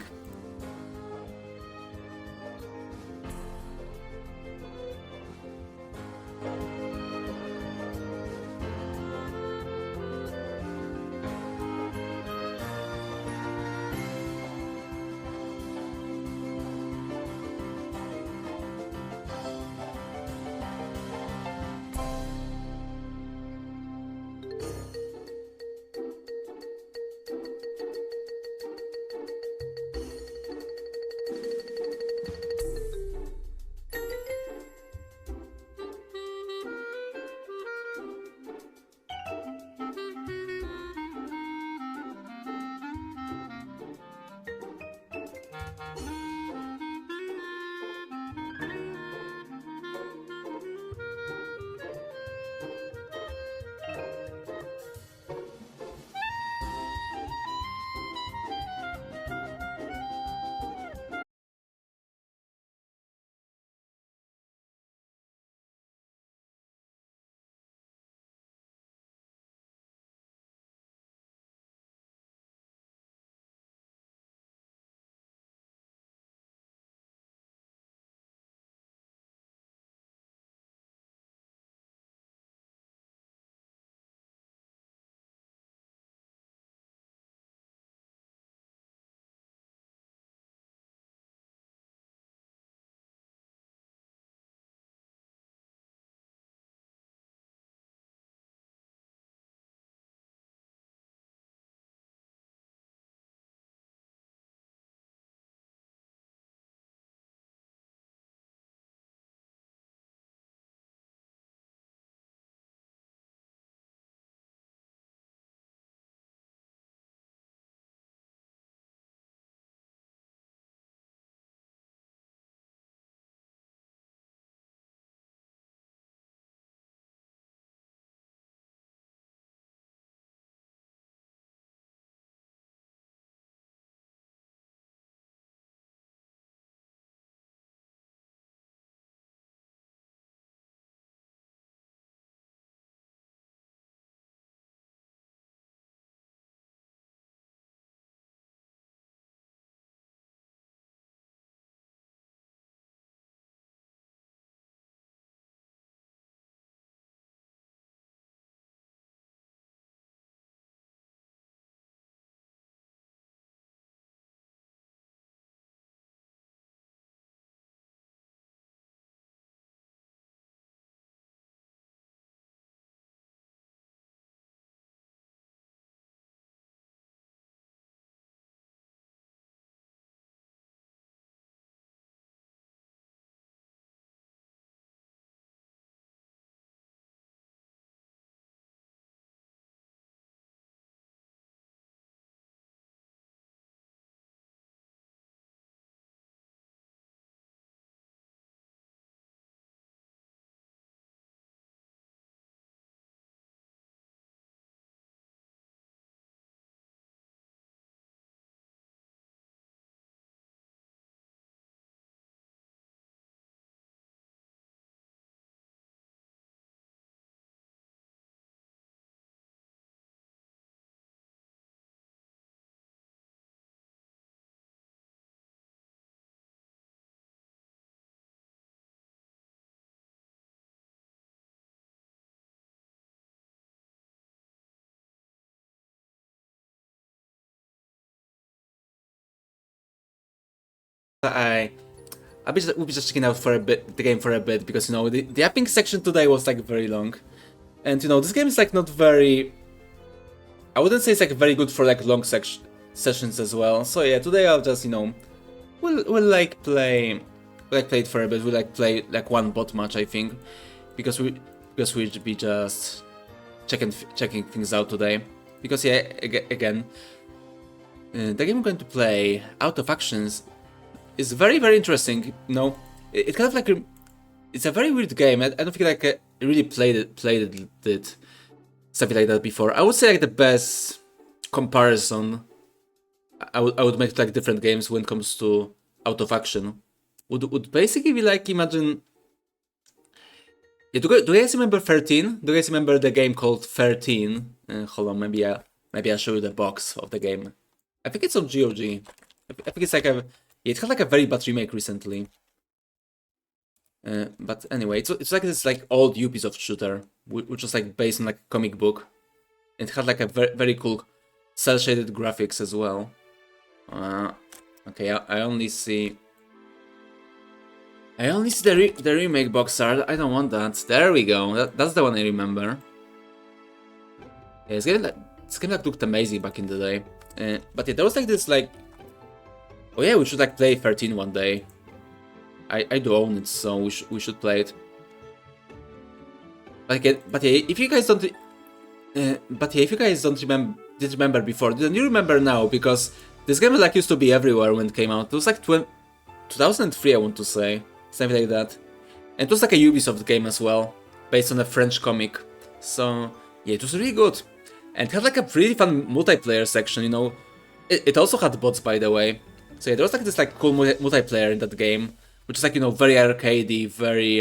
I we'll be just checking out for a bit the game for a bit because you know the Yapping section today was like very long, and you know this game is like not very. I wouldn't say it's like very good for like long sessions as well. So yeah, today I'll just you know we'll like play it for a bit. We'll like play like one bot match I think because we'll be just checking things out today. because yeah, again, the game I'm going to play, Out of Actions, is very interesting. You know, it kind of like it's a very weird game. I don't think like I really played it something like that before. I would say like the best comparison I would make like different games when it comes to Out of Action would basically be like, imagine. Yeah, do you guys remember 13? Do you guys remember the game called 13? Hold on, maybe I'll show you the box of the game. I think it's on GOG. I think it's like yeah, it had like a very bad remake recently. But anyway, it's like this like old Ubisoft shooter, which was like based on like a comic book. It had like a very cool cel-shaded graphics as well. Okay, I only see the remake box art. I don't want that. There we go. That's the one I remember. Yeah, it's gonna like looked amazing back in the day. But yeah, there was like this like, oh yeah, we should like play 13 one day. I do own it, so we should play it. But yeah, if you guys don't, remember before, then you remember now, because this game like used to be everywhere when it came out. It was like 2003, I want to say, something like that. And it was like a Ubisoft game as well, based on a French comic. So yeah, it was really good, and it had like a pretty fun multiplayer section. You know, it also had bots, by the way. So yeah, there was like this like cool multiplayer in that game, which is like, you know, very arcadey, very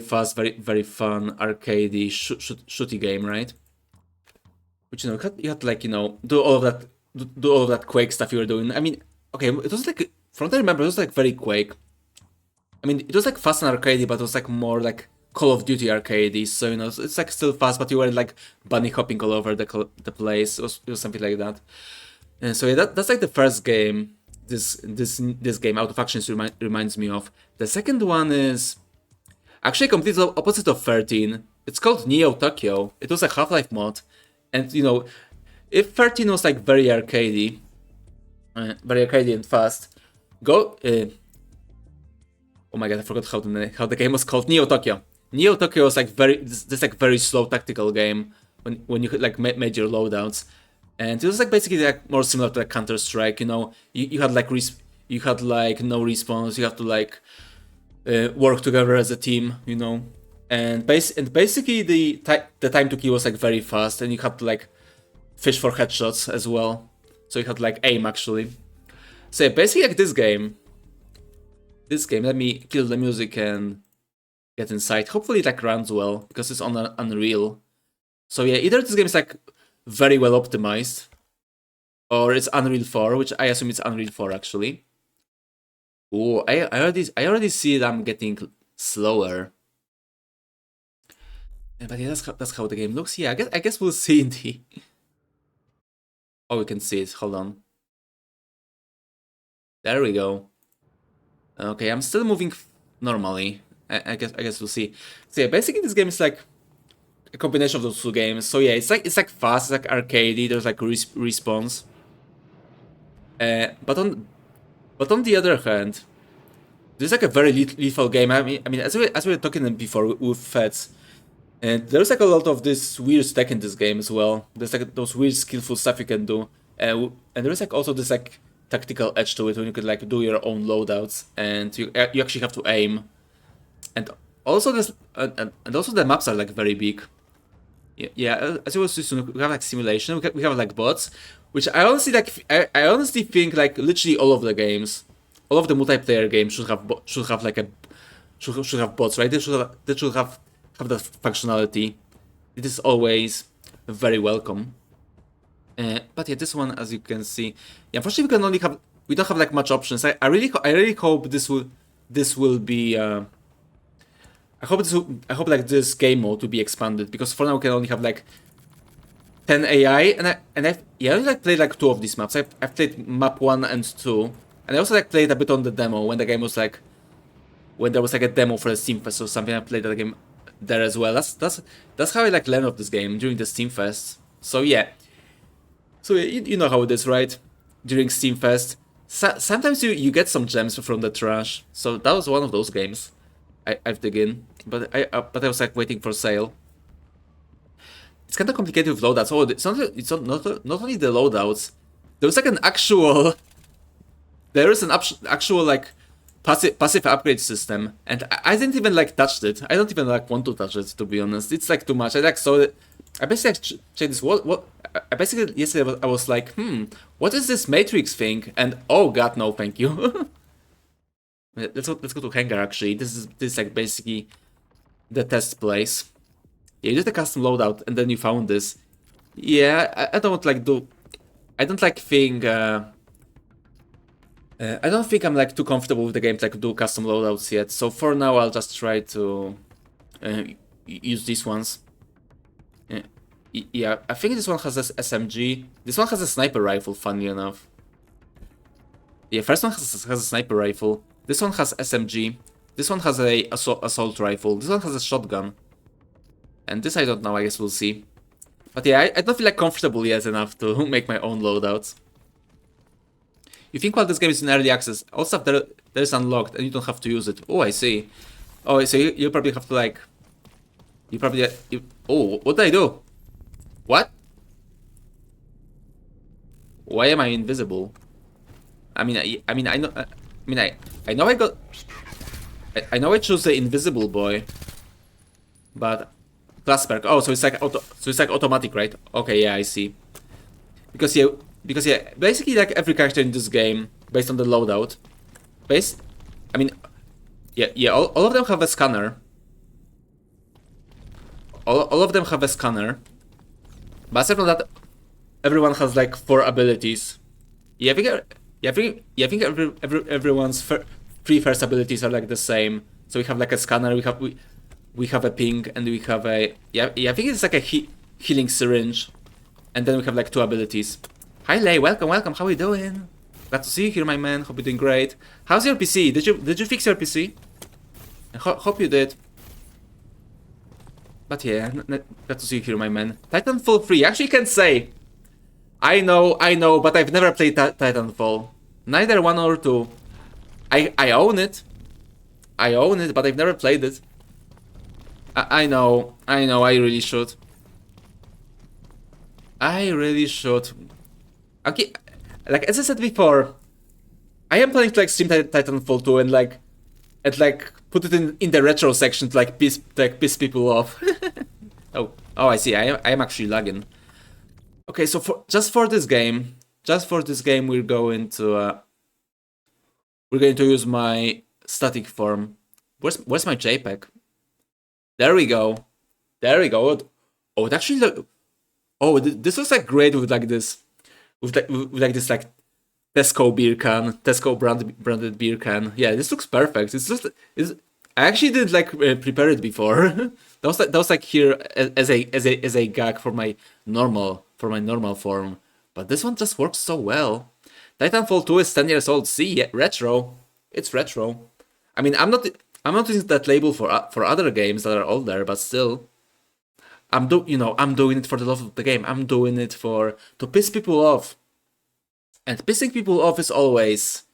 fast, very fun, arcadey, shooty game, right? Which, you know, you had to like, you know, do all of that Quake stuff you were doing. I mean, okay, it was like, from what I remember, it was like very Quake. I mean, it was like fast and arcadey, but it was like more like Call of Duty arcadey. So, you know, it's like still fast, but you weren't like bunny hopping all over the place. It was something like that. And so yeah, that's like the first game. This game, Out of Actions, reminds me of. The second one is actually completely opposite of 13. It's called Neo Tokyo. It was a Half-Life mod, and you know, if 13 was like very arcadey and fast, oh my god, I forgot how the game was called. Neo Tokyo. Neo Tokyo was like this like very slow tactical game when you like made your loadouts. And it was like basically like more similar to like Counter-Strike, you know. You had like no respawns. You have to like work together as a team, you know. And basically the time to kill was like very fast, and you had to like fish for headshots as well. So you had to like aim actually. So yeah, basically like this game. Let me kill the music and get inside. Hopefully it like runs well, because it's on Unreal. So yeah, either this game is like very well optimized, or it's Unreal 4, which I assume it's Unreal 4 actually. Oh, I already see that I'm getting slower. But yeah, that's how the game looks. Yeah, I guess we'll see in the. Oh, we can see it. Hold on. There we go. Okay, I'm still moving normally. I guess we'll see. So yeah, basically this game is like a combination of those two games. So yeah, it's like fast, it's like arcadey. There's like respawns. But on the other hand, there's like a very lethal game. I mean, as we were talking before with Feds, and there's like a lot of this weird tech in this game as well. There's like those weird skillful stuff you can do, and there's like also this like tactical edge to it, when you could like do your own loadouts, and you actually have to aim, and also this and also the maps are like very big. Yeah, as you was soon, we have like simulation. We have like bots, which I honestly like. I honestly think like literally all of the games, all of the multiplayer games should have bots, right? They should have that functionality. It is always very welcome. But yeah, this one, as you can see, yeah, unfortunately we don't have like much options. I really hope this will be. I hope like this game mode to be expanded, because for now we can only have like 10 AI, and I only like played like 2 of these maps. I've played map 1 and 2, and I also like played a bit on the demo when the game was like, when there was like a demo for the Steam Fest or something. I played that game there as well. That's how I like learned of this game, during the Steam Fest. So yeah, you know how it is, right? During Steam Fest, sometimes you get some gems from the trash. So that was one of those games I've dig in, but I was like waiting for sale. it's kind of complicated with loadouts. Oh, not only the loadouts. There's like an actual... There is an actual like passive upgrade system, and I didn't even like touch it. I don't even like want to touch it, to be honest. It's like too much. I like saw it. I basically checked this. What? I basically yesterday I was like, what is this Matrix thing? And oh god, no, thank you. let's go to Hangar. Actually, this is like basically the test place. Yeah, you did a custom loadout, and then you found this. Yeah, I don't like do. I don't like think. I don't think I'm like too comfortable with the game to like do custom loadouts yet. So for now, I'll just try to use these ones. Yeah, I think this one has this SMG. This one has a sniper rifle, funny enough. Yeah, first one has a sniper rifle. This one has SMG. This one has a assault rifle. This one has a shotgun. And this I don't know, I guess we'll see. But yeah, I don't feel like comfortable yet enough to make my own loadouts. You think while this game is in early access, all stuff there is unlocked and you don't have to use it. Oh, I see. Oh, so you probably have to like... You probably... oh, what did I do? What? Why am I invisible? I know I got... I know I chose the invisible boy. But... Class perk. Oh, so it's like automatic, right? Okay, yeah, I see. Because yeah, basically like every character in this game, based on the loadout, all of them have a scanner. All of them have a scanner. But aside from that, everyone has like 4 abilities. Yeah, I think everyone's 3 first abilities are like the same. So we have like a scanner, we have a ping, and we have a I think it's like a healing syringe, and then we have like 2 abilities. Hi Lay, welcome. How are you doing? Glad to see you here, my man. Hope you're doing great. How's your PC? Did you fix your PC? Hope you did. But yeah, glad to see you here, my man. Titanfall 3, actually you can say. I know, but I've never played Titanfall. Neither 1 or 2. I own it. But I've never played it. I know, I really should. Okay, like as I said before, I am planning to like stream Titanfall 2 and like put it in the retro section to like piss people off. oh, I see. I am actually lagging. Okay, so just for this game, we're going to use my static form. Where's my JPEG? There we go. Oh, it actually look. Oh, this looks like great with like this. With this like Tesco beer can, Tesco branded beer can. Yeah, this looks perfect. I actually did like prepare it before. that was like here as a gag for my normal form. But this one just works so well. Titanfall 2 is 10 years old. See, yeah, retro. It's retro. I mean, I'm not using that label for other games that are older, but still. I'm doing it for the love of the game. I'm doing it to piss people off. And pissing people off is always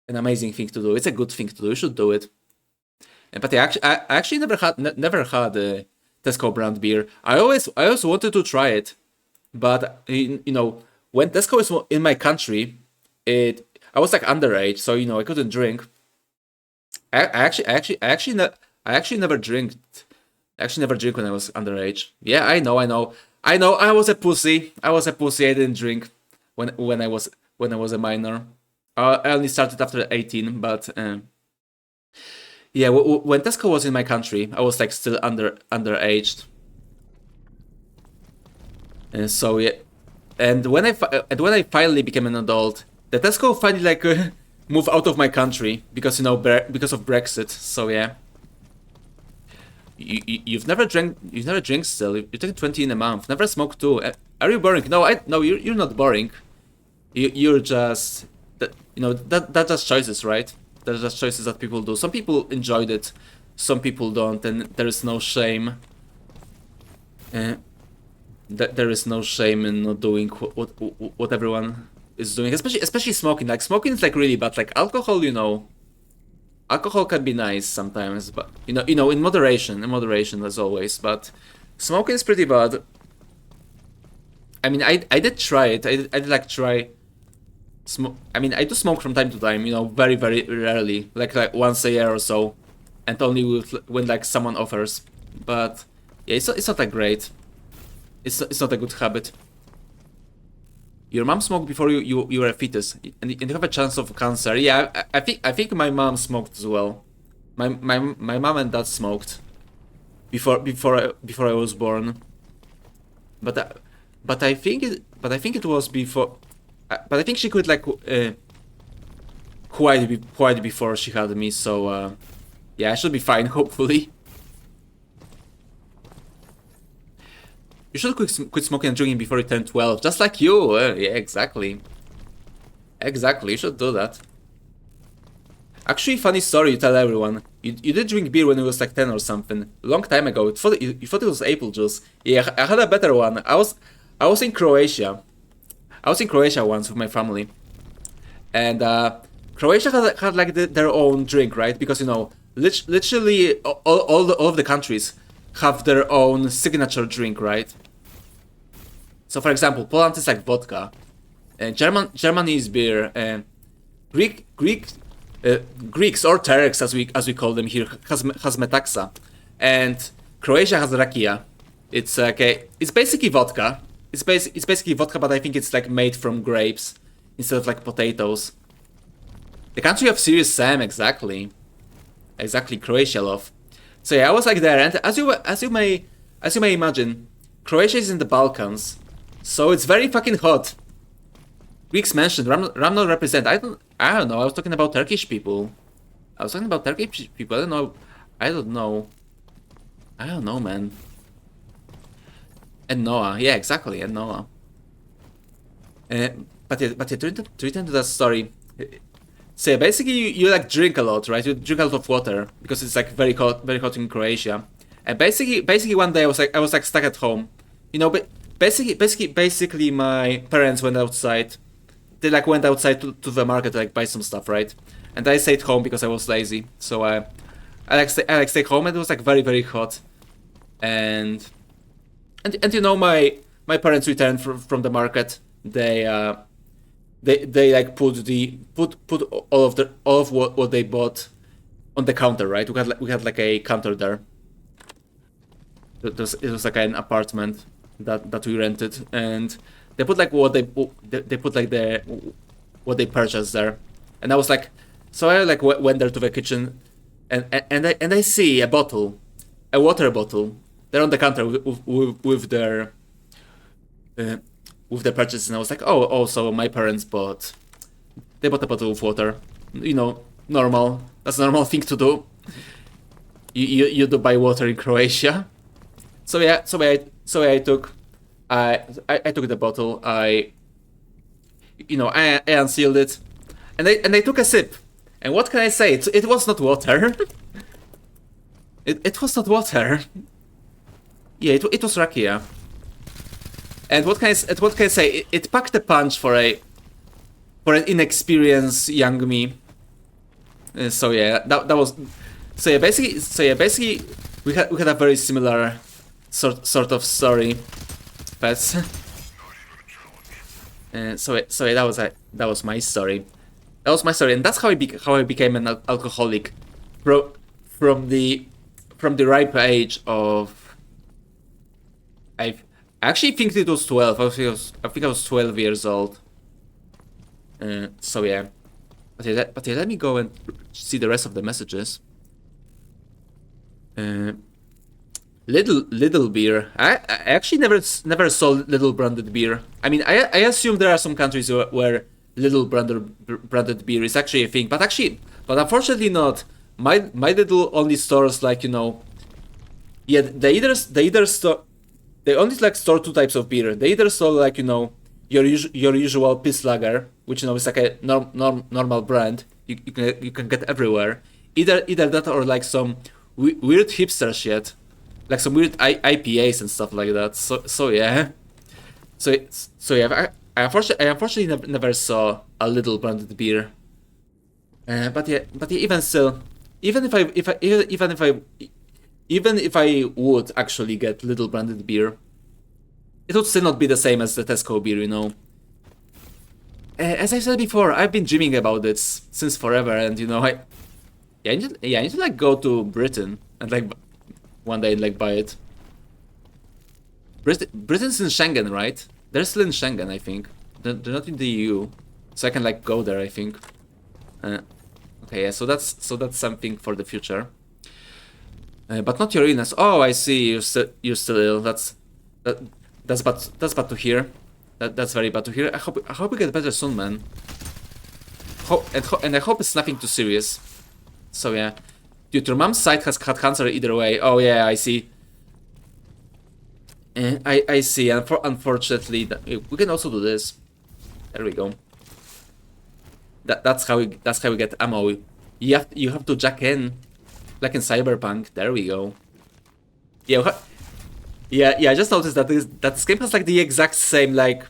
an amazing thing to do. It's a good thing to do. You should do it. But I actually never had Tesco brand beer. I always wanted to try it, but when Tesco is in my country, I was like underage, so I couldn't drink. I actually never drink. I actually never drink when I was underage. Yeah, I know. I was a pussy. I didn't drink when I was a minor. I only started after 18, but yeah, when Tesco was in my country, I was like still underaged. And so yeah, and when I finally became an adult, the Tesco finally like moved out of my country because because of Brexit. So yeah. You've never drank still. You take 20 in a month. Never smoked too. Are you boring? No, you're not boring. You're just that's just choices, right? That's just choices that people do. Some people enjoyed it, some people don't, and there is no shame. There is no shame in not doing what everyone is doing, especially smoking. Like smoking is like really bad. Like alcohol, alcohol can be nice sometimes, but in moderation as always. But smoking is pretty bad. I mean, I did try it. I did like try smoke. I mean, I do smoke from time to time. You know, very very rarely, like once a year or so, and only when like someone offers. But yeah, it's not that great. It's not a good habit. Your mom smoked before you were a fetus, and you have a chance of cancer. Yeah, I think my mom smoked as well. My mom and dad smoked before I was born. But I think it was before. But I think she quit like quite before she had me. So yeah, I should be fine. Hopefully. You should quit smoking and drinking before you turn 12, just like you. Yeah, exactly. Exactly, you should do that. Actually, funny story you tell everyone. You did drink beer when you was like 10 or something. Long time ago. You thought it was apple juice. Yeah, I had a better one. I was in Croatia. I was in Croatia once with my family. And Croatia had like their own drink, right? Because, you know, literally all of the countries have their own signature drink, right? So, for example, Poland is like vodka, Germany is beer, Greeks or Turks, as we call them here, has metaxa, and Croatia has rakia. It's it's basically vodka. It's basically vodka, but I think it's like made from grapes instead of like potatoes. The country of Serious Sam, exactly, Croatia love. So yeah, I was like there, and as you may imagine, Croatia is in the Balkans, so it's very fucking hot. Greeks mentioned, Ramno represent. I don't know. I was talking about Turkish people. I don't know. I don't know, man. And Noah, yeah, exactly, and Noah. But to return to that story. So yeah, basically you like drink a lot, right? You drink a lot of water because it's like very hot in Croatia. And basically one day I was like stuck at home, you know. But basically my parents went outside. They like went outside to the market to like buy some stuff, right? And I stayed home because I was lazy. So I stayed home, and it was like very hot. And you know, my parents returned from the market. They like put all of what they bought on the counter, right? We had like a counter there. It was like an apartment that we rented, and they put like what they put like what they purchased there, and I was like, so I like went there to the kitchen, and I see a water bottle, there on the counter with their purchases, and I was like, oh, also my parents bought a bottle of water, you know, normal. That's a normal thing to do. You do buy water in Croatia. So yeah, I took the bottle. I unsealed it, and I took a sip. And what can I say? It was not water. it was not water. Yeah, it was rakia. And what can I say? It packed a punch for an inexperienced young me. So yeah, that was. So yeah, basically, we had a very similar sort of story. Pets. So yeah, that was my story. That was my story, and that's how I became an alcoholic, from the ripe age of. I actually think it was 12. I think I was 12 years old. So yeah, but yeah, let me go and see the rest of the messages. Little beer. I actually never saw little branded beer. I mean, I assume there are some countries where little branded beer is actually a thing, but unfortunately not. My little only stores, like, you know. Yeah, they only like store two types of beer. They either store, like, you know, your usual piss lager, which, you know, is like a normal brand you can get everywhere. Either that, or like some weird hipster shit, like some weird IPAs and stuff like that. So yeah, so yeah. I unfortunately never saw a little branded beer. But yeah, even still, even if I would actually get little branded beer, it would still not be the same as the Tesco beer, you know. As I said before, I've been dreaming about this since forever, and you know, I need to like go to Britain and like one day and like buy it. Britain's in Schengen, right? They're still in Schengen, I think. They're not in the EU, so I can like go there, I think. Okay, yeah, so that's something for the future. But not your illness. Oh, I see. You're still ill. That's bad to hear. That's very bad to hear. I hope you get better soon, man. And I hope it's nothing too serious. So yeah, dude, your mom's side has had cancer either way. Oh yeah, I see. I see. Unfortunately, we can also do this. There we go. That's how we get ammo. You have to jack in, like in Cyberpunk. There we go. Yeah, I just noticed that this game has like the exact same like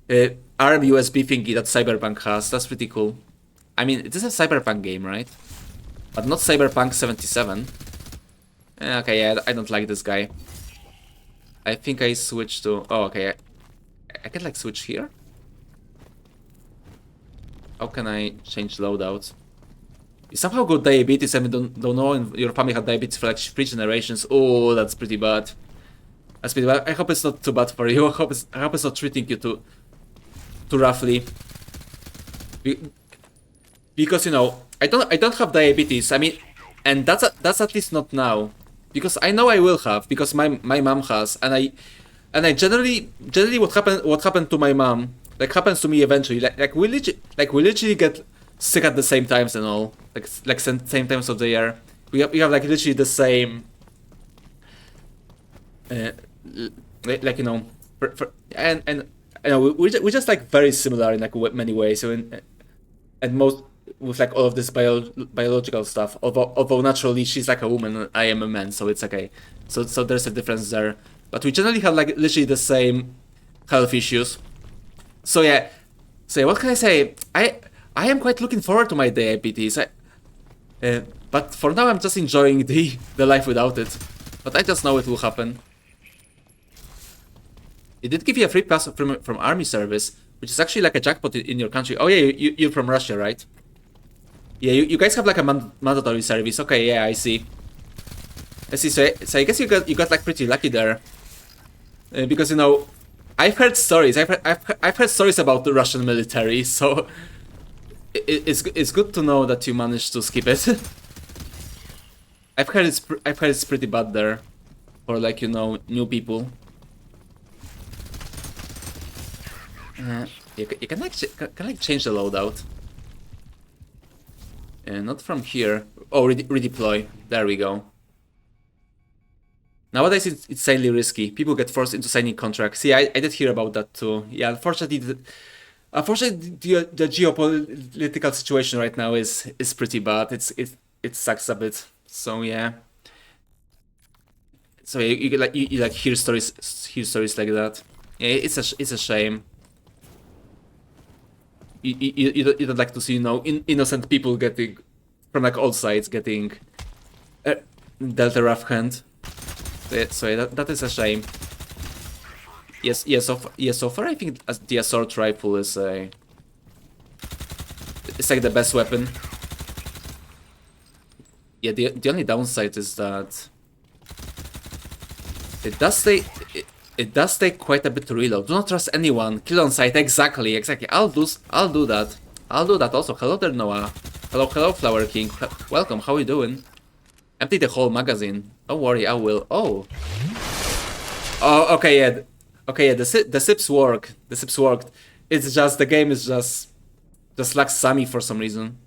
ARM USB thingy that Cyberpunk has. That's pretty cool. I mean, it is a Cyberpunk game, right? But not Cyberpunk 77. Okay, yeah, I don't like this guy. I think I switched to... Oh, okay. I can like switch here? How can I change loadout? You somehow got diabetes and don't know and your family had diabetes for like 3 generations. Oh, that's pretty bad. That's pretty bad. I hope it's not too bad for you. I hope it's not treating you too roughly. Because you know, I don't have diabetes. I mean, and that's at least not now. Because I know I will have, because my mom has, and I generally what happened to my mom like happens to me eventually. Like we literally get sick at the same times and all, like same times of the year. We have like literally the same, like you know, and you know we're just like very similar in like many ways. So and most with like all of this biological stuff. Although naturally she's like a woman and I am a man, so it's okay. So there's a difference there. But we generally have like literally the same health issues. So yeah. So what can I say? I am quite looking forward to my diabetes. But for now I'm just enjoying the life without it. But I just know it will happen. It did give you a free pass from army service, which is actually like a jackpot in your country. Oh yeah, you're from Russia, right? Yeah, you guys have like a mandatory service. Okay, yeah, I see. I see. So I guess you got like pretty lucky there, because you know, I've heard stories. I've heard stories about the Russian military. So it's good to know that you managed to skip it. I've heard it's pretty bad there, for like you know new people. You can like change the loadout. Not from here. Oh, redeploy. There we go. Nowadays it's insanely risky. People get forced into signing contracts. Yeah, I did hear about that too. Yeah, unfortunately the geopolitical situation right now is pretty bad. It sucks a bit. So yeah. So you like hear stories like that. Yeah, it's a shame. You don't like to see, you know, innocent people getting, from like all sides, getting dealt a rough hand. So that is a shame. Yes, so far I think the assault rifle is it's like the best weapon. Yeah, the only downside is that it does take quite a bit to reload. Do not trust anyone. Kill on sight. Exactly. I'll do that. I'll do that also. Hello there, Noah. Hello, Flower King. Welcome. How are you doing? Empty the whole magazine. Don't worry, I will. Oh. Oh, okay, yeah. Okay, yeah. The sips work. The sips worked. It's just the game is just lacks Sammy for some reason.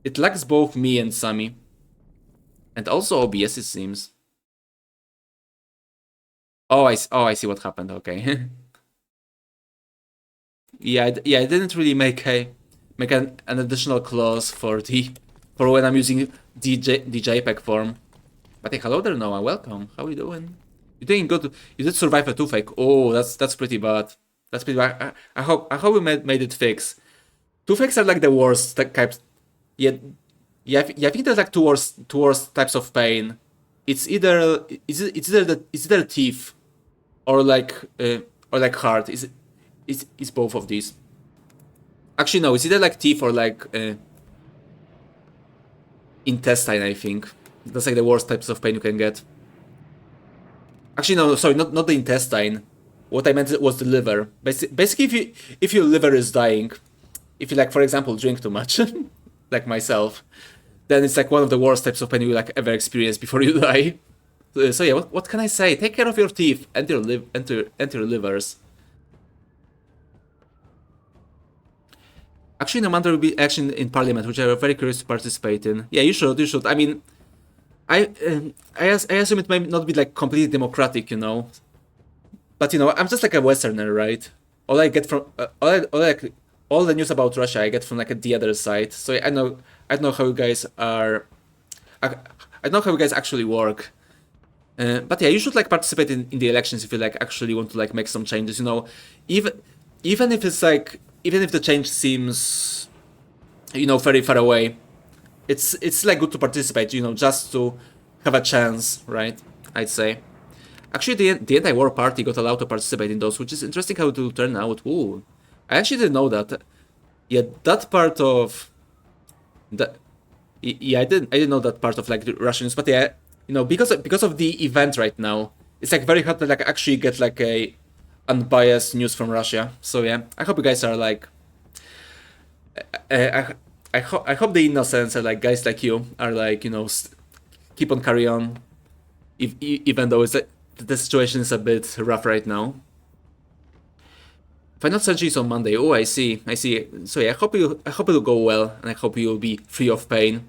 It lacks both me and Sammy, and also OBS, it seems. Oh, I see what happened. Okay. Yeah, I didn't really make an additional clause for when I'm using the JPEG form. But hey, hello there, Noah. Welcome. How are you doing? You're doing good. You did survive a toothache. Oh, that's pretty bad. That's pretty bad. I hope we made it fix. Toothaches are like the worst types. Yeah. I think there's like two worst types of pain. It's either teeth, or like or like heart. Is both of these. Actually, no. It's either like teeth or like intestine. I think that's like the worst types of pain you can get. Actually, no. Sorry, not the intestine. What I meant was the liver. Basically, if your liver is dying, if you like, for example, drink too much, like myself, then it's like one of the worst types of pain you like ever experience before you die. So yeah, what can I say? Take care of your teeth and your livers. Actually, no matter will be action in Parliament, which I'm very curious to participate in. Yeah, you should. You should. I mean, I assume it might not be like completely democratic, you know. But you know, I'm just like a Westerner, right? All I get from all the news about Russia I get from like the other side. So I don't know how you guys are. I don't know how you guys actually work. But yeah, you should like participate in the elections if you like actually want to like make some changes. You know, even if it's like even if the change seems, you know, very far away, it's like good to participate. You know, just to have a chance, right? I'd say. Actually, the anti-war party got allowed to participate in those, which is interesting how it will turn out. Ooh, I actually didn't know that. Yeah, that part of that. Yeah, I didn't know that part of like the Russians, but yeah, you know, because of the event right now, it's like very hard to like actually get like a unbiased news from Russia. So yeah, I hope you guys are like, I hope the innocents and like guys like you are like, you know, keep on carry on, even though the situation is a bit rough right now. Final surgery is on Monday. Oh, I see. So yeah, I hope it'll go well, and I hope you'll be free of pain.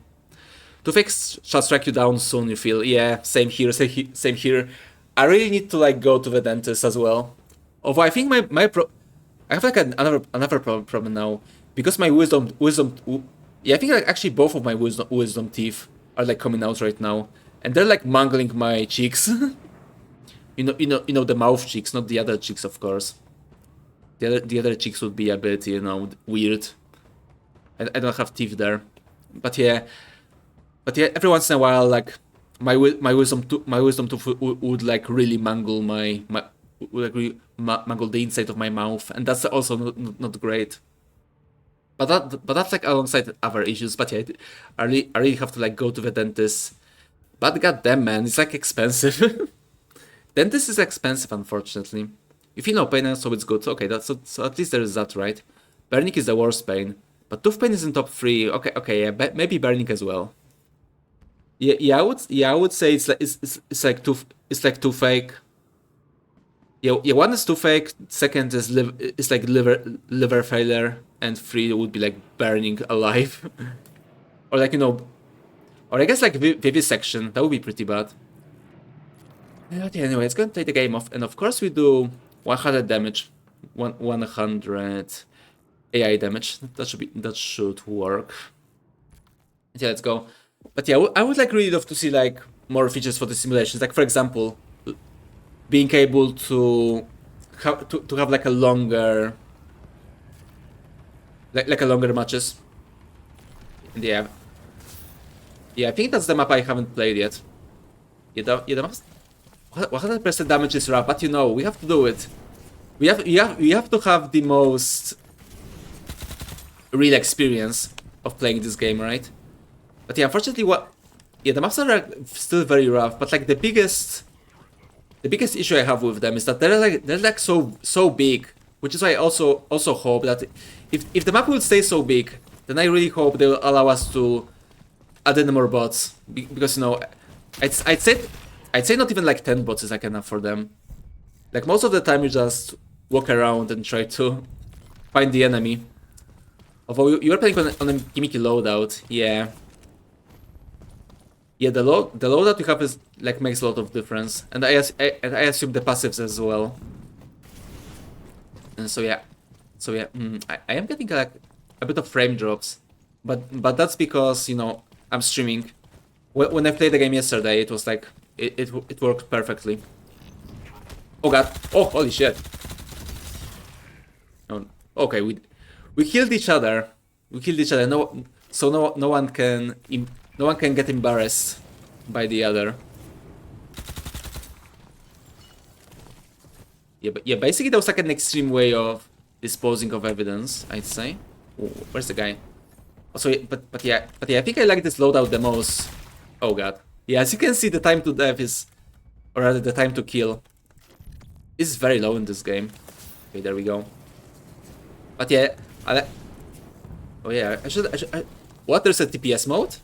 To fix shall strike you down soon. You feel, yeah, same here. Same here. I really need to like go to the dentist as well. Although I think I have like another problem now because my wisdom. Yeah, I think like actually both of my wisdom teeth are like coming out right now, and they're like mangling my cheeks. You know the mouth cheeks, not the other cheeks, of course. The other cheeks would be a bit, you know, weird. I don't have teeth there, but yeah, every once in a while, like my wisdom tooth would like really mangle would like really mangle the inside of my mouth, and that's also not great. But that's like alongside other issues. But yeah, I really have to like go to the dentist. But goddamn, man, it's like expensive. Dentist is expensive, unfortunately. You feel no pain, so it's good. Okay, so at least there is that, right? Burning is the worst pain, but tooth pain is in top 3. Okay, yeah, maybe burning as well. Yeah, I would say it's like toothache. Yeah, one is toothache. Second is like liver failure, and 3 would be like burning alive, or like, you know, or I guess like vivisection. That would be pretty bad. Okay, anyway, it's gonna take the game off, and of course we do 100 damage, 100 AI damage. That should work. Yeah, let's go. But yeah, I would like really love to see like more features for the simulations. Like for example, being able to have like a longer, like a longer matches. And yeah, I think that's the map I haven't played yet. Yeah, the map's 100% damage is rough, but you know, we have to do it. We have to have the most real experience of playing this game, right? But yeah, unfortunately, the maps are still very rough. But like the biggest issue I have with them is that they're like so big, which is why I also hope that if the map will stay so big, then I really hope they will allow us to add in more bots, because you know, I'd say not even like 10 bots is like enough for them. Like most of the time you just walk around and try to find the enemy. Although you're playing on a gimmicky loadout, yeah. Yeah, the loadout you have is like makes a lot of difference, and I assume the passives as well. And so yeah, I am getting like a bit of frame drops, but that's because, you know, I'm streaming. When I played the game yesterday, it was like it worked perfectly. Oh god! Oh, holy shit! Oh, okay, we killed each other. We killed each other. No one can get embarrassed by the other. Yeah, basically that was like an extreme way of disposing of evidence, I'd say. Ooh, where's the guy? Also, but yeah, I think I like this loadout the most. Oh god. Yeah, as you can see, the time to death is, or rather, the time to kill is very low in this game. Okay, there we go. But yeah, oh yeah, what? There's a TPS mode?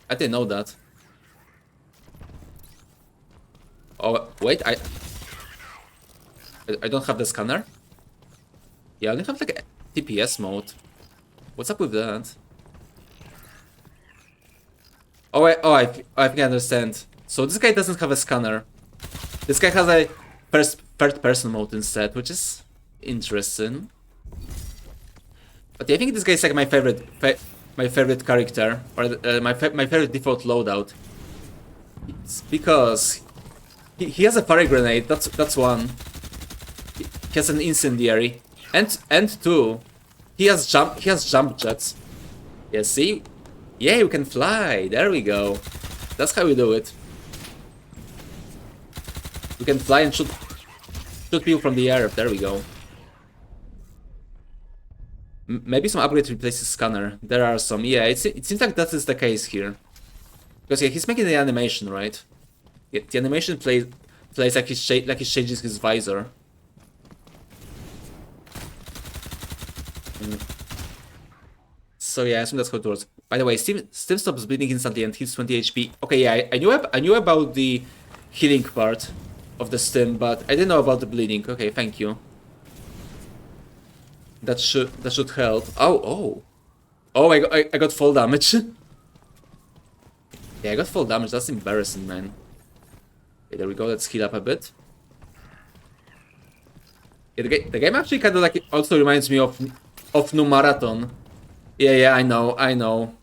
I didn't know that. Oh wait, I don't have the scanner. Yeah, I only have like a TPS mode. What's up with that? Oh, I think I understand. So this guy doesn't have a scanner. This guy has a third person mode instead, which is interesting. But yeah, I think this guy is like my favorite character, or my favorite default loadout. It's because he has a fire grenade. That's one. He has an incendiary, and two, he has jump jets. Yeah, see. Yeah, you can fly. There we go. That's how we do it. You can fly and shoot people from the air. There we go. Maybe some upgrade replaces scanner. There are some. Yeah, it seems like that is the case here. Because yeah, he's making the animation, right? Yeah, the animation plays like he's changing his visor. So yeah, I assume that's how it works. By the way, Steam stops bleeding instantly and heals 20 HP. Okay, yeah, I knew about the healing part of the stim, but I didn't know about the bleeding. Okay, thank you. That should help. Oh, I got fall damage. Yeah, I got fall damage. That's embarrassing, man. Okay, there we go. Let's heal up a bit. Yeah, the game actually kind of like also reminds me of New Marathon. Yeah, I know.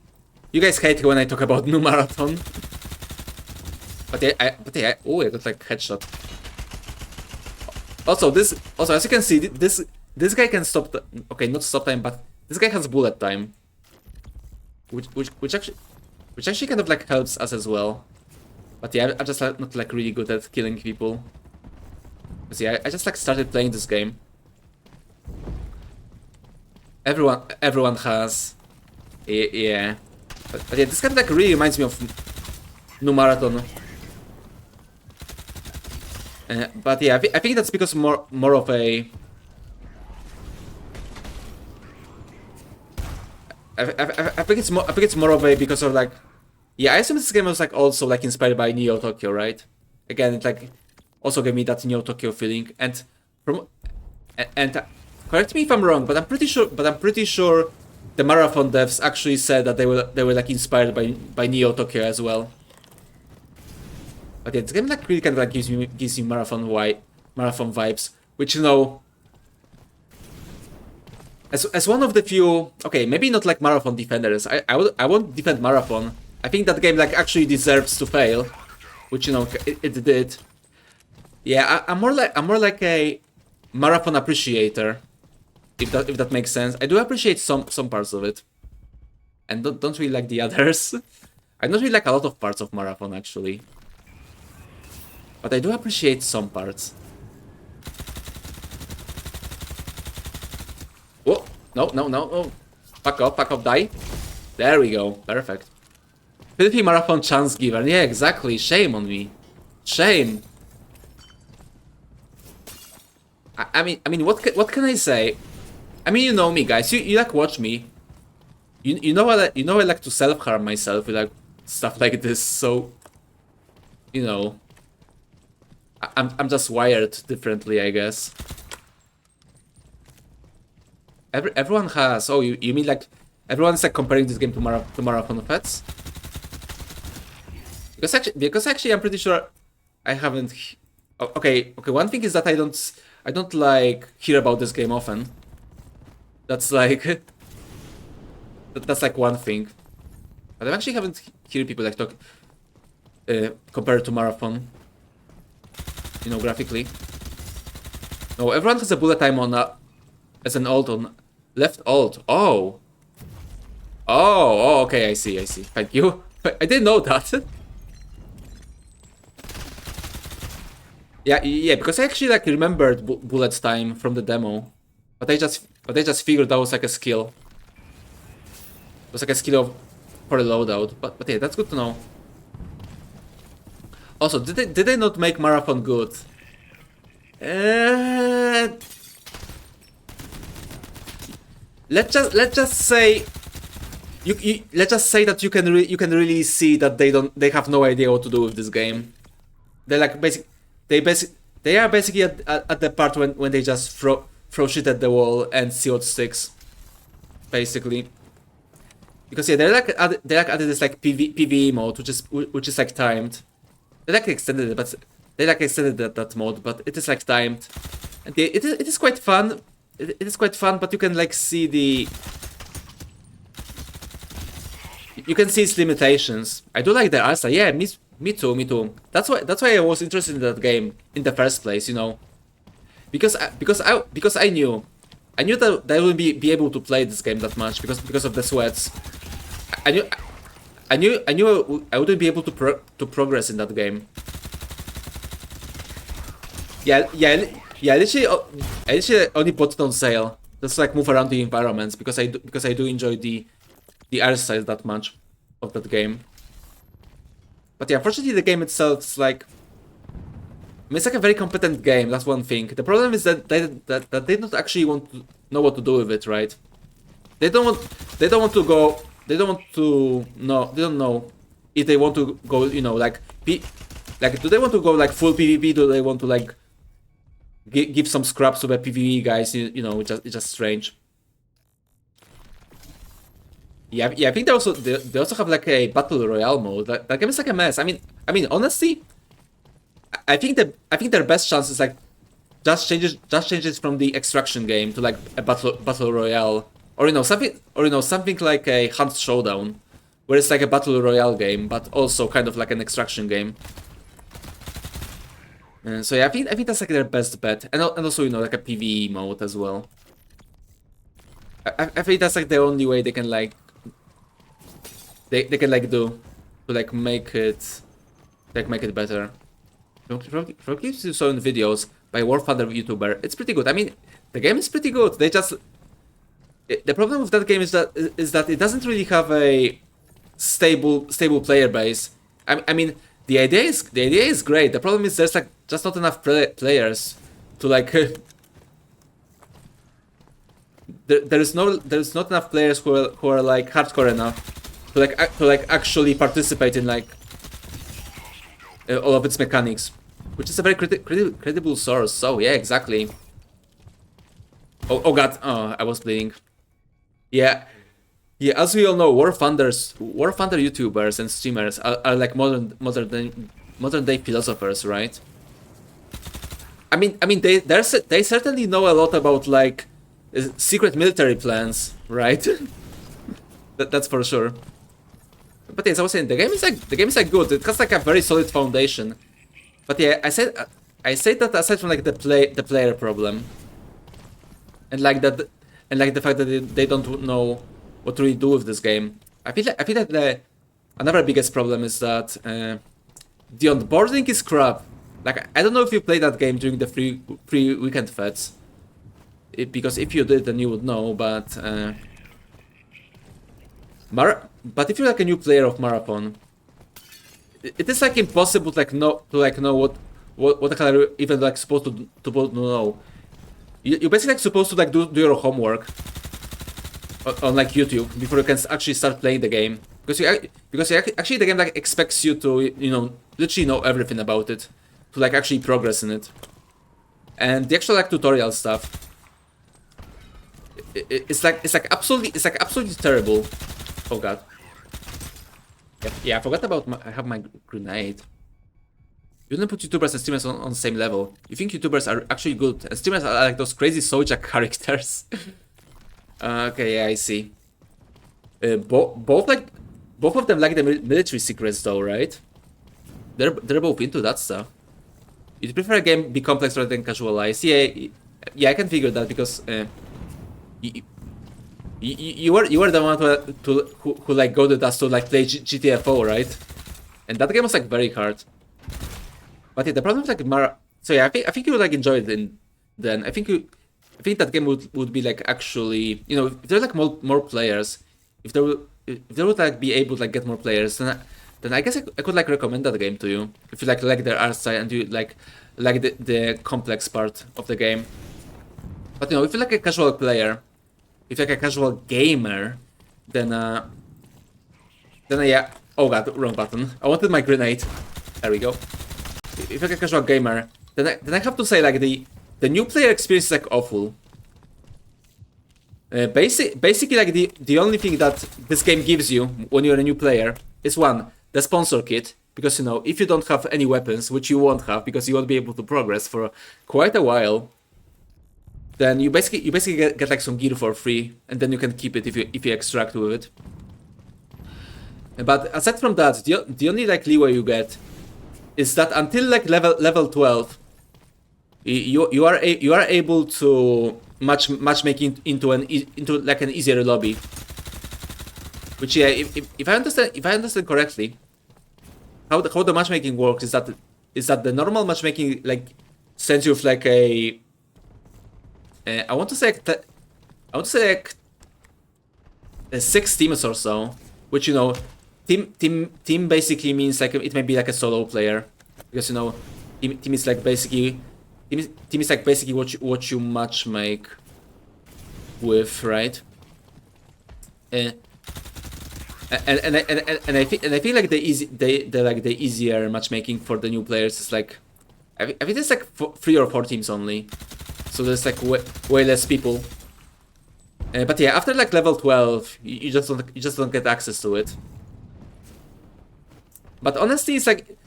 You guys hate when I talk about New Marathon. But yeah, oh, I got like headshot. Also, as you can see, this guy can stop. Okay, not stop time, but this guy has bullet time, which actually kind of like helps us as well. But yeah, I'm just like, not like really good at killing people. But yeah, I just like started playing this game. Everyone has. Yeah. But yeah, this kind of like really reminds me of New Marathon. But yeah, I think that's because more of a. I think it's more of a because of like. Yeah, I assume this game was like also like inspired by Neo Tokyo, right? Again, it like also gave me that Neo Tokyo feeling, and correct me if I'm wrong, but I'm pretty sure the Marathon devs actually said that they were like inspired by Neo Tokyo as well. But yeah, this game like really kind of like gives me marathon vibes, which you know, as one of the few, okay, maybe not like Marathon defenders. I won't defend Marathon. I think that game like actually deserves to fail, which you know it did. Yeah, I'm more like a Marathon appreciator, if that makes sense. I do appreciate some parts of it, and don't really like the others. I don't really like a lot of parts of Marathon actually, but I do appreciate some parts. Oh no! Back up, die. There we go, perfect. Filthy Marathon chance giver. Yeah, exactly. Shame on me. Shame. I mean, what can I say? I mean, you know me, guys. You like watch me. You know I like to self-harm myself with like stuff like this. So, you know, I'm just wired differently, I guess. Everyone has. Oh, you mean like everyone's like comparing this game to Marathon Fets? Because actually, I'm pretty sure I haven't. Okay. One thing is that I don't like hear about this game often. That's like that's like one thing. But I actually haven't heard people like talk compared to Marathon. You know, graphically. No, everyone has a bullet time on as an alt on left alt. Oh, okay, I see. Thank you. I didn't know that. Yeah, because I actually like remembered bullet time from the demo, but I just figured that was like a skill. It was like a skill for a loadout. But yeah, that's good to know. Also, did they not make Marathon good? Uh, let's just say let's just say that you can really see that they have no idea what to do with this game. They're like they are basically at the part when they just throw shit at the wall and see what sticks, basically. Because yeah, they like added this like PvE mode, which is like timed. They like extended it, but they like extended that mode, but it is like timed, and yeah, it is quite fun. It is quite fun, but you can like see you can see its limitations. I do like the art style. Yeah, me too, me too. That's why I was interested in that game in the first place, you know, because I knew that I wouldn't be able to play this game that much because of the sweats. I knew I knew I wouldn't be able to progress in that game. Yeah. I literally only bought it on sale. Just like move around the environments because I do enjoy the art style that much of that game. But yeah, unfortunately the game itself is like, I mean, it's like a very competent game. That's one thing. The problem is that they don't actually want to know what to do with it, right? They don't want to go. They don't want to know. They don't know if they want to go. You know, like do they want to go like full PvP? Do they want to like give some scraps to the PvE guys? You know, it's just strange. Yeah, I think they also have like a battle royale mode. That game is like a mess. I mean, honestly, I think their best chance is like just changes from the extraction game to like a battle royale, or something like a Hunt Showdown, where it's like a battle royale game, but also kind of like an extraction game. So yeah, I think that's like their best bet, and also like a PvE mode as well. I think that's like the only way they can like they can like do to like make it better. From clips you saw in videos by War Thunder YouTuber, it's pretty good. I mean, the game is pretty good. The problem with that game is that it doesn't really have a stable player base. I mean, the idea is great. The problem is there's like just not enough players to like. There's not enough players who are like hardcore enough to like actually participate in like all of its mechanics, which is a very credible source. So yeah, exactly. Oh god, oh, I was bleeding. Yeah, as we all know, War Thunder YouTubers and streamers are like modern day philosophers, right? I mean they certainly know a lot about like secret military plans, right? That's for sure. But yeah, as I was saying, the game is like good. It has like a very solid foundation. But yeah, I said that aside from like the player problem, and like the fact that they don't know what to really do with this game, I feel that another biggest problem is that the onboarding is crap. Like I don't know if you played that game during the free weekend feds, because if you did, then you would know. But but if you're like a new player of Marathon, it is like impossible to know what the hell are you even like supposed to know. You're basically like supposed to like do your homework on like YouTube before you can actually start playing the game, because actually the game like expects you to literally know everything about it to like actually progress in it, and the actual like tutorial stuff. It's like absolutely terrible. Oh god. Yeah, I forgot about I have my grenade. You don't put YouTubers and streamers on the same level. You think YouTubers are actually good, and streamers are like those crazy soja characters. Okay, yeah, I see. Both of them like the military secrets, though, right? They're both into that stuff. You'd prefer a game be complex rather than casualized? Yeah, I can figure that because you were the one who like goaded us to like play GTFO, right? And that game was like very hard. But yeah, the problem with like So yeah, I think you would like enjoy it. Then I think that game would be like actually, you know, if there's like more players, if they would like be able to like get more players, then I guess I could like recommend that game to you if you like their art style and you like the complex part of the game. But you know, if you're like a casual player, if you're like a casual gamer, then yeah. Oh god, wrong button. I wanted my grenade. There we go. If you're like a casual gamer, then I have to say like the new player experience is like awful. Basically like the only thing that this game gives you when you're a new player is one, the sponsor kit, because you know if you don't have any weapons, which you won't have because you won't be able to progress for quite a while, then you basically get like some gear for free, and then you can keep it if you extract with it. But aside from that, the only like leeway you get is that until like level 12, you are able to matchmaking into like an easier lobby. Which yeah, if I understand correctly, how the matchmaking works is that the normal matchmaking like sends you with like a I want to say like 6 teams or so, which you know, team basically means like it may be like a solo player, because you know, team is like basically what you matchmake with, right? And I feel like the easier matchmaking for the new players is like I think there's like 3 or 4 teams only, so there's like way less people. But yeah, after like level 12, you just don't get access to it. But honestly, it's like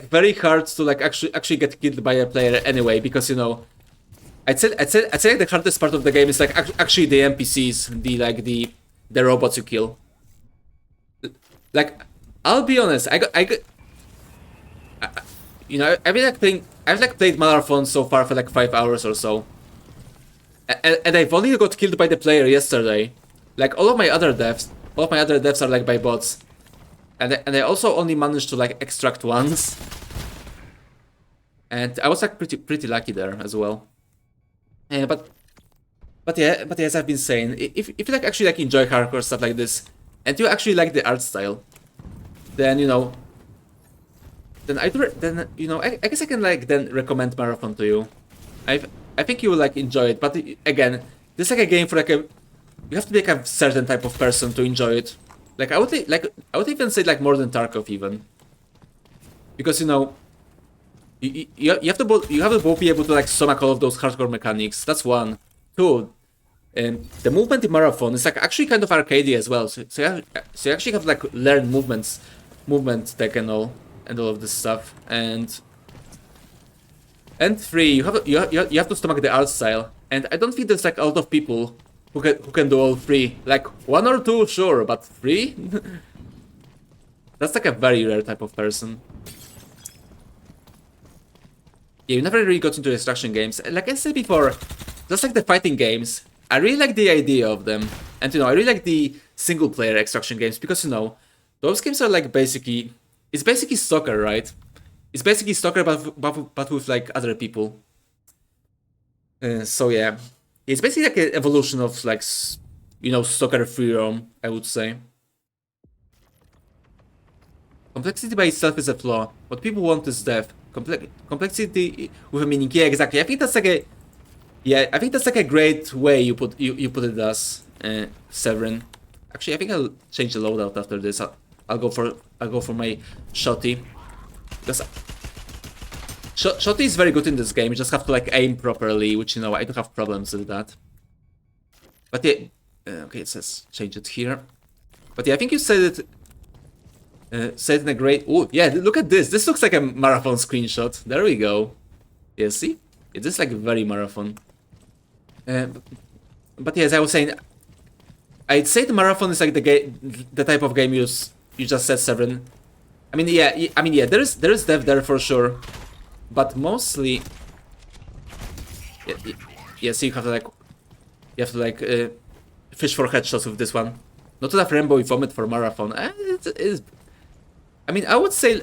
very hard to like actually get killed by a player anyway, because you know, I'd say like the hardest part of the game is like actually the NPCs, the robots you kill. Like, I'll be honest, you know, I've like played Marathon so far for like 5 hours or so, and I've only got killed by the player yesterday. Like all of my other deaths are like by bots, and I also only managed to like extract once, and I was like pretty lucky there as well. But yeah, as I've been saying, if you like actually like enjoy hardcore stuff like this, and you actually like the art style, then you know, then you know, I guess I can like then recommend Marathon to you. I think you will like enjoy it, but again, this is like a game for like you have to be like a certain type of person to enjoy it. Like I would even say like more than Tarkov even, because you know, you have to both be able to like stomach all of those hardcore mechanics. That's one. Two, and the movement in Marathon is like actually kind of arcadey as well. So you actually have like learn movement tech and all of this stuff. And 3, you have to stomach the art style. And I don't think there's like a lot of people who can do all 3. Like 1 or 2, sure, but 3? That's like a very rare type of person. Yeah, you never really got into extraction games. Like I said before, just like the fighting games, I really like the idea of them. And you know, I really like the single player extraction games because you know, those games are like it's basically stalker, right? It's basically stalker but with like other people. So yeah, it's basically like an evolution of like, you know, stalker free roam, I would say. Complexity by itself is a flaw. What people want is depth. Complexity with a meaning. Yeah, exactly. I think that's like a great way you put it as Severin. Actually, I think I'll change the loadout after this. I'll go for my shotty, because shotty is very good in this game. You just have to like aim properly, which you know I don't have problems with that. But yeah, okay, it says change it here. But yeah, I think you said it. Said in a great. Oh yeah, look at this. This looks like a Marathon screenshot. There we go. Yeah, see, it is like very Marathon. But yeah, as I was saying, I'd say the Marathon is like the type of game you just said, Severin. I mean, yeah, there is depth there for sure, but mostly, yeah. So you have to like fish for headshots with this one. Not enough Rainbow Vomit for Marathon. It is. I mean, I would say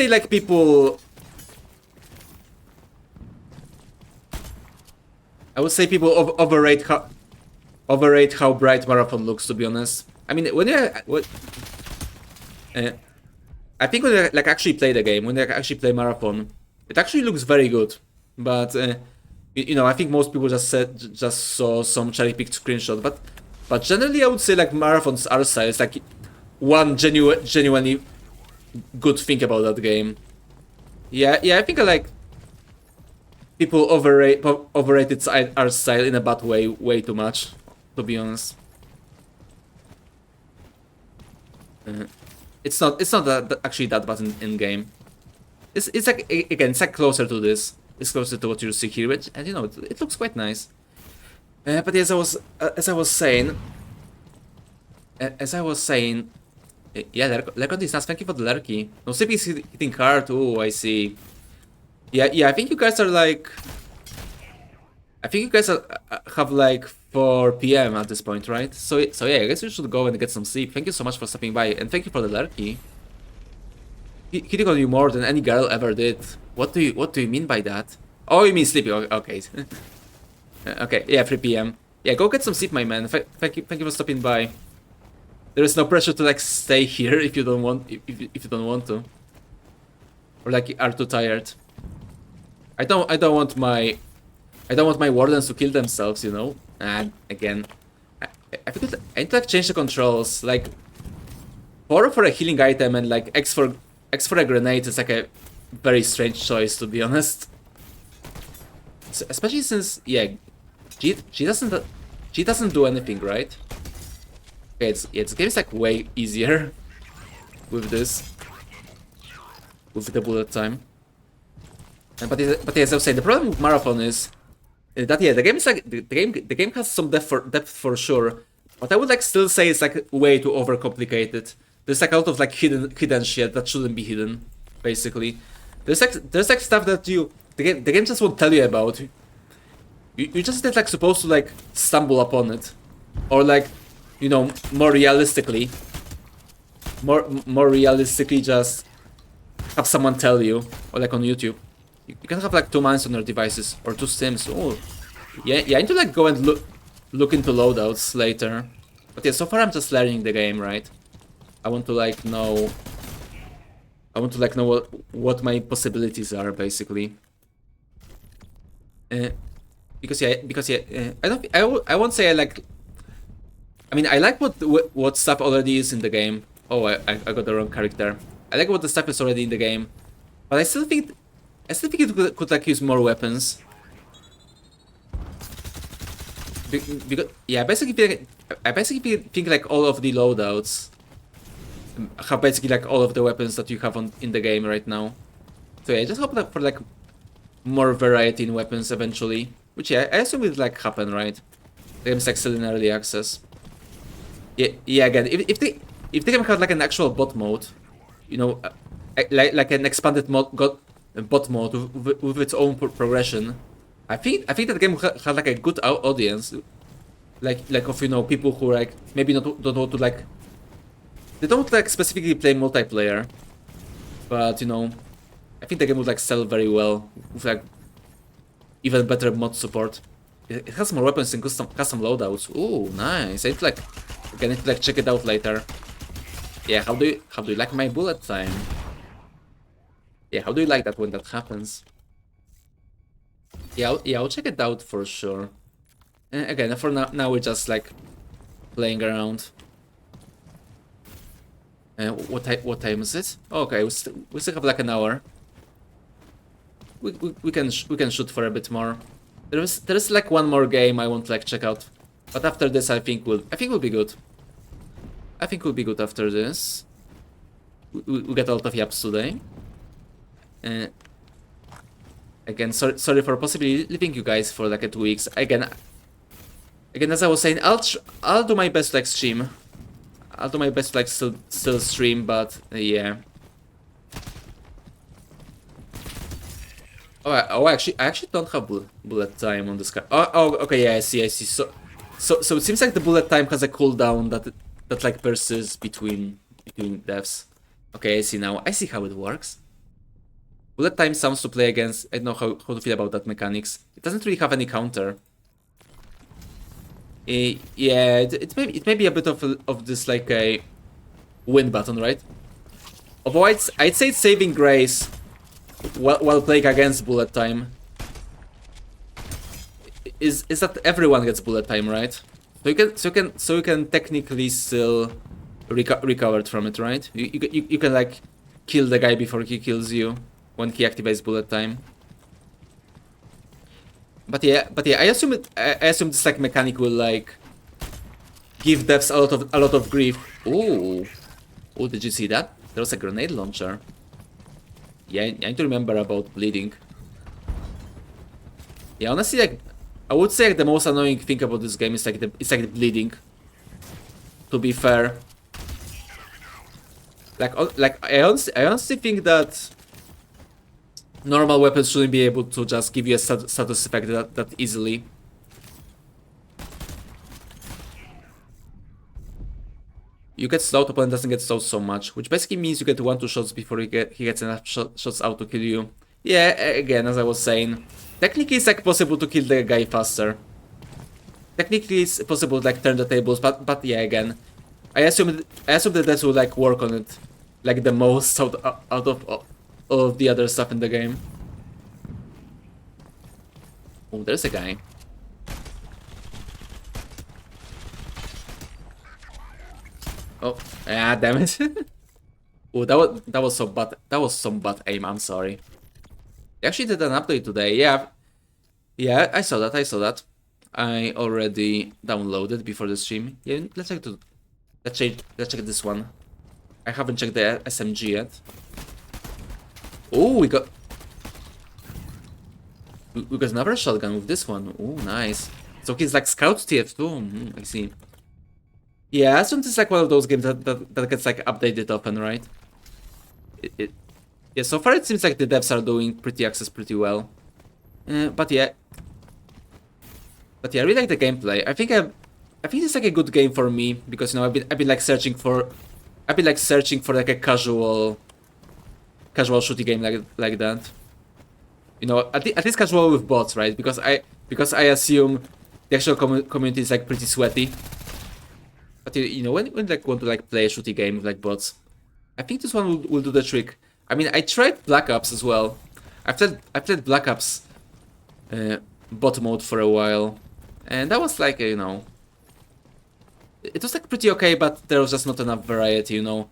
like people. I would say people overrate how bright Marathon looks. To be honest, I mean when you I think when they like actually play the game, when they actually play Marathon, it actually looks very good. But you know, I think most people just saw some cherry-picked screenshot. But generally, I would say like Marathon's art style is like one genuinely good thing about that game. Yeah, I think I like people overrate its art style in a bad way too much, to be honest. It's not actually that bad in game. It's like again, it's like closer to this. It's closer to what you see here, and you know it looks quite nice. But as I was saying, yeah, Lercon is nice. Thank you for the Lerky. No, CP is hitting hard. Oh, I see. Yeah. I think you guys are like. I think you guys have like 4 p.m. at this point, right? So yeah, I guess you should go and get some sleep. Thank you so much for stopping by, and thank you for the Lerky. Hitting on you more than any girl ever did. What do you mean by that? Oh, you mean sleeping? Okay. Okay. Yeah, 3 p.m. Yeah, go get some sleep, my man. Thank you for stopping by. There is no pressure to like stay here if you don't want if you don't want to, or like are too tired. I don't want my wardens to kill themselves, you know. And again, I think I need to like change the controls. Like 4 for a healing item and like X for a grenade is like a very strange choice, to be honest. So, especially since she doesn't do anything, right? Okay, the game's like way easier with this, with the bullet time. But as I was saying, the problem with Marathon is that the game is like the game has some depth for sure, but I would like still say it's like way too overcomplicated. There's like a lot of like hidden shit that shouldn't be hidden, basically. There's like stuff that the game just won't tell you about. You just like supposed to like stumble upon it, or like, you know, more realistically just have someone tell you, or like on YouTube. You can have like 2 mines on your devices or 2 stims. Oh, yeah. I need to like go and look into loadouts later. But yeah, so far I'm just learning the game, right? I want to like know what my possibilities are, basically. Because I won't say I like. I mean, I like what stuff already is in the game. Oh, I got the wrong character. I like what the stuff is already in the game, but I still think it could like use more weapons. Because yeah, I basically think like all of the loadouts have basically like all of the weapons that you have in the game right now. So yeah, I just hope that for like more variety in weapons eventually, which yeah, I assume will like happen, right? The game's like still in early access. Yeah. Again, if the game had like an actual bot mode, you know, like an expanded bot mode with its own progression, I think that the game had like a good audience, like of, you know, people who like maybe don't want to like, they don't like specifically play multiplayer, but you know, I think the game would like sell very well with like even better mod support. It has more weapons and custom loadouts. Ooh, nice. I need to like check it out later. Yeah, how do you like my bullet time? Yeah, how do you like that when that happens? Yeah, I'll check it out for sure. And again, for now we're just like playing around. What time is it? Okay, we still have like an hour. We can shoot for a bit more. There is like one more game I want to like check out, but after this I think we'll be good. I think we'll be good after this. We get a lot of yaps today. Again, sorry for possibly leaving you guys for like 2 weeks. Again, as I was saying, I'll do my best to like stream. I'll do my best to like still stream, but yeah. Oh, I actually don't have bullet time on this guy. Oh, okay, yeah, I see. So it seems like the bullet time has a cooldown that like persists between deaths. Okay, I see now. I see how it works. Bullet time sounds to play against. I don't know how to feel about that mechanics. It doesn't really have any counter. Yeah, it may be a bit of this like a win button, right? Although I'd say it's saving grace while playing against bullet time is that everyone gets bullet time, right? So you can technically still recover from it, right? You can like kill the guy before he kills you when he activates bullet time. But yeah, I assume this like mechanic will like give devs a lot of grief. Ooh, oh, did you see that? There was a grenade launcher. Yeah, I need to remember about bleeding. Yeah, honestly, like I would say like, the most annoying thing about this game is like the bleeding. To be fair, like I honestly think that normal weapons shouldn't be able to just give you a status effect that easily. You get slowed, opponent doesn't get slowed so much, which basically means you get 1-2 shots before he gets enough shots out to kill you. Yeah, again, as I was saying, technically it's like possible to kill the guy faster. Technically it's possible to like turn the tables, but yeah, again, I assume that that will like work on it like the most out of all of the other stuff in the game. Oh, there's a guy. Oh, ah, damn it. Oh, that was so bad. That was some bad aim. I'm sorry. They actually did an update today. Yeah, yeah, I saw that. I saw that. I already downloaded before the stream. Yeah, let's check this one. I haven't checked the SMG yet. Oh, we got another shotgun with this one. Oh, nice. So he's like Scout TF2. I see. Yeah, I assume this is like one of those games that gets like updated often, right? Yeah, so far it seems like the devs are doing access pretty well. But yeah, I really like the gameplay. I think it's like a good game for me because you know I've been like searching for like a casual shooting game like that. You know, at least casual with bots, right? Because I assume the actual community is like pretty sweaty. But you know, when like want to like play a shooting game with like bots, I think this one will do the trick. I mean, I tried Black Ops as well. I played Black Ops bot mode for a while, and that was like you know, it was like pretty okay, but there was just not enough variety. You know,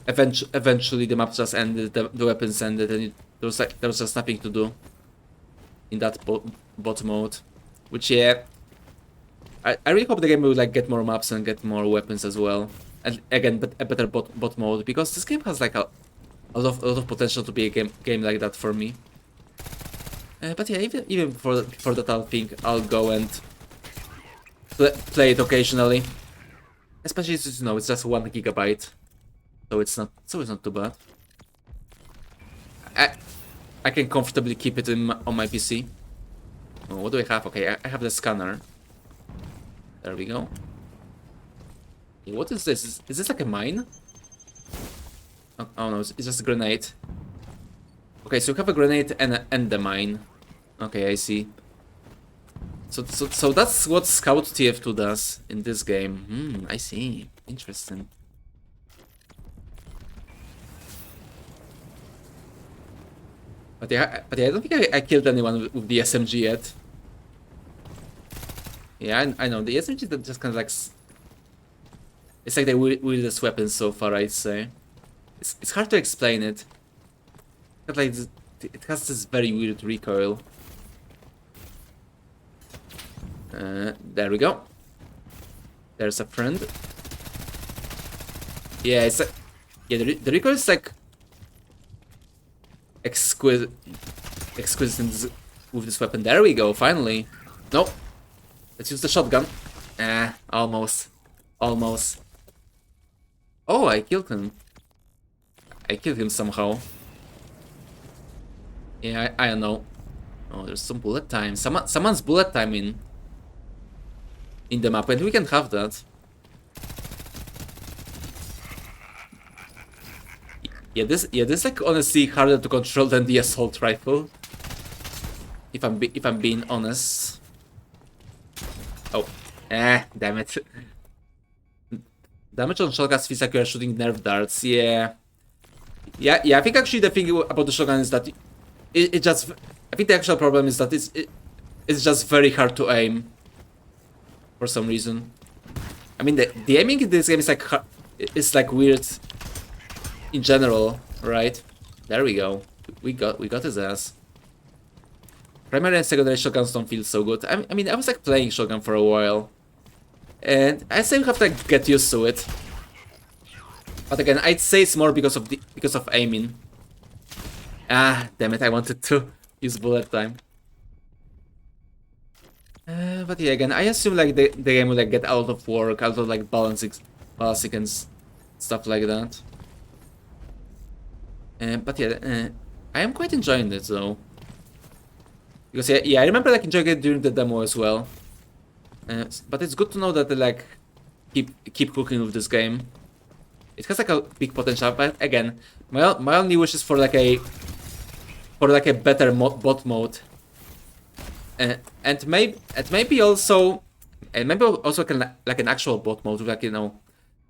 eventually the map just ended, the weapons ended, and there was just nothing to do in that bot mode. Which yeah, I really hope the game will like get more maps and get more weapons as well, and again, but a better bot mode because this game has like a lot of potential to be a game like that for me. But yeah, even for that, I think I'll go and play it occasionally, especially since you know it's just 1 gigabyte, so it's not too bad. I can comfortably keep it on my PC. Oh, what do I have? Okay, I have the scanner. There we go. Yeah, what is this? Is this like a mine? Oh no, it's just a grenade. Okay, so you have a grenade and the mine. Okay, I see. So that's what Scout TF2 does in this game. I see. Interesting. But yeah, I don't think I killed anyone with the SMG yet. Yeah, I know the SMG that just kind of like it's like the weirdest weapon so far, I'd say. It's hard to explain it. But like it has this very weird recoil. There we go. There's a friend. Yeah, it's like yeah, the recoil is like exquisite with this weapon. There we go. Finally. Nope. Let's use the shotgun. Almost. Oh, I killed him. I killed him somehow. Yeah, I don't know. Oh, there's some bullet time. Someone's bullet time in the map, and we can have that. Yeah, this like honestly harder to control than the assault rifle. If I'm being honest. Oh, Damn it. Damage on shotguns feels like you're shooting nerf darts. Yeah. Yeah, I think actually the thing about the shotgun is that it just... I think the actual problem is that it's just very hard to aim. For some reason. I mean, the aiming in this game is like... It's like weird in general, right? There we go. We got his ass. Primary and secondary shotguns don't feel so good. I mean, I was like playing shotgun for a while. And I still have to like, get used to it. But again, I'd say it's more because of aiming. Ah, damn it! I wanted to use bullet time. But yeah, again, I assume like the game will like get out of work, out of like balancing and stuff like that. But yeah, I am quite enjoying it though. Because yeah, I remember like enjoying it during the demo as well. But it's good to know that they like keep cooking with this game. It has like a big potential, but again, my only wish is for like a better bot mode, and maybe also like an actual bot mode, like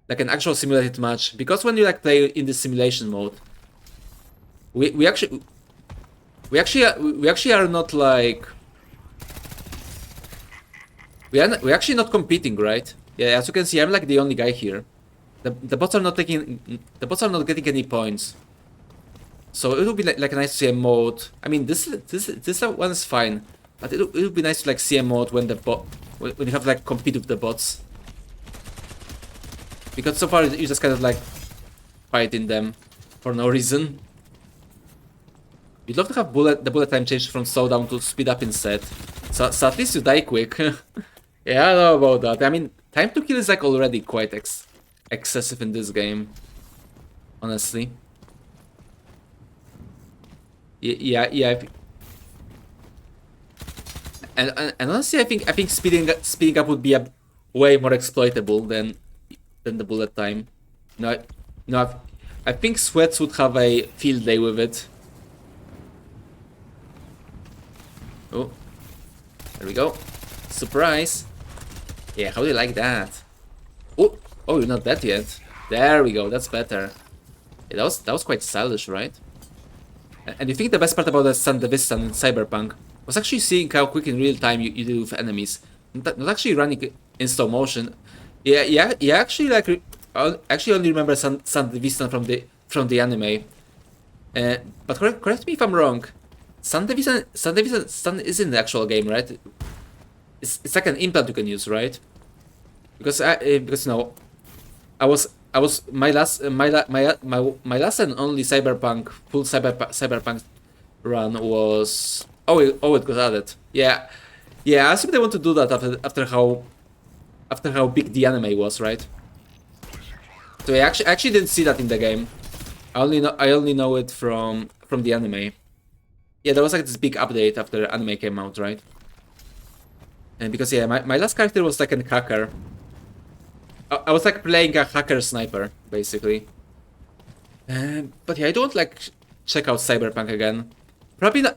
like an actual simulated match. Because when you like play in the simulation mode, we actually are not like we're actually not competing, right? Yeah, as you can see, I'm like the only guy here. The bots are not getting any points. So it would be like a nice CM mode. I mean, this one is fine, but it would be nice to like CM mode when when you have to like compete with the bots. Because so far you just kind of like fighting them for no reason. You'd love to have the bullet time changed from slow down to speed up instead. So at least you die quick. Yeah, I know about that. I mean, time to kill is like already quite excessive in this game, honestly. Yeah. And honestly, I think speeding up would be a way more exploitable than the bullet time. No, I think Sweats would have a field day with it. Oh, there we go. Surprise! Yeah, how do you like that? Oh, you're not dead yet. There we go. That's better. Yeah, that was quite stylish, right? And you think the best part about the Zatsudan in Cyberpunk was actually seeing how quick in real time you deal with enemies, not actually running in slow motion. Yeah. Actually, like, actually only remember Zatsudan from the anime. But correct me if I'm wrong. Zatsudan is in the actual game, right? It's like an implant you can use, right? Because you know, I was my last and only full cyberpunk run was it got added. Yeah, I assume they want to do that after how big the anime was, right? So I actually didn't see that in the game. I only know it from the anime. Yeah, there was like this big update after anime came out, right? And because yeah, my last character was like a hacker. I was like playing a hacker sniper, basically. But yeah, I don't like check out Cyberpunk again. Probably not,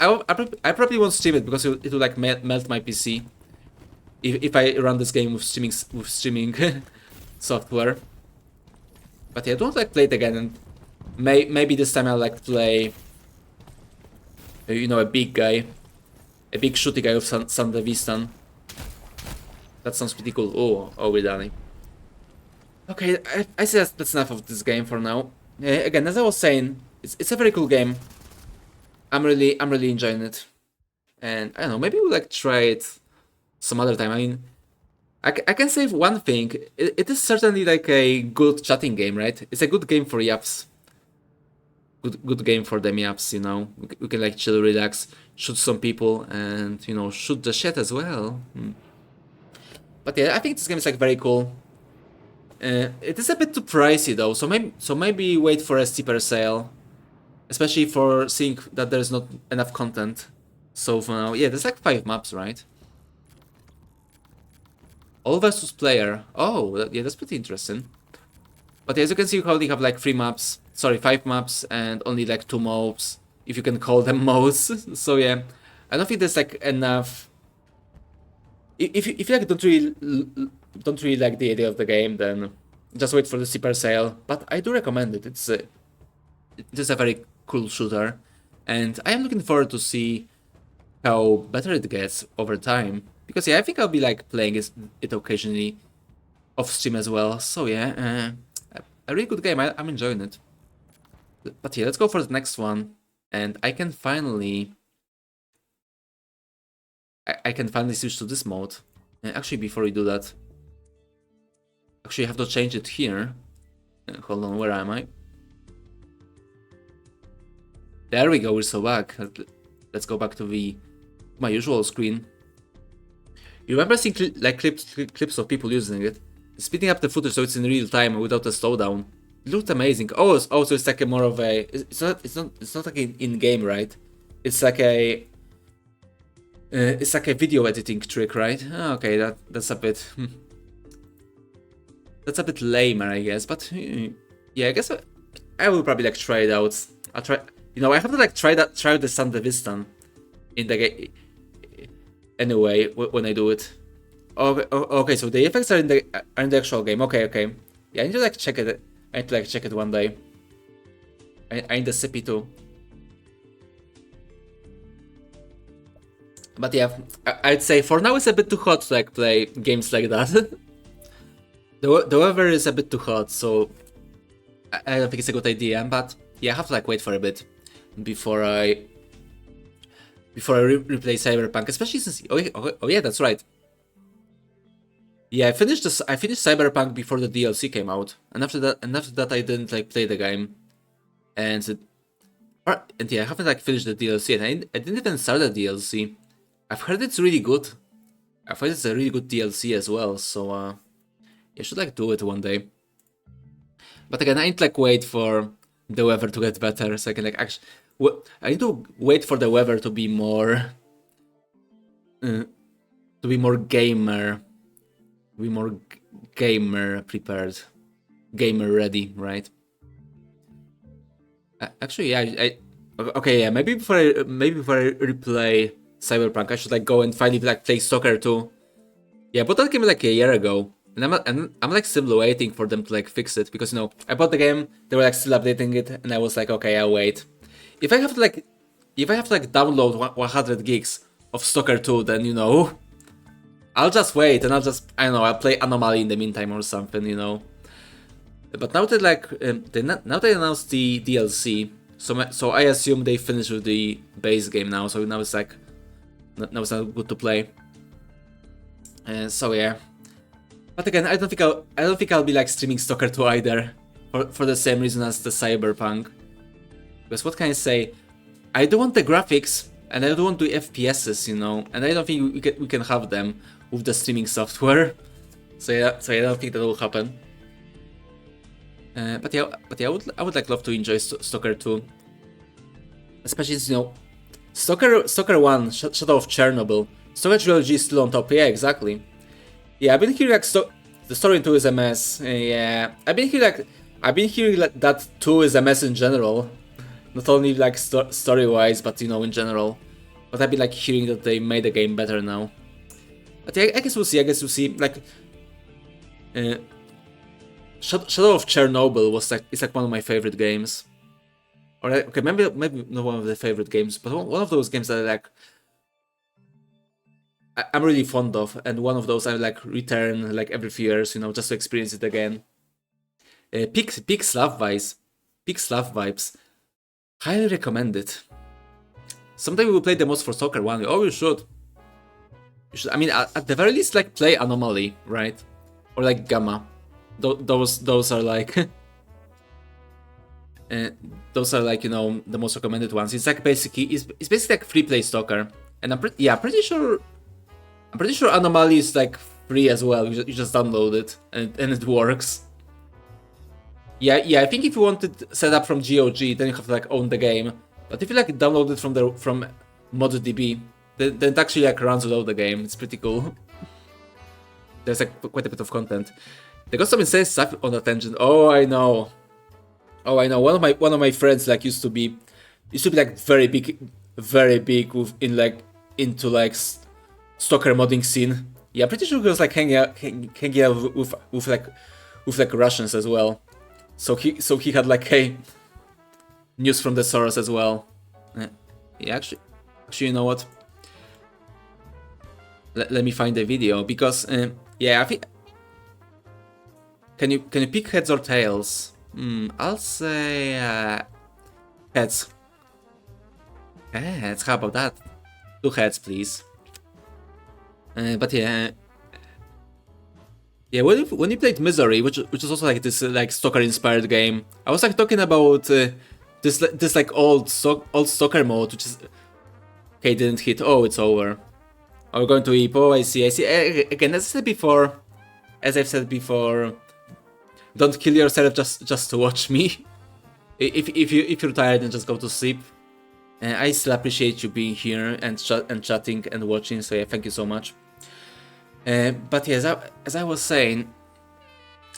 I probably won't stream it because it will like melt my PC if I run this game with streaming software. But yeah, I don't like play it again. And maybe this time I'll like play, you know, a big shooty guy with Zatsudan. That sounds pretty cool. Oh, we're done. Okay, I say that's enough of this game for now. Again, as I was saying, it's a very cool game. I'm really enjoying it, and I don't know, maybe we'll like try it some other time. I mean, I can say one thing. It is certainly like a good chatting game, right? It's a good game for yaps. Good game for them yaps, you know. We can like chill, relax, shoot some people, and you know, shoot the shit as well. But yeah, I think this game is like very cool. It is a bit too pricey though, so maybe wait for a steeper sale, especially for seeing that there's not enough content. So for now, yeah, there's like 5 maps, right? All versus player. Oh, yeah, that's pretty interesting. But as you can see, you only have like 5 maps, and only like 2 mobs, if you can call them modes. So yeah, I don't think there's like enough If you like don't really like the idea of the game, then just wait for the super sale. But I do recommend it. It's a very cool shooter, and I am looking forward to see how better it gets over time. Because yeah, I think I'll be like playing it occasionally off stream as well. So yeah, a really good game. I'm enjoying it. But yeah, let's go for the next one, and I can finally switch to this mode. Actually, before we do that, actually I have to change it here. Hold on, where am I? There we go, we're so back. Let's go back to my usual screen. You remember seeing like clips of people using it, speeding up the footage so it's in real time without a slowdown. It looked amazing. Oh, also it's like a more of a. It's not like an in-game, right? It's like a. It's like a video editing trick, right? Oh, okay, that's a bit. That's a bit lamer, I guess. But yeah, I guess I will probably like try it out. I'll try. You know, I have to like try the Sandevistan in the game anyway when I do it. Okay, so the effects are in the actual game. Okay. Yeah, I need to like check it. I need to like check it one day. I need the CP too. But yeah, I'd say for now it's a bit too hot to like play games like that. The weather is a bit too hot, so I don't think it's a good idea. But yeah, I have to like wait for a bit before I replay Cyberpunk, especially since oh yeah, that's right. Yeah, I finished Cyberpunk before the DLC came out, and after that I didn't like play the game, and yeah, I haven't like finished the DLC, and I didn't even start the DLC. I've heard it's really good. I've heard it's a really good DLC as well, so I should like do it one day. But again, I need to like wait for the weather to get better, so I can like actually. I need to wait for the weather to be more gamer prepared, gamer ready, right? Actually, yeah, okay, yeah, maybe before I replay Cyberpunk, I should like go and finally like play Stalker 2. Yeah, but that came like a year ago, and I'm like still waiting for them to like fix it, because you know I bought the game, they were like still updating it, and I was like, okay, I'll wait. If I have to like download 100 gigs of Stalker 2, then you know, I'll just wait and I'll play Anomaly in the meantime or something, you know. But now that like now they announced the DLC, so I assume they finished with the base game now. So now it's like now it's not good to play. So yeah. But again, I don't think I'll be like streaming Stalker 2 either, for the same reason as the Cyberpunk. Because what can I say? I don't want the graphics, and I don't want the FPSs, you know, and I don't think we can have them with the streaming software. So yeah, I don't think that will happen. But yeah, I would like love to enjoy Stalker 2, especially since, you know, Stalker 1, Shadow of Chernobyl, Stalker Trilogy is still on top. Yeah, exactly. Yeah, I've been hearing like the story 2 is a mess. Yeah, I've been hearing like that 2 is a mess in general. Not only like story-wise, but you know, in general. But I've been like hearing that they made the game better now. But yeah, I guess we'll see. Like, Shadow of Chernobyl it's like one of my favorite games. Or okay, maybe not one of the favorite games, but one of those games that I'm really fond of, and one of those I like return like every few years, you know, just to experience it again. Peak Slav vibes. Highly recommend it. Someday we will play the most for Stalker 1. Oh, you should. I mean, at the very least, like play Anomaly, right? Or like Gamma. Those are like those are like, you know, the most recommended ones. It's like it's basically like free play Stalker, and I'm pretty sure Anomaly is like free as well. You just download it and it works. Yeah, I think if you want it set up from GOG, then you have to like own the game. But if you like download it from ModDB, then it actually like runs without the game. It's pretty cool. There's like quite a bit of content. They got some insane stuff on that engine. Oh, I know. One of my friends like used to be like very big into like Stalker modding scene. Yeah, I'm pretty sure he was like hanging out with like Russians as well. So he had like hey news from the source as well. Yeah, actually, you know what? Let me find the video because yeah, I think. Can you pick heads or tails? I'll say heads. Heads. How about that? 2 heads, please. But yeah. Yeah, when you played Misery, which is also like this like stalker inspired game, I was like talking about this like old stalker mode, which is okay. Didn't hit. Oh, it's over. Oh, we're going to Eep. Oh, I see. Again, as I've said before, don't kill yourself just to watch me. If you're tired, then just go to sleep. I still appreciate you being here and chatting and watching. So yeah, thank you so much. But yeah, as I was saying,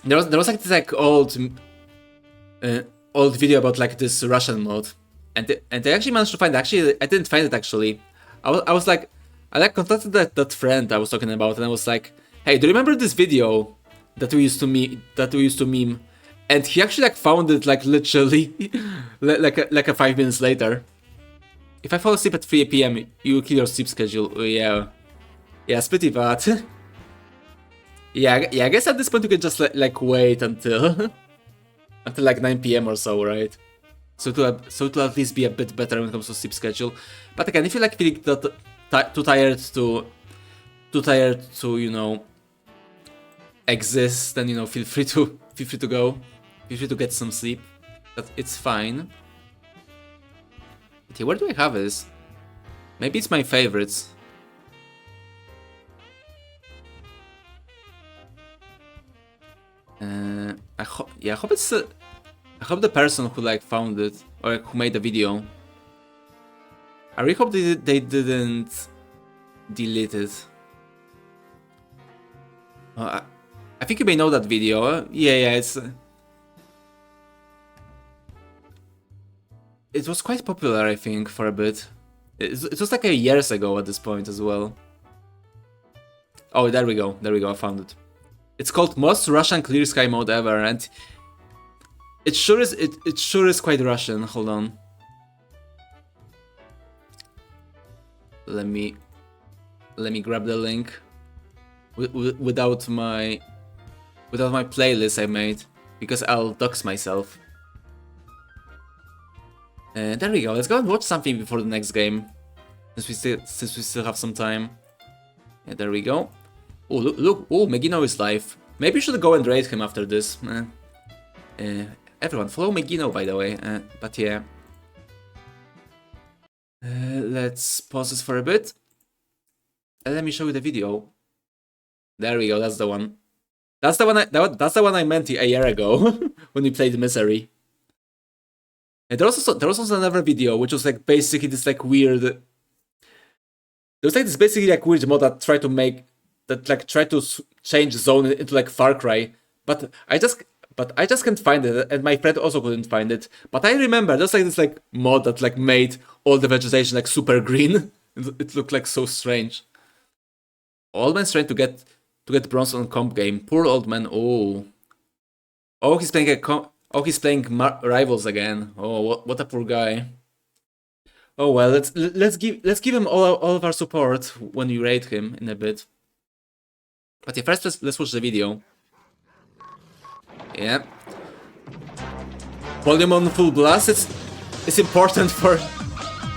there was like this like old video about like this Russian mod, and I actually managed to find it. Actually, I didn't find it actually. I was like, I like contacted that friend I was talking about, and I was like, hey, do you remember this video that we used to meme? And he actually like found it like literally like a 5 minutes later. If I fall asleep at 3 PM, you kill your sleep schedule. Yeah, it's pretty bad. Yeah, I guess at this point you can just like wait until until like 9 PM or so, right? So to at least be a bit better when it comes to sleep schedule. But again, if you like feeling too tired to you know exist, then you know feel free to go. Feel free to get some sleep. It's fine. Okay, where do I have this? Maybe it's my favorites. I hope it's I hope the person who like found it or like, who made the video. I really hope they didn't delete it. I think you may know that video. Yeah, it was quite popular, I think, for a bit. It was like a years ago at this point as well. Oh, there we go, I found it. It's called Most Russian Clear Sky mode ever, and it sure is quite Russian. Hold on. Let me grab the link without my playlist I made, because I'll dox myself. There we go. Let's go and watch something before the next game, since we still have some time. Yeah, there we go. Oh, look! Oh, Megino is live. Maybe you should go and raid him after this. Everyone, follow Megino, by the way. But yeah. Let's pause this for a bit. And let me show you the video. There we go. That's the one. That's the one I meant a year ago when we played Misery. And there was also another video which was like basically this like weird. There was like this basically like weird mod that tried to change Zone into like Far Cry, but I just can't find it, and my friend also couldn't find it. But I remember there's like this like mod that like made all the vegetation like super green. It looked like so strange. Old man's trying to get bronze on comp game. Poor old man. Oh, he's playing Rivals again. Oh, what a poor guy. Oh well, let's give him all of our support when we raid him in a bit. But yeah, first let's watch the video. Yeah. Volume on full blast. It's important.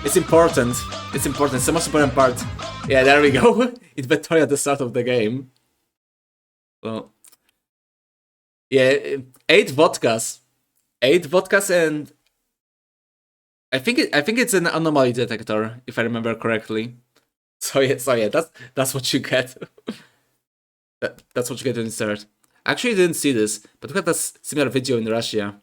It's the most important part. Yeah, there we go. Inventory at the start of the game. Well, yeah, 8 vodkas, and I think it's an anomaly detector, if I remember correctly. So yeah, that's what you get. That's what you get when you start. Actually, I didn't see this, but we had a similar video in Russia.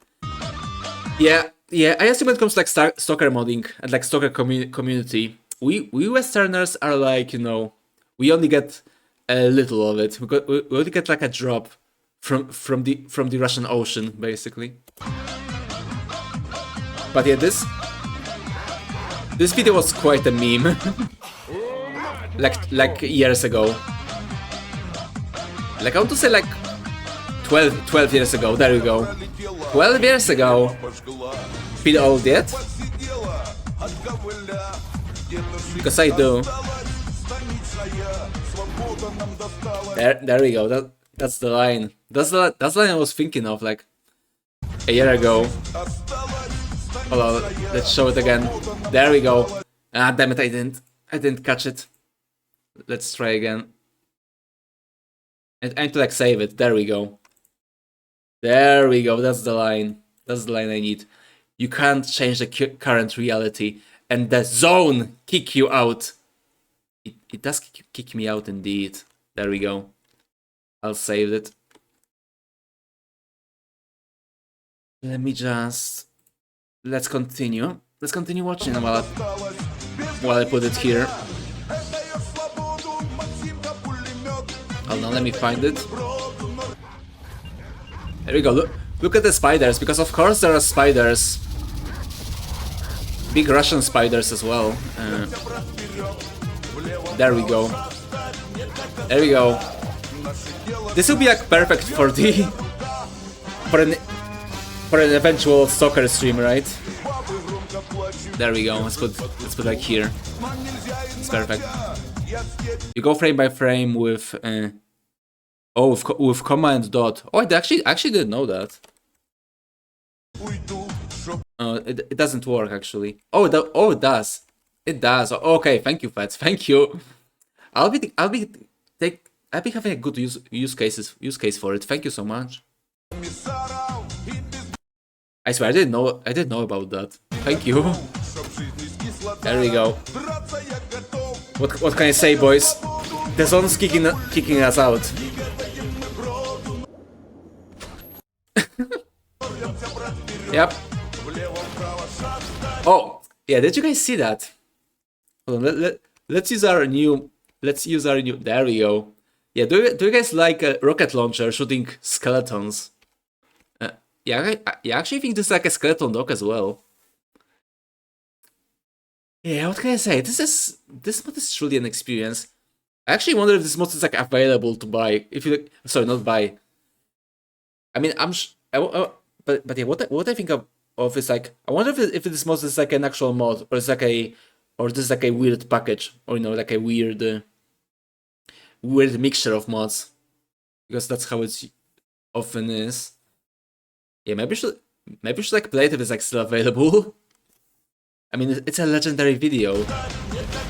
Yeah. I assume when it comes to like stalker modding and like stalker community, we Westerners are like, you know, we only get a little of it. We only get like a drop from the Russian Ocean, basically. But yeah, this video was quite a meme, like years ago. like I want to say like 12 years ago. There we go. 12 years ago. Feel old yet? Because I do. There we go. That's the line. That's the line I was thinking of like a year ago. Hold on, let's show it again. There we go. Ah, damn it, I didn't catch it. Let's try again. And I need to like save it. There we go. There we go. That's the line. That's the line I need. You can't change the current reality, and the zone kick you out. It does kick me out indeed. There we go. I'll save it. Let me just... Let's continue. Let's continue watching while I put it here. Hold on, let me find it. There we go. Look at the spiders, because of course there are spiders. Big Russian spiders as well. There we go. There we go. This will be like perfect for the for an eventual stalker stream, right? There we go. Let's put like here. It's perfect. You go frame by frame with with comma and dot. Oh, I actually didn't know that. It doesn't work actually. Oh, it does. It does. Okay, thank you, Fats. Thank you. I'll be having a good use case for it. Thank you so much. I swear I didn't know about that. Thank you. There we go. What can I say, boys? The zone's kicking us out. Yep. Oh, yeah, did you guys see that? Hold on, let's use our new... There we go. Yeah, do you guys like a rocket launcher shooting skeletons? Yeah, I actually think this is like a skeleton dog as well. Yeah, what can I say? This mod is truly an experience. I actually wonder if this mod is like available to buy. If you sorry, not buy. I mean, but yeah, what I think of is like, I wonder if this mod is like an actual mod, or it's like this is like a weird package, or you know, like a weird mixture of mods, because that's how it often is. Yeah, maybe we should like play it if it's like still available. I mean, it's a legendary video,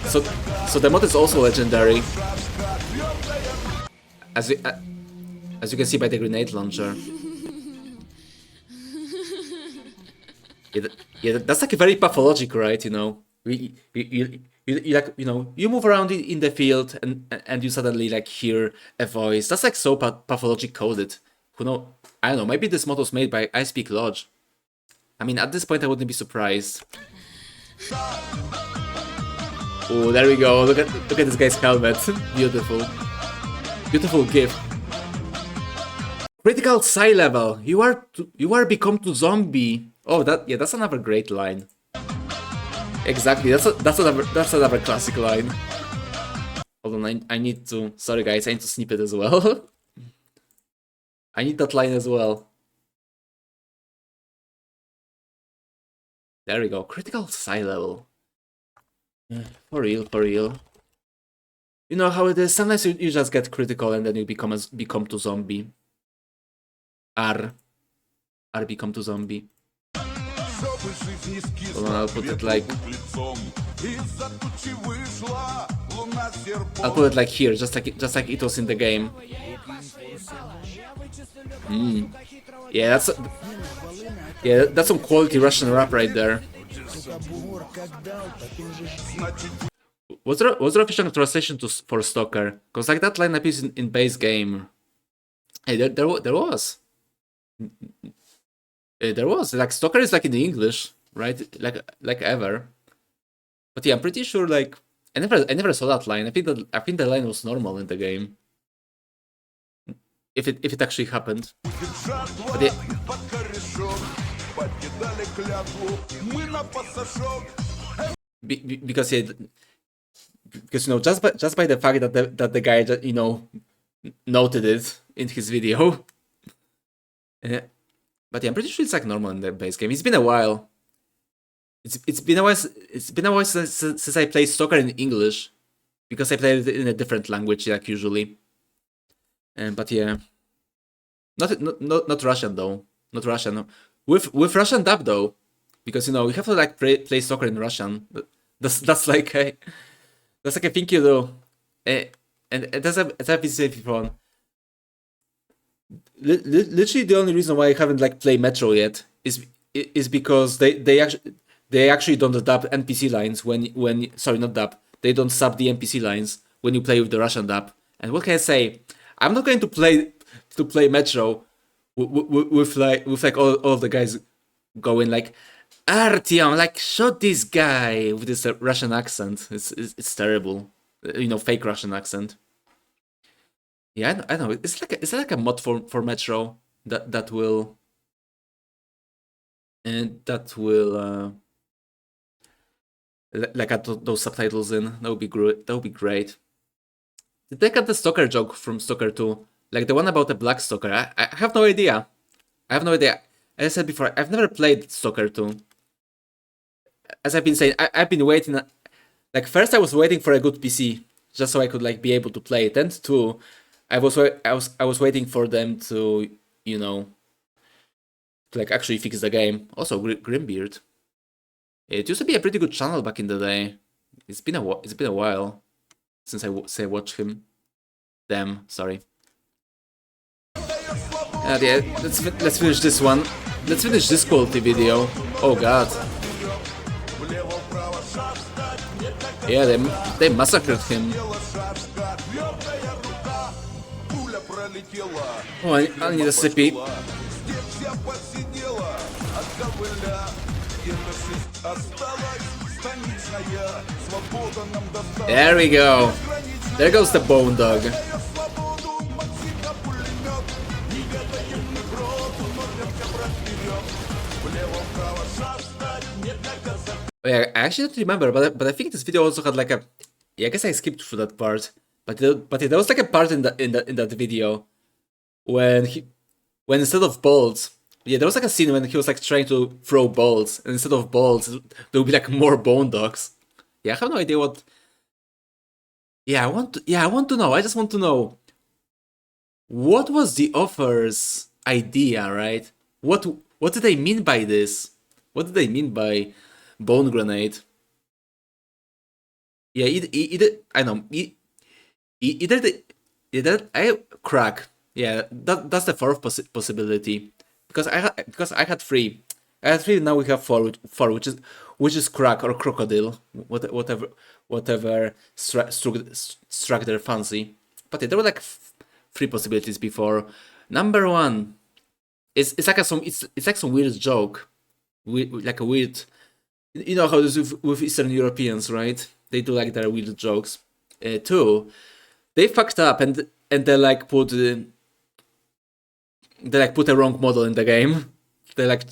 so the mod is also legendary, as you can see by the grenade launcher. Yeah, that's like a very pathologic, right? You know, you like, you know, you move around in the field and you suddenly like hear a voice. That's like so pathologic coded. Who know? I don't know. Maybe this mod was made by I Speak Lodge. I mean, at this point, I wouldn't be surprised. Oh, there we go. Look at this guy's helmet. Beautiful, beautiful gift. Critical psi level. You are become to zombie. Oh, that's another great line. Exactly. That's another classic line. Hold on, I need to. Sorry guys, I need to snip it as well. I need that line as well. There we go. Critical psi level. For real, for real. You know how it is. Sometimes you just get critical and then you become to zombie. R become to zombie. Hold on, I'll put it like... I'll put it like here, just like it was in the game. Yeah, that's some quality Russian rap right there. What's the official translation for stalker? Cause like that line appears in base game. Hey, there was. There was like stalker is like in the English, right? Like ever. But yeah, I'm pretty sure like I never saw that line. I think the line was normal in the game. If it actually happened. But yeah. Because you know, just by the fact that the guy, you know, noted it in his video. Uh, but yeah, I'm pretty sure it's like normal in the base game. It's been a while. It's been a while. It's been a while since I played soccer in English, because I played it in a different language like usually. But yeah, not Russian though. Not Russian. No. With Russian dub though, because you know we have to like play soccer in Russian. That's like a thing you do. Uh, and as I've been saying before, literally the only reason why I haven't like played Metro yet is because they actually don't dub NPC lines when sorry, not dub, they don't sub the NPC lines when you play with the Russian dub. And what can I say? I'm not going to play Metro with all of the guys going like Artyom, like shot this guy with this Russian accent. It's terrible, you know, fake Russian accent. Yeah, I know. Is there like a mod for Metro that will like add those subtitles in? That would be great. That would be great. Did they cut the stalker joke from Stalker 2? Like the one about the black stalker? I have no idea. I have no idea. As I said before, I've never played Stalker 2. As I've been saying, I've been waiting. Like first, I was waiting for a good PC just so I could like be able to play it. And two, I was waiting for them to, you know, to like actually fix the game. Also, Grimbeard. It used to be a pretty good channel back in the day. It's been a while since I watched him. Damn, sorry. Yeah, let's finish this one. Let's finish this quality video. Oh god. Yeah, they massacred him. Oh, I need a sippy. There we go. There goes the bone dog. Oh, yeah, I actually don't remember, but I think this video also had like a. Yeah, I guess I skipped through that part, but there was like a part in that video when instead of balls, yeah, there was like a scene when he was like trying to throw balls, and instead of balls, there would be like more bone dogs. Yeah, I have no idea what. Yeah, I want to know. I just want to know what was the author's idea, right? What did they mean by this? What did they mean by bone grenade? Yeah, either I know either I crack. Yeah, that's the fourth possibility because I had three. I had three. Now we have four, which is crack or crocodile, whatever struck their fancy. But yeah, there were like three possibilities before. Number one, it's like it's like some weird joke, like a weird. You know how it is with Eastern Europeans, right? They do like their weird jokes. Two, they fucked up and they like put a wrong model in the game. They like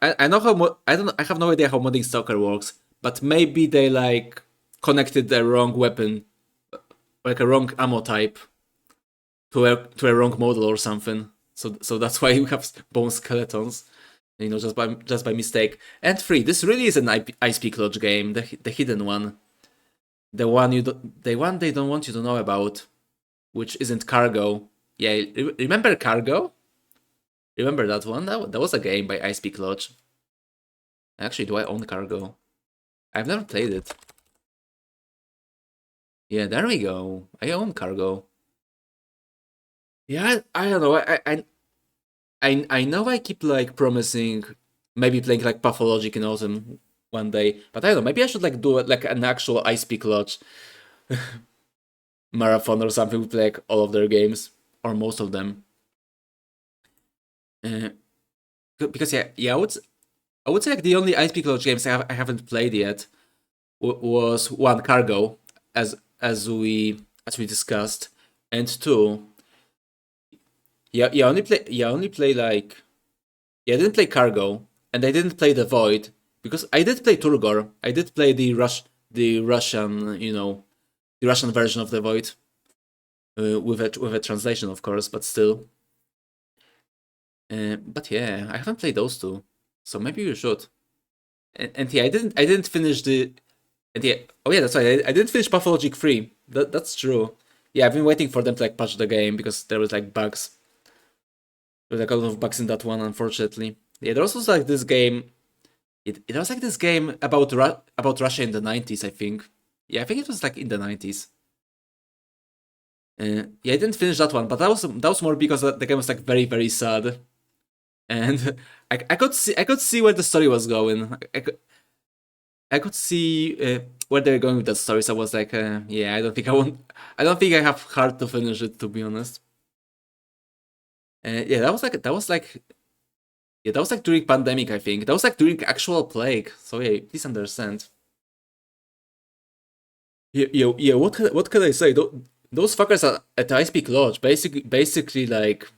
I know how I have no idea how modding stalker works, but maybe they like connected the wrong weapon, like a wrong ammo type, to a wrong model or something. So that's why you have bone skeletons. You know, just by mistake. And three, this really is an ISP clutch game, the hidden one, the one they don't want you to know about, which isn't Cargo. Yeah, remember Cargo? Remember that one? That was a game by ISP Clutch. Actually, do I own Cargo? I've never played it. Yeah, there we go. I own Cargo. Yeah, I don't know. I know I keep like promising maybe playing like Pathologic in Autumn one day, but I don't know. Maybe I should like do like an actual ISP Clutch marathon or something with like all of their games or most of them. Because yeah, I would say like the only ISP Clutch games I haven't played yet was one Cargo, as we discussed, and two. Yeah, I only play like. Yeah, I didn't play Cargo, and I didn't play The Void because I did play Turgor. I did play the Russian, you know, the Russian version of The Void, with a translation, of course, but still. But yeah, I haven't played those two, so maybe you should. And yeah, I didn't finish the. And yeah, oh yeah, that's right. I didn't finish Pathologic 3. That's true. Yeah, I've been waiting for them to like patch the game because there was like bugs. There was like a lot of bugs in that one, unfortunately. Yeah, there was also like this game. It was like this game about Russia in the 90s, I think. Yeah, I think it was like in the 90s. Yeah, I didn't finish that one, but that was more because the game was like very, very sad, and I could see where the story was going. I could see where they're going with that story. So I was like, yeah, I don't think I have heart to finish it, to be honest. Yeah, that was like during pandemic, I think. That was like during actual plague. So yeah, please understand. Yeah. What can I say? Those fuckers at Ice Peak Lodge, basically like.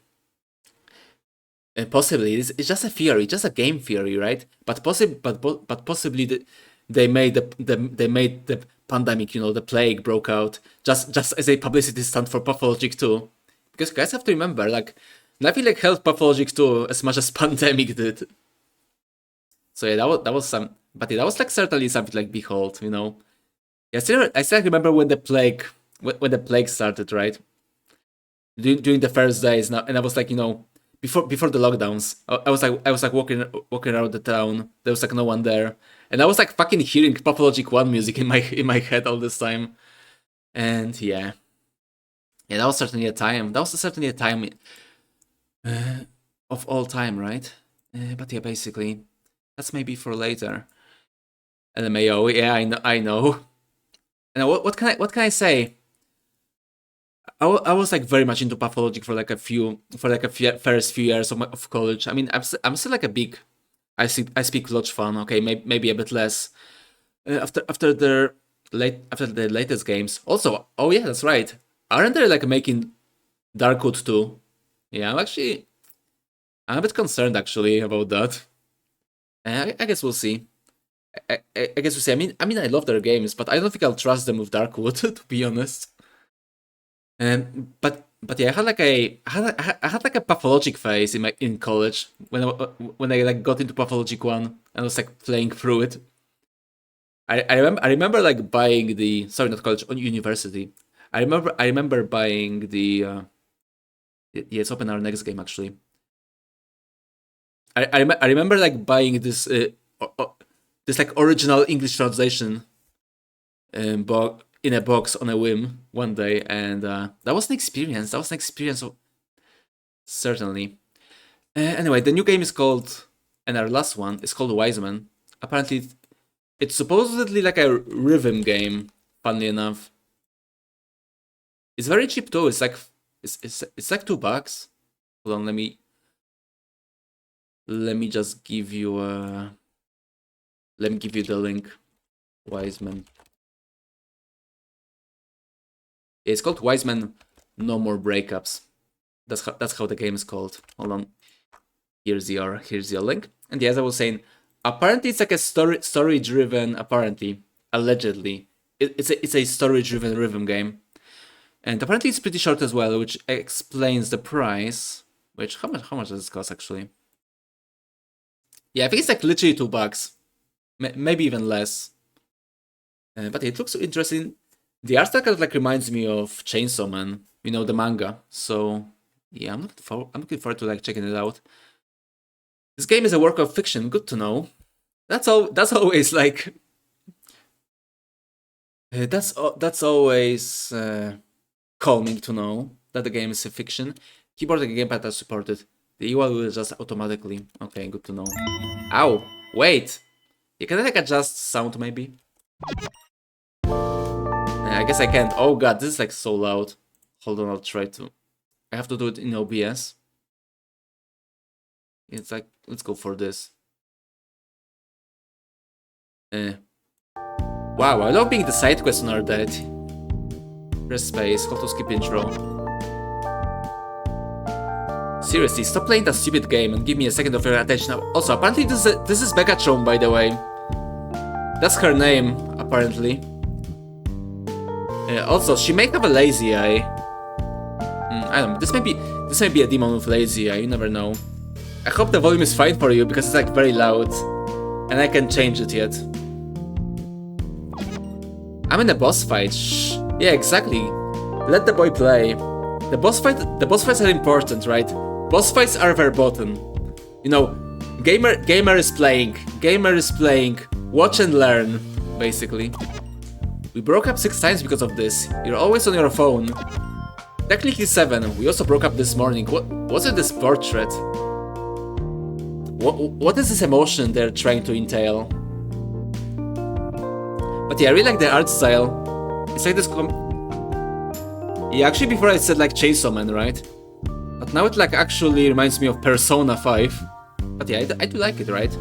Possibly, it's just a theory, just a game theory, right? But possibly they made the pandemic, the plague broke out just as a publicity stunt for Pathologic 2. Because you guys have to remember, like, nothing like helped Pathologic 2 as much as pandemic did. So yeah, that was some, but yeah, that was like certainly something like behold, Yeah, I still remember when the plague started, right? During the first days now, and I was like, before the lockdowns, I was like walking around the town. There was like no one there, and I was like fucking hearing Pathologic 1 music in my head all this time. And yeah, that was certainly a time. That was certainly a time of all time, right? But yeah, basically, that's maybe for later. LMAO, yeah, I know. And what can I say? I was like very much into Pathologic for like a first few years of college. I mean, I'm still like a big I speak Lodge fan. Okay, maybe a bit less after the latest games. Also, oh yeah, that's right. Aren't they like making Darkwood too? Yeah, I'm a bit concerned actually about that. I guess we'll see. I guess we'll see. I mean, I love their games, but I don't think I'll trust them with Darkwood to be honest. But yeah, I had like a Pathologic phase in college when I like got into Pathologic 1 and was like playing through it. I remember like buying the not college, on university. I remember buying the yeah, let's open our next game actually. I remember like buying this this like original English translation book in a box on a whim one day, and that was an experience. Certainly. Anyway, the new game is called, and our last one is called Wiseman. Apparently, it's supposedly like a rhythm game. Funnily enough, it's very cheap too. It's like it's like $2. Hold on, let me just give you let me give you the link. Wiseman. It's called Wiseman. No More Breakups. That's how the game is called. Hold on. Here's your link. And yeah, as I was saying, apparently it's like a story driven. Allegedly, it's a story driven rhythm game, and apparently it's pretty short as well, which explains the price. Which how much does it cost actually? Yeah, I think it's like literally $2, maybe even less. But it looks interesting. The art style kind of like reminds me of Chainsaw Man, the manga. So yeah, I'm looking forward to like checking it out. This game is a work of fiction. Good to know. That's always like. That's always calming to know that the game is a fiction. Keyboard and gamepad are supported. The UI will adjust automatically. Okay, good to know. Ow! Wait! Can I like adjust sound maybe? I guess I can't. Oh god, this is like so loud. Hold on, I'll try to. I have to do it in OBS. It's like, let's go for this. Wow, I love being the side quest on our dead. Press space, hold to skip intro. Seriously, stop playing that stupid game and give me a second of your attention. Also, apparently this is Begatron, by the way. That's her name, apparently. Also, she may have a lazy eye. I don't know. This may be a demon with lazy eye. You never know. I hope the volume is fine for you because it's like very loud, and I can change it yet. I'm in a boss fight. Shh. Yeah, exactly. Let the boy play. The boss fights are important, right? Boss fights are verboten. You know, gamer is playing. Gamer is playing. Watch and learn, basically. We broke up 6 times because of this. You're always on your phone. Technically 7. We also broke up this morning. What's in this portrait? What is this emotion they're trying to entail? But yeah, I really like the art style. It's like this yeah, actually before I said like Chainsaw Man, right? But now it like actually reminds me of Persona 5. But yeah, I do like it, right?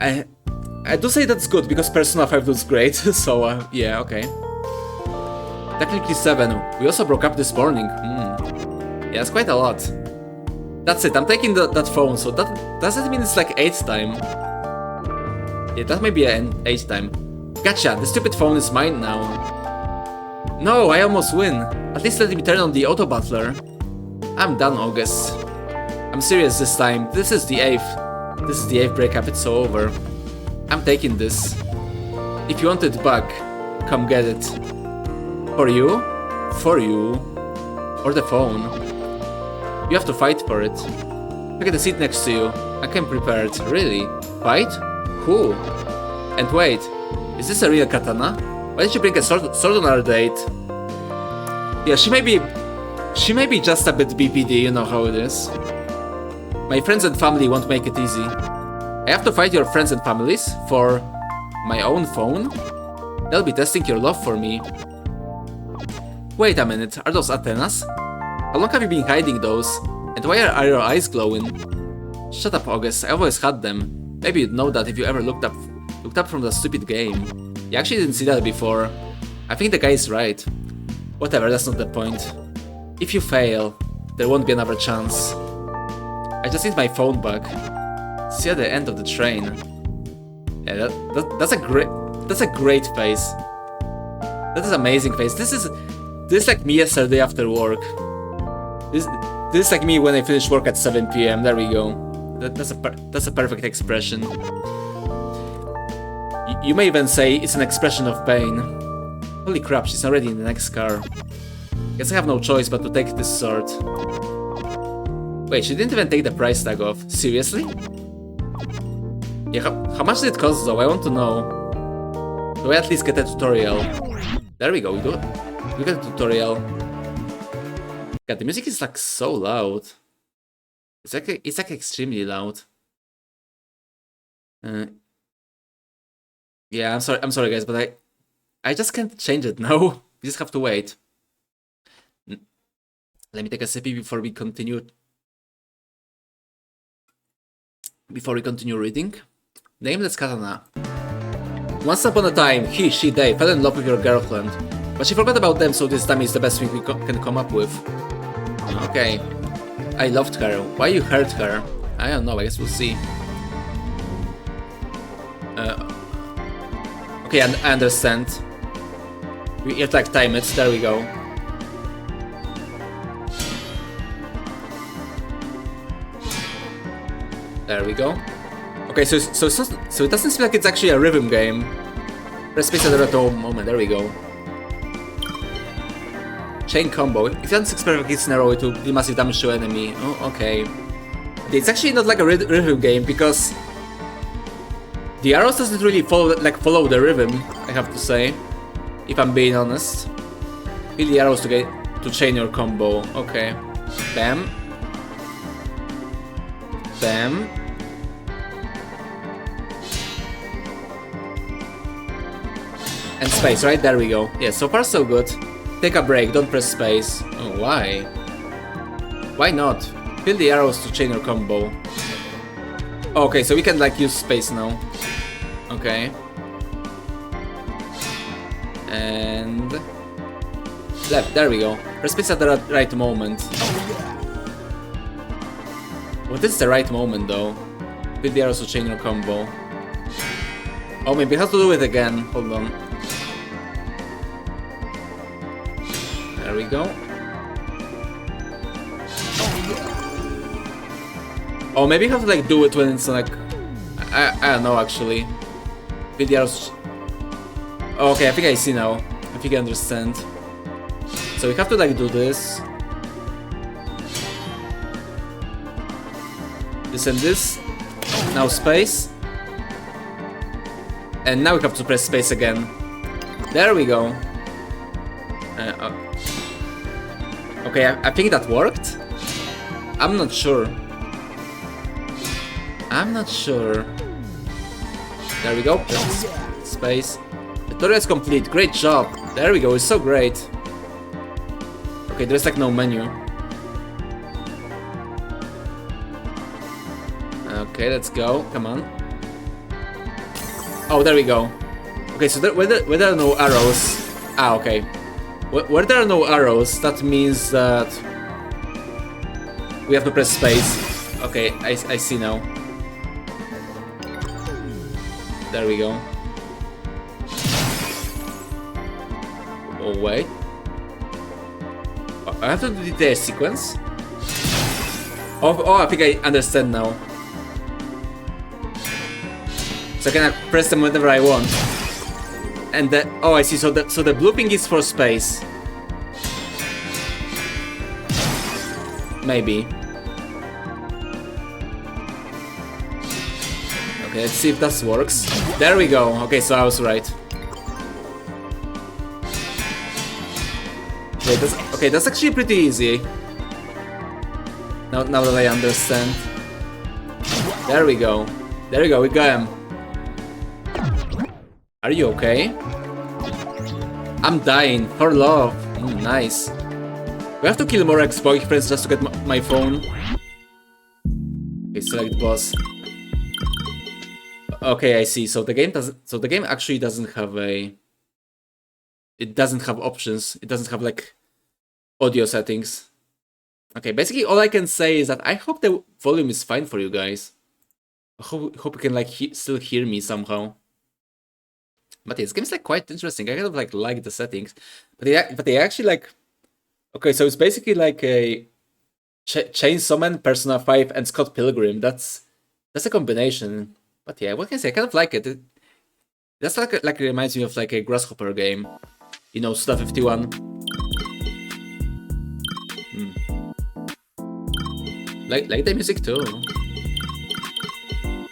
I do say that's good because Persona 5 looks great, so yeah, okay. Technically 7. We also broke up this morning. Yeah, it's quite a lot. That's it, I'm taking that phone, so does that mean it's like 8th time? Yeah, that may be an 8th time. Gotcha, the stupid phone is mine now. No, I almost win. At least let me turn on the auto battler. I'm done, August. I'm serious this time. This is the 8th. This is the 8th breakup, it's so over. I'm taking this. If you want it back, come get it. For you? For you. Or the phone. You have to fight for it. Look at the seat next to you. I came prepared. Really? Fight? Who? And wait, is this a real katana? Why did you bring a sword on our date? Yeah, she may be just a bit BPD, you know how it is. My friends and family won't make it easy. I have to fight your friends and families for my own phone? They'll be testing your love for me. Wait a minute, are those antennas? How long have you been hiding those? And why are your eyes glowing? Shut up, August, I always had them. Maybe you'd know that if you ever looked up from the stupid game. You actually didn't see that before. I think the guy is right. Whatever, that's not the point. If you fail, there won't be another chance. I just need my phone back. See you at the end of the train. Yeah, that's a great face. That is amazing face. This is like me yesterday after work. This is like me when I finish work at 7 PM. There we go. That's a perfect expression. You may even say it's an expression of pain. Holy crap, she's already in the next car. Guess I have no choice but to take this sword. Wait, she didn't even take the price tag off. Seriously? Yeah, how much did it cost though? I want to know. Do I at least get a tutorial? There we go, we do it. We get a tutorial. God, the music is like so loud. It's like extremely loud. Yeah, I'm sorry guys, but I just can't change it now. We just have to wait. Let me take a sippy before we continue. Before we continue reading. Nameless Katana. Once upon a time, he, she, they fell in love with your girlfriend. But she forgot about them, so this time is the best thing we can come up with. Okay. I loved her. Why you hurt her? I don't know, I guess we'll see. Okay, I understand. We have to like time it, there we go. There we go. Okay, so it doesn't seem like it's actually a rhythm game. Press space at the right moment, there we go. Chain combo. If you done 6 perfect hits in a row, it will do massive damage to enemy. Oh, okay. It's actually not like a rhythm game because the arrows doesn't really follow the rhythm, I have to say. If I'm being honest. Hit the arrows to chain your combo. Okay. Bam. Bam. And space, right? There we go. Yeah, so far so good. Take a break, don't press space. Oh, why? Why not? Fill the arrows to chain your combo. Okay, so we can like use space now. Okay. And left, there we go. Press space at the right moment. What is the right moment though? Fill the arrows to chain your combo. Oh, maybe I have to do it again. Hold on. There we go. Oh, maybe you have to like do it when it's like... I don't know actually. Videos... Okay, I think I see now. I think I understand. So we have to like do this. This and this. Now space. And now we have to press space again. There we go. Okay, I think that worked. I'm not sure. I'm not sure. There we go. Space. The tutorial is complete. Great job. There we go. It's so great. Okay, there's like no menu. Okay, let's go. Come on. Oh, there we go. Okay, so where there are no arrows. Ah, okay. Where there are no arrows, that means that we have to press space. Okay, I see now. There we go. Oh, wait. I have to do the sequence? Oh, I think I understand now. So I can press them whenever I want. And the... Oh, I see. So the blue thing is for space. Maybe. Okay, let's see if that works. There we go. Okay, so I was right. Okay, that's actually pretty easy. Now that I understand. There we go. There we go, we got him. Are you okay? I'm dying, for love. Nice. We have to kill more ex-boyfriends just to get my phone. Okay, select boss. Okay, I see. So the game doesn't. So the game actually doesn't have a. It doesn't have options. It doesn't have like audio settings. Okay, basically all I can say is that I hope the volume is fine for you guys. I hope you can like still hear me somehow. But this game's like quite interesting. I kind of like the settings, but they actually like. Okay, so it's basically like a Chainsaw Man, Persona 5, and Scott Pilgrim. That's a combination. But yeah, what can I say? I kind of like it. That's like it reminds me of like a Grasshopper game. You know, Suda 51. Like the music too.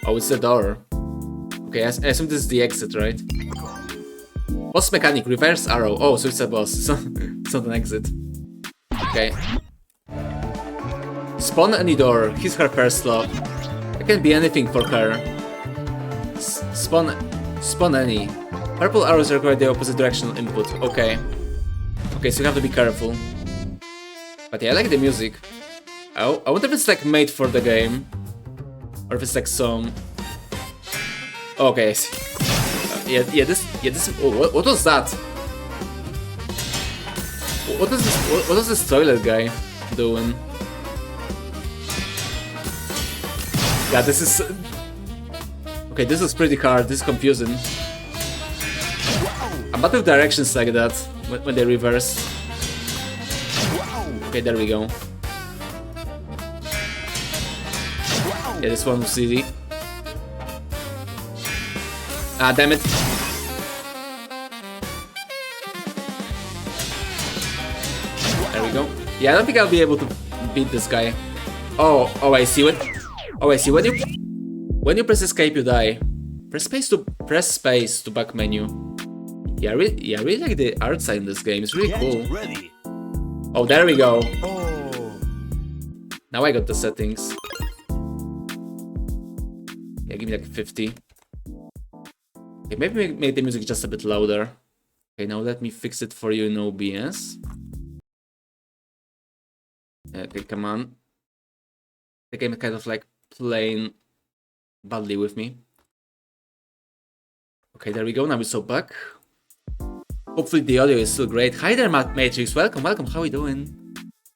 Oh, it's the door. Okay, I assume this is the exit, right? Boss mechanic, reverse arrow. Oh, so it's a boss. So it's not an exit. Okay. Spawn any door. He's her first love. It can be anything for her. Spawn any. Purple arrows require the opposite directional input. Okay. Okay, so you have to be careful. But yeah, I like the music. I wonder if it's like made for the game. Or if it's like some... Okay, I see. Yeah, this... Oh, what was that? What is this toilet guy doing? Yeah, this is... Okay, this is pretty hard, this is confusing. I'm bad with directions like that, when they reverse. Okay, there we go. Yeah, this one was easy. Ah, damn it. There we go. Yeah, I don't think I'll be able to beat this guy. Oh, I see what. Oh, I see. When you press escape, you die. Press space to back menu. Yeah, I really like the art style in this game. It's really cool. Oh, there we go. Now I got the settings. Yeah, give me like 50. Okay, maybe make the music just a bit louder. Okay, now let me fix it for you in OBS. Okay, come on. The game is kind of like playing badly with me. Okay, there we go. Now we're so back. Hopefully the audio is still great. Hi there, Matrix. Welcome. How are you doing?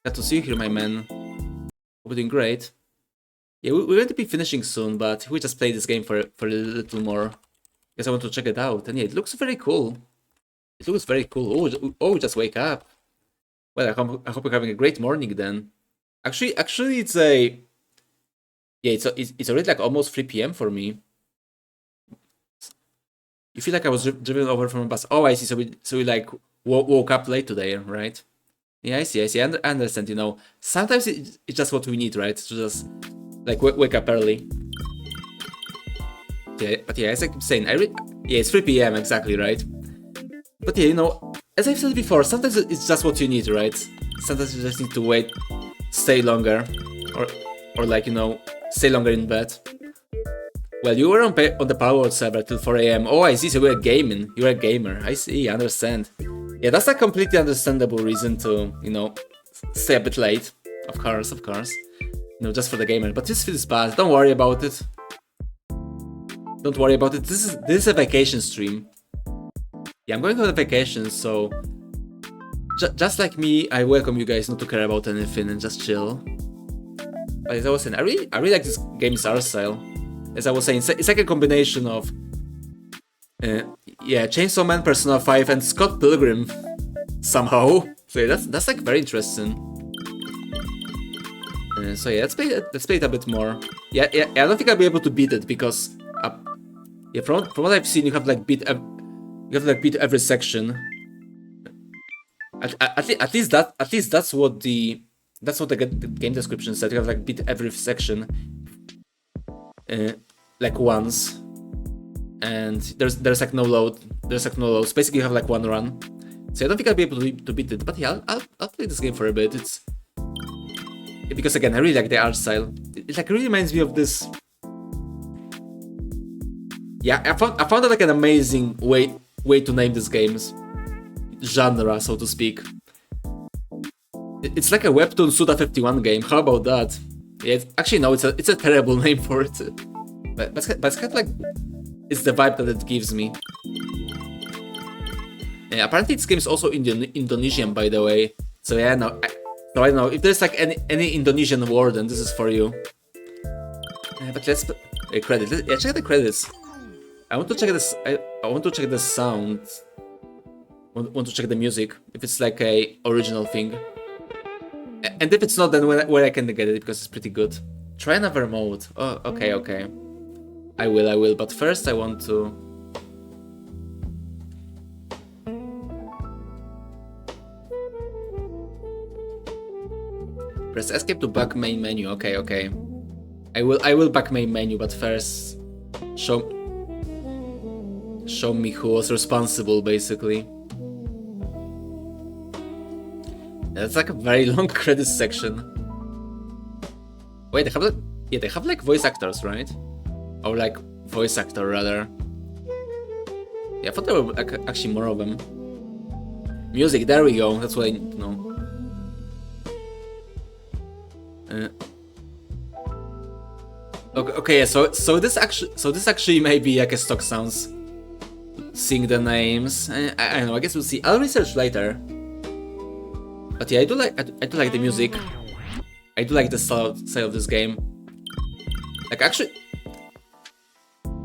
Glad to see you here, my man. Hope you're doing great. Yeah, we're going to be finishing soon, but we just play this game for a little more. Because I want to check it out. And yeah, it looks very cool. It looks very cool. Oh, just wake up. Well, I hope you're having a great morning then. Actually, it's a... Yeah, it's already like almost 3 p.m. for me. You feel like I was driven over from a bus. Oh, I see. So we like woke up late today, right? Yeah, I see. I understand. You know, sometimes it's just what we need, right? To just like wake up early. Yeah, but yeah, as I keep saying, yeah, it's 3 p.m. exactly, right? But yeah, you know, as I've said before, sometimes it's just what you need, right? Sometimes you just need to wait, stay longer, or like, you know, stay longer in bed. Well, you were on the Powerplay server till 4 a.m. Oh, I see, so you were gaming. You were a gamer. I see, I understand. Yeah, that's a completely understandable reason to, you know, stay a bit late. Of course. You know, just for the gamer. But this feels bad. Don't worry about it. Don't worry about it. This is a vacation stream. Yeah, I'm going on a vacation, so just like me, I welcome you guys not to care about anything and just chill. But as I was saying, I really like this game's art style. As I was saying, it's like a combination of yeah, Chainsaw Man, Persona 5, and Scott Pilgrim somehow. So yeah, that's like very interesting. So yeah, let's play it a bit more. Yeah, I don't think I'll be able to beat it because yeah, from what I've seen, you have to like beat every section. At least that's what the game description said. You have like beat every section like once, and there's like no load. There's like no loads. Basically, you have like one run. So I don't think I'll be able to beat it. But yeah, I'll play this game for a bit. It's because again, I really like the art style. It like really reminds me of this. Yeah, I found it like an amazing way to name this game's genre, so to speak. It's like a Webtoon Suda 51 game. How about that? Yeah, actually no, it's a terrible name for it. But it's kind of like it's the vibe that it gives me. Yeah, apparently this game is also Indonesian, by the way. So yeah, no, I don't know if there's like any Indonesian word, then this is for you. But let's put a credit. Yeah, check the credits. I want to check this. I want to check the sound. Want to check the music if it's like a original thing. And if it's not, then where I can get it because it's pretty good. Try another mode. Oh, okay. I will. But first, I want to. Press escape to back main menu. Okay. I will back main menu, but first, show me who was responsible, basically. That's like a very long credits section. Wait, they have like voice actors, right? Or like voice actor rather. Yeah, I thought there were actually more of them. Music, there we go. That's what I need to know. Okay, so this actually may be like a stock sounds. Seeing the names, I don't know. I guess we'll see. I'll research later. But yeah, I do like the music. I do like the style of this game. Like actually,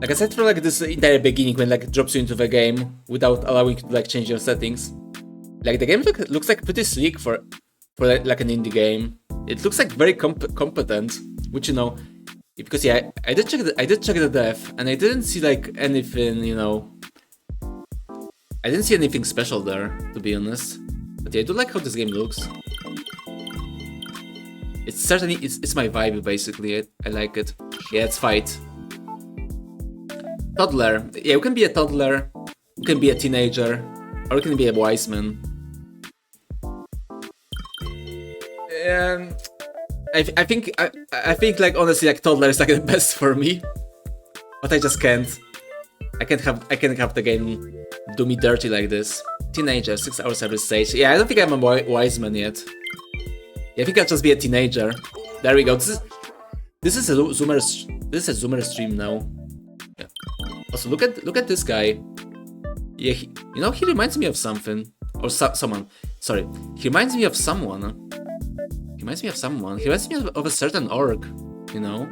like aside from like this entire beginning when like it drops you into the game without allowing you to like change your settings, like the game looks like pretty sleek for like an indie game. It looks like very competent, which you know, because yeah, I did check the dev and I didn't see like anything, you know. I didn't see anything special there, to be honest. But yeah, I do like how this game looks. It's certainly it's my vibe basically. I like it. Yeah, it's fight. Toddler. Yeah, you can be a toddler, you can be a teenager, or you can be a Wiseman. I think like honestly like toddler is like the best for me. But I just can't. I can't have the game do me dirty like this. Teenager, 6 hours every stage. Yeah, I don't think I'm a Wiseman yet. Yeah, I think I'll just be a teenager. There we go. This is a Zoomer stream now. Yeah. Also, look at this guy. Yeah, you know, he reminds me of something or someone. Sorry, he reminds me of someone. He reminds me of a certain orc. You know,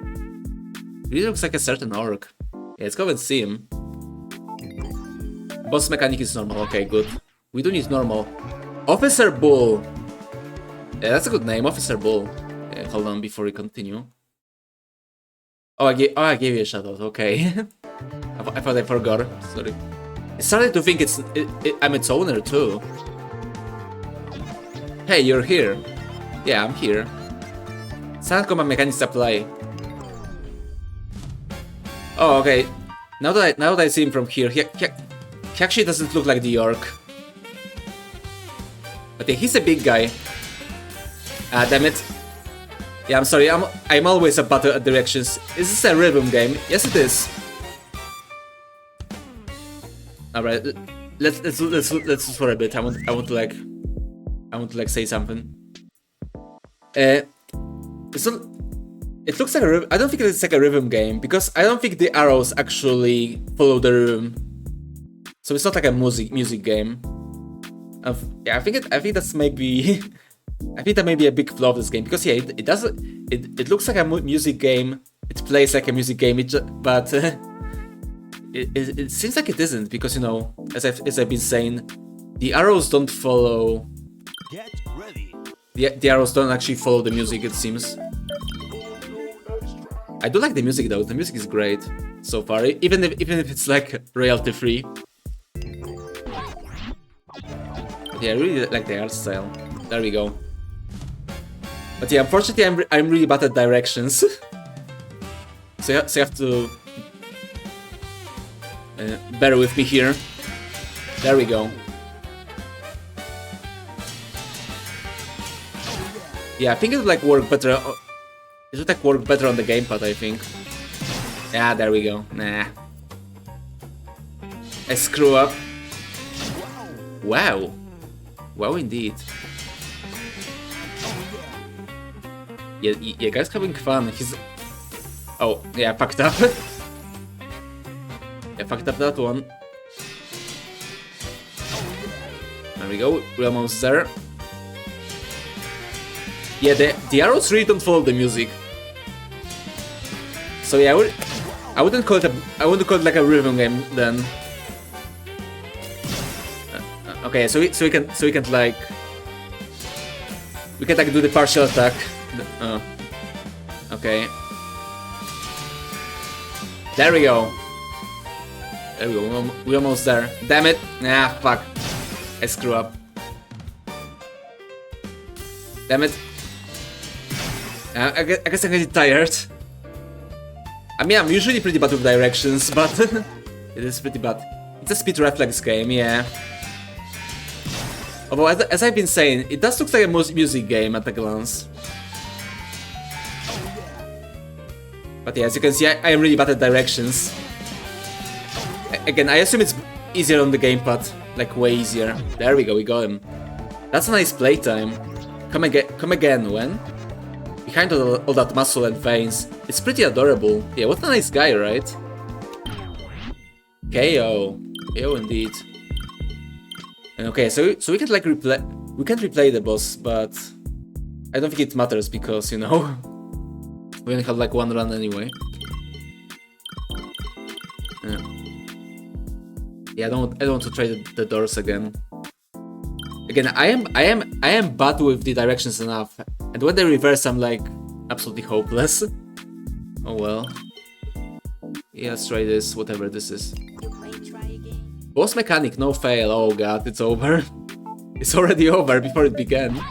he really looks like a certain orc. Yeah, let's go and see him. Boss mechanic is normal. Okay, good. We do need normal. Officer Bull. Yeah, that's a good name, Officer Bull. Yeah, hold on before we continue. Oh, I gave you a shoutout. Okay. I thought I forgot. Sorry. I started to think I'm its owner too. Hey, you're here. Yeah, I'm here. Sound command mechanics apply. Oh, okay. Now that I see him from here, he actually doesn't look like the orc. But yeah, he's a big guy. Ah, damn it. Yeah, I'm sorry. I'm always a bad at directions. Is this a rhythm game? Yes, it is. All right, let's for a bit. I want to like say something. So it looks like a I don't think it's like a rhythm game because I don't think the arrows actually follow the rhythm. So it's not like a music game. Yeah, I think that's maybe I think that may be a big flaw of this game because yeah, it looks like a music game. It plays like a music game, but it seems like it isn't because, you know, as I've been saying, the arrows don't follow. Get ready. The arrows don't actually follow the music, it seems. I do like the music though. The music is great so far, even if it's like royalty free. Yeah, I really like the art style. There we go. But yeah, unfortunately, I'm really bad at directions. so you have to bear with me here. There we go. Yeah, I think it would like work better. It would like work better on the gamepad, I think. Yeah, there we go. Nah. I screw up. Wow. Wow, indeed. Yeah, guy's having fun. He's... Oh, yeah, I fucked up. I fucked up that one. There we go, we're almost there. Yeah, the arrows really don't follow the music. So yeah, I wouldn't call it like a rhythm game then. Okay, so we can like do the partial attack. Okay. There we go. There we go. We're almost there. Damn it! Nah, fuck. I screw up. Damn it. I guess I'm getting tired. I mean, I'm usually pretty bad with directions, but it is pretty bad. It's a speed reflex game, yeah. Although, as I've been saying, it does look like a music game at a glance. But yeah, as you can see, I am really bad at directions. Again, I assume it's easier on the gamepad, like way easier. There we go, we got him. That's a nice playtime. Come again, when? Behind all that muscle and veins, it's pretty adorable. Yeah, what a nice guy, right? KO. KO indeed. Okay, so we can like replay the boss, but I don't think it matters because, you know, we only have like one run anyway. Yeah, I don't want to try the doors again. Again, I am bad with the directions enough, and when they reverse, I'm like absolutely hopeless. Oh well. Yeah, let's try this, whatever this is. Boss mechanic, no fail. Oh god, it's over. It's already over before it began.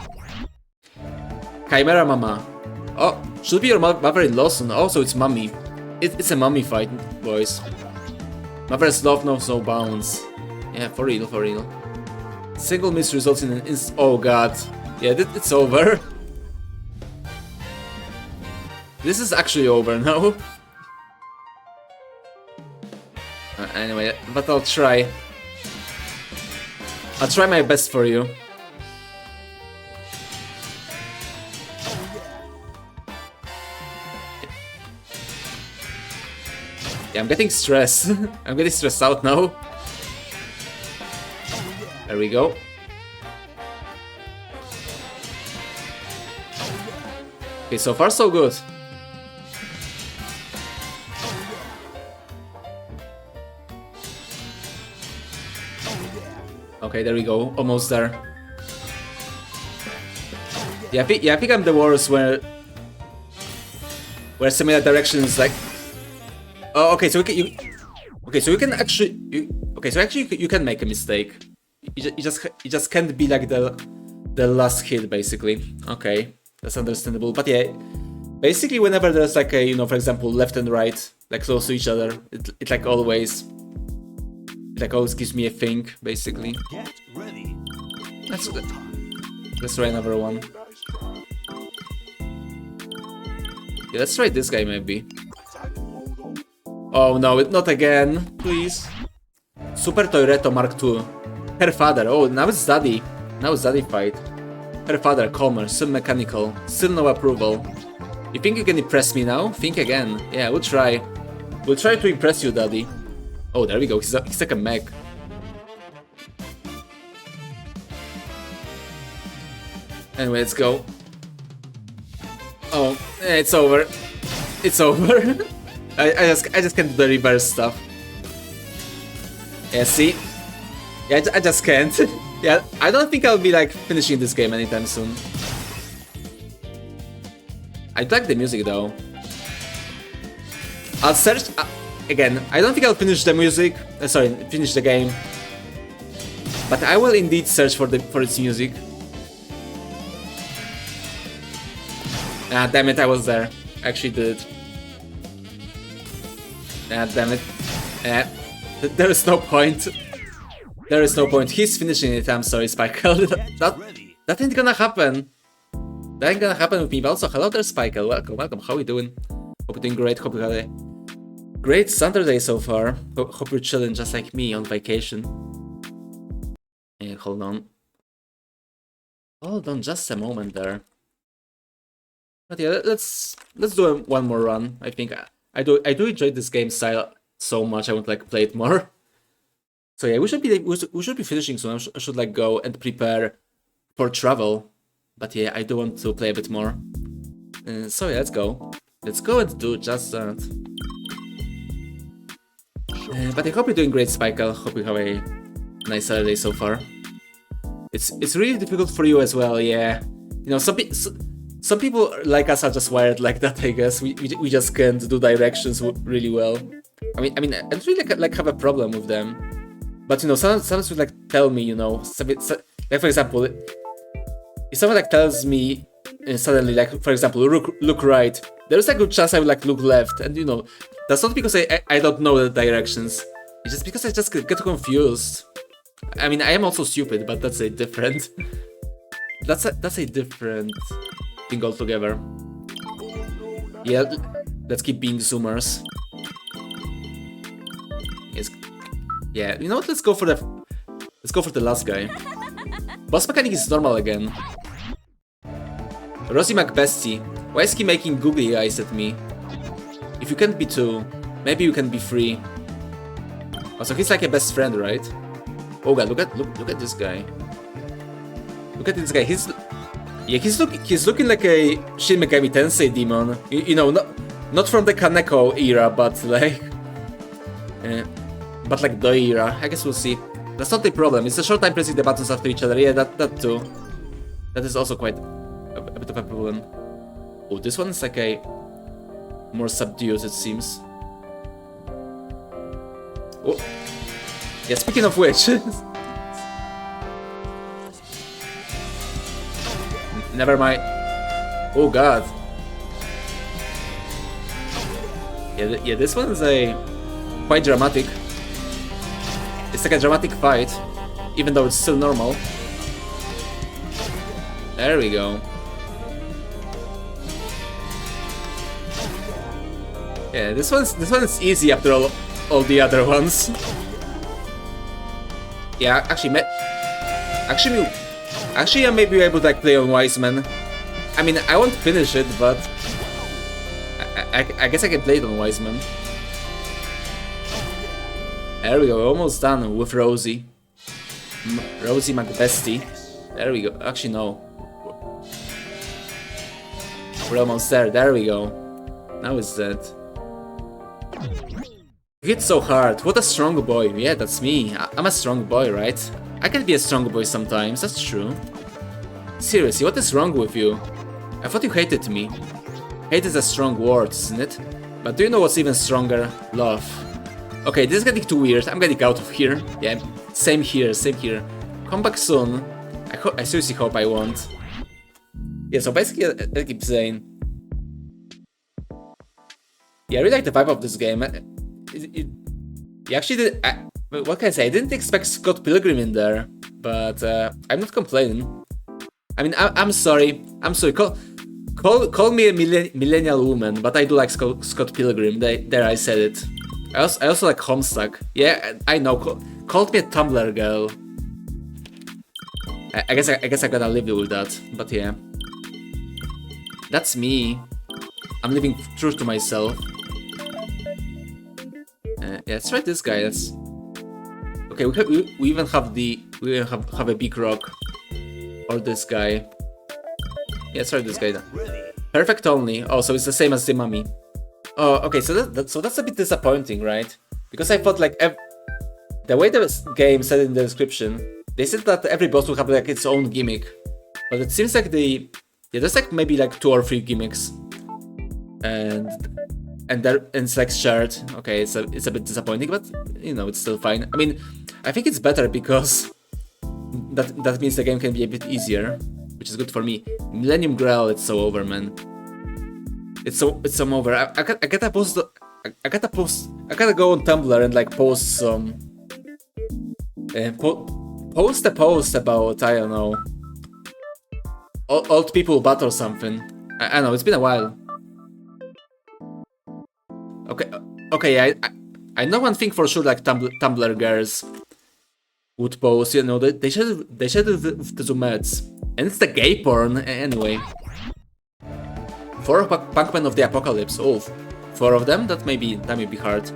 Chimera Mama. Oh, should be your mother-in-law soon. Also, it's mummy. It's a mummy fight, boys. Mother's love knows no bounds. Yeah, for real, for real. Single miss results in an oh god. Yeah, it's over. This is actually over now. Anyway, but I'll try. I'll try my best for you. Yeah, I'm getting stressed. I'm getting stressed out now. There we go. Okay, so far so good. Okay, there we go. Almost there. Yeah, I think I'm the worst where similar directions like Oh, okay, so okay, so you can actually, you can make a mistake. You just can't be like the last hit, basically. Okay, that's understandable. But yeah, basically, whenever there's like a, you know, for example, left and right, like close to each other, it like always gives me a thing, basically. Get ready. Let's try another one. Yeah, let's try this guy maybe. Oh no, not again, please. Super Toiretto Mark II. Her father, oh, now it's Daddy. Now it's Daddy fight. Her father, calmer, still mechanical, still no approval. You think you can impress me now? Think again. Yeah, we'll try. We'll try to impress you, Daddy. Oh, there we go, he's like a mech. Anyway, let's go. Oh, it's over. It's over. I just can't do the reverse stuff. Yeah, see? Yeah, I just can't. Yeah, I don't think I'll be like finishing this game anytime soon. I like the music though. I'll search again. I don't think I'll finish the music. Sorry, finish the game. But I will indeed search for its music. Ah, damn it! I was there. I actually did. Ah, damn it. There is no point. There is no point. He's finishing it. I'm sorry, Spikeal. That ain't gonna happen. That ain't gonna happen with me. But also, hello there, Spikeal. Welcome, welcome. How are you doing? Hope you're doing great. Hope you had a great Saturday so far. Hope you're chilling just like me on vacation. Yeah, hold on. Hold on just a moment there. But yeah, let's do one more run. I think I do enjoy this game style so much. I would like play it more. So yeah, we should be finishing soon. I should like go and prepare for travel. But yeah, I do want to play a bit more. So yeah, let's go. Let's go and do just that. But I hope you're doing great, Spikeal. Hope you have a nice Saturday so far. It's really difficult for you as well. Yeah, you know, some people like us are just wired like that, I guess. We just can't do directions really well. I mean, I don't really like have a problem with them. But you know, sometimes would like tell me, you know, like for example, if someone like tells me suddenly, like for example, look right, there's a good chance I would like look left, and you know, that's not because I don't know the directions. It's just because I just get confused. I mean, I am also stupid, but that's a different. That's a different thing altogether. Yeah, let's keep being zoomers. Yes. Yeah, you know what? Let's go for the last guy. Boss mechanic is normal again. Rosie McBestie, why is he making googly eyes at me? If you can't be two, maybe you can be three. Oh, so he's like a best friend, right? Oh god, look at this guy. Look at this guy. He's looking like a Shin Megami Tensei demon. You know, not from the Kaneko era, but like Doi era. I guess we'll see. That's not the problem. It's a short time pressing the buttons after each other. Yeah, that too. That is also quite a bit of a problem. Oh, this one is like a more subdued, it seems. Oh, yeah. Speaking of which, never mind. Oh god. Yeah. This one is quite dramatic. It's like a dramatic fight, even though it's still normal. There we go. Yeah, this one is easy after all the other ones. Yeah, actually, I may be able to like play on Wiseman. I mean, I won't finish it, but I guess I can play it on Wiseman. There we go, almost done with Rosie. Rosie McBestie. There we go. Actually, no. We're almost there. There we go. Now it's dead. You hit so hard. What a strong boy. Yeah, that's me. I'm a strong boy, right? I can be a strong boy sometimes. That's true. Seriously, what is wrong with you? I thought you hated me. Hate is a strong word, isn't it? But do you know what's even stronger? Love. Okay, this is getting too weird. I'm getting out of here. Yeah, same here, same here. Come back soon. I seriously hope I won't. Yeah, so basically, I keep saying. Yeah, I really like the vibe of this game. You actually did. What can I say? I didn't expect Scott Pilgrim in there, but I'm not complaining. I mean, I'm sorry. I'm sorry. Call me a millennial woman, but I do like Scott Pilgrim. There, I said it. I also like Homestuck. Yeah, I know. Called me a Tumblr girl. I guess I gotta live with that. But yeah, that's me. I'm living true to myself. Yeah, let's try this guy. Let's. Okay, we even have have a big rock, or this guy. Yeah, let's try this guy then. Perfect only. Oh, so it's the same as the mummy. Oh, okay. So that's a bit disappointing, right? Because I thought like the way the game said in the description, they said that every boss will have like its own gimmick, but it seems like there's like maybe like 2 or 3 gimmicks, and it's like shared. Okay, it's a bit disappointing, but you know it's still fine. I mean, I think it's better because that means the game can be a bit easier, which is good for me. Millennium Grail, it's so over, man. It's so over. I gotta post. I gotta go on Tumblr and like post some. Post a post about, I don't know, old people bat or something. I don't know. It's been a while. Okay. I know one thing for sure. Like Tumblr girls would post. You know, they shared it with the Zoomettes, and it's the gay porn anyway. 4 Punkmen of the Apocalypse. Oh, 4 of them? That may be hard.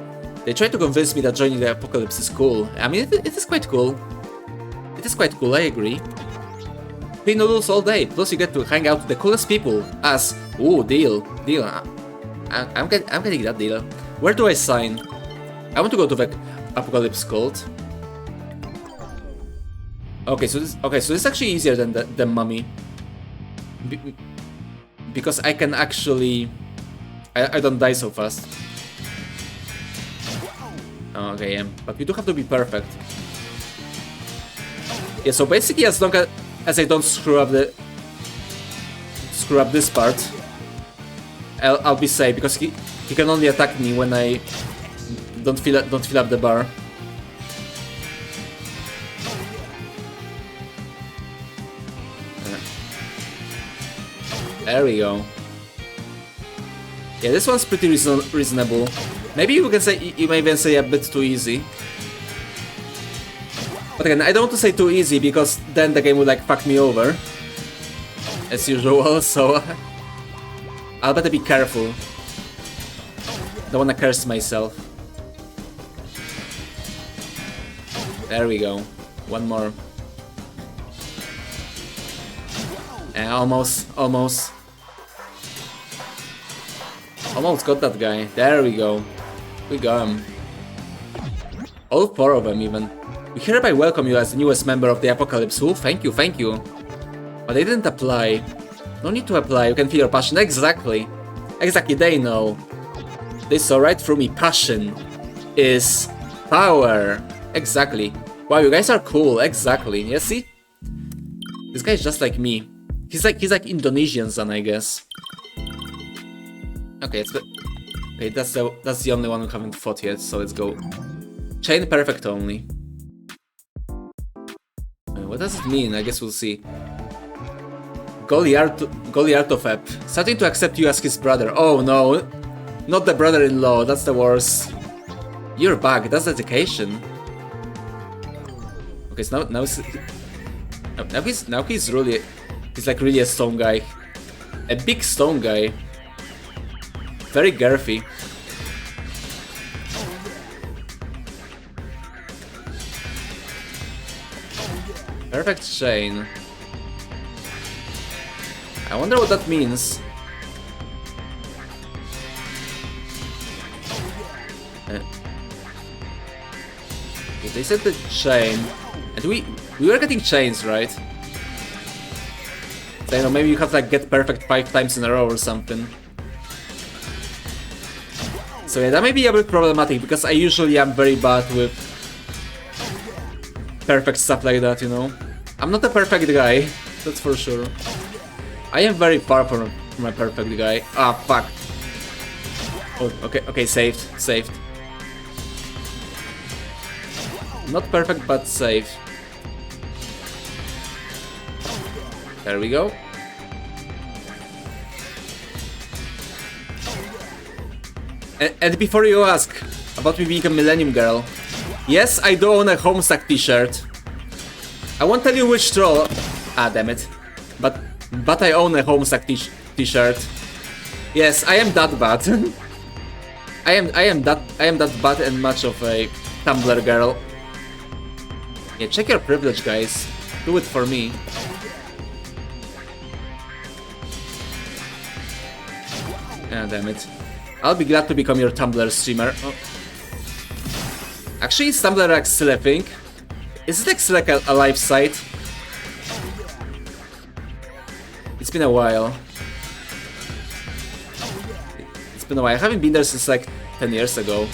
They tried to convince me that joining the Apocalypse is cool. I mean, it is quite cool. It is quite cool, I agree. Free noodles all day, plus you get to hang out with the coolest people. As, ooh, deal. I'm getting that deal. Where do I sign? I want to go to the Apocalypse Cult. Okay, so this is actually easier than the mummy. Because I can actually... I don't die so fast. Okay, yeah. But you do have to be perfect. Yeah, so basically as long as I don't screw up this part, I'll be safe, because he can only attack me when I don't fill up the bar. There we go. Yeah, this one's pretty reasonable. Maybe you may even say a bit too easy. But again, I don't want to say too easy because then the game would like fuck me over, as usual. So I'll better be careful. Don't wanna curse myself. There we go. One more. Almost got that guy. There we go. We got him. All 4 of them even. We hereby welcome you as the newest member of the Apocalypse. Oh, thank you. But they didn't apply. No need to apply, you can feel your passion. Exactly, they know. They saw right through me. Passion is power. Exactly. Wow, you guys are cool. Exactly. Yeah, see? This guy's just like me. He's like Indonesian son, I guess. Okay, let's go. Okay, that's the only one we haven't fought yet, so let's go. Chain perfect only. What does it mean? I guess we'll see. Goliartofep. Starting to accept you as his brother. Oh no, not the brother-in-law. That's the worst. You're back. That's dedication. Okay, so now he's really, he's like really a stone guy, a big stone guy. Very girthy. Perfect chain. I wonder what that means. They said the chain, and we were getting chains, right? So, you know, maybe you have to like get perfect 5 times in a row or something. So yeah, that may be a bit problematic because I usually am very bad with perfect stuff like that, you know? I'm not a perfect guy, that's for sure. I am very far from a perfect guy. Ah, fuck. Oh, okay, saved. Not perfect, but safe. There we go. And before you ask about me being a Millennium Girl, yes, I do own a Homestuck t-shirt. I won't tell you which troll. Ah, damn it. But I own a Homestuck t-shirt. Yes, I am that bad. I am that bad and much of a Tumblr girl. Yeah, check your privilege, guys. Do it for me. Ah, damn it. I'll be glad to become your Tumblr streamer. Oh. Actually, is Tumblr like still a thing? Is it still like a live site? It's been a while. It's been a while. I haven't been there since like 10 years ago.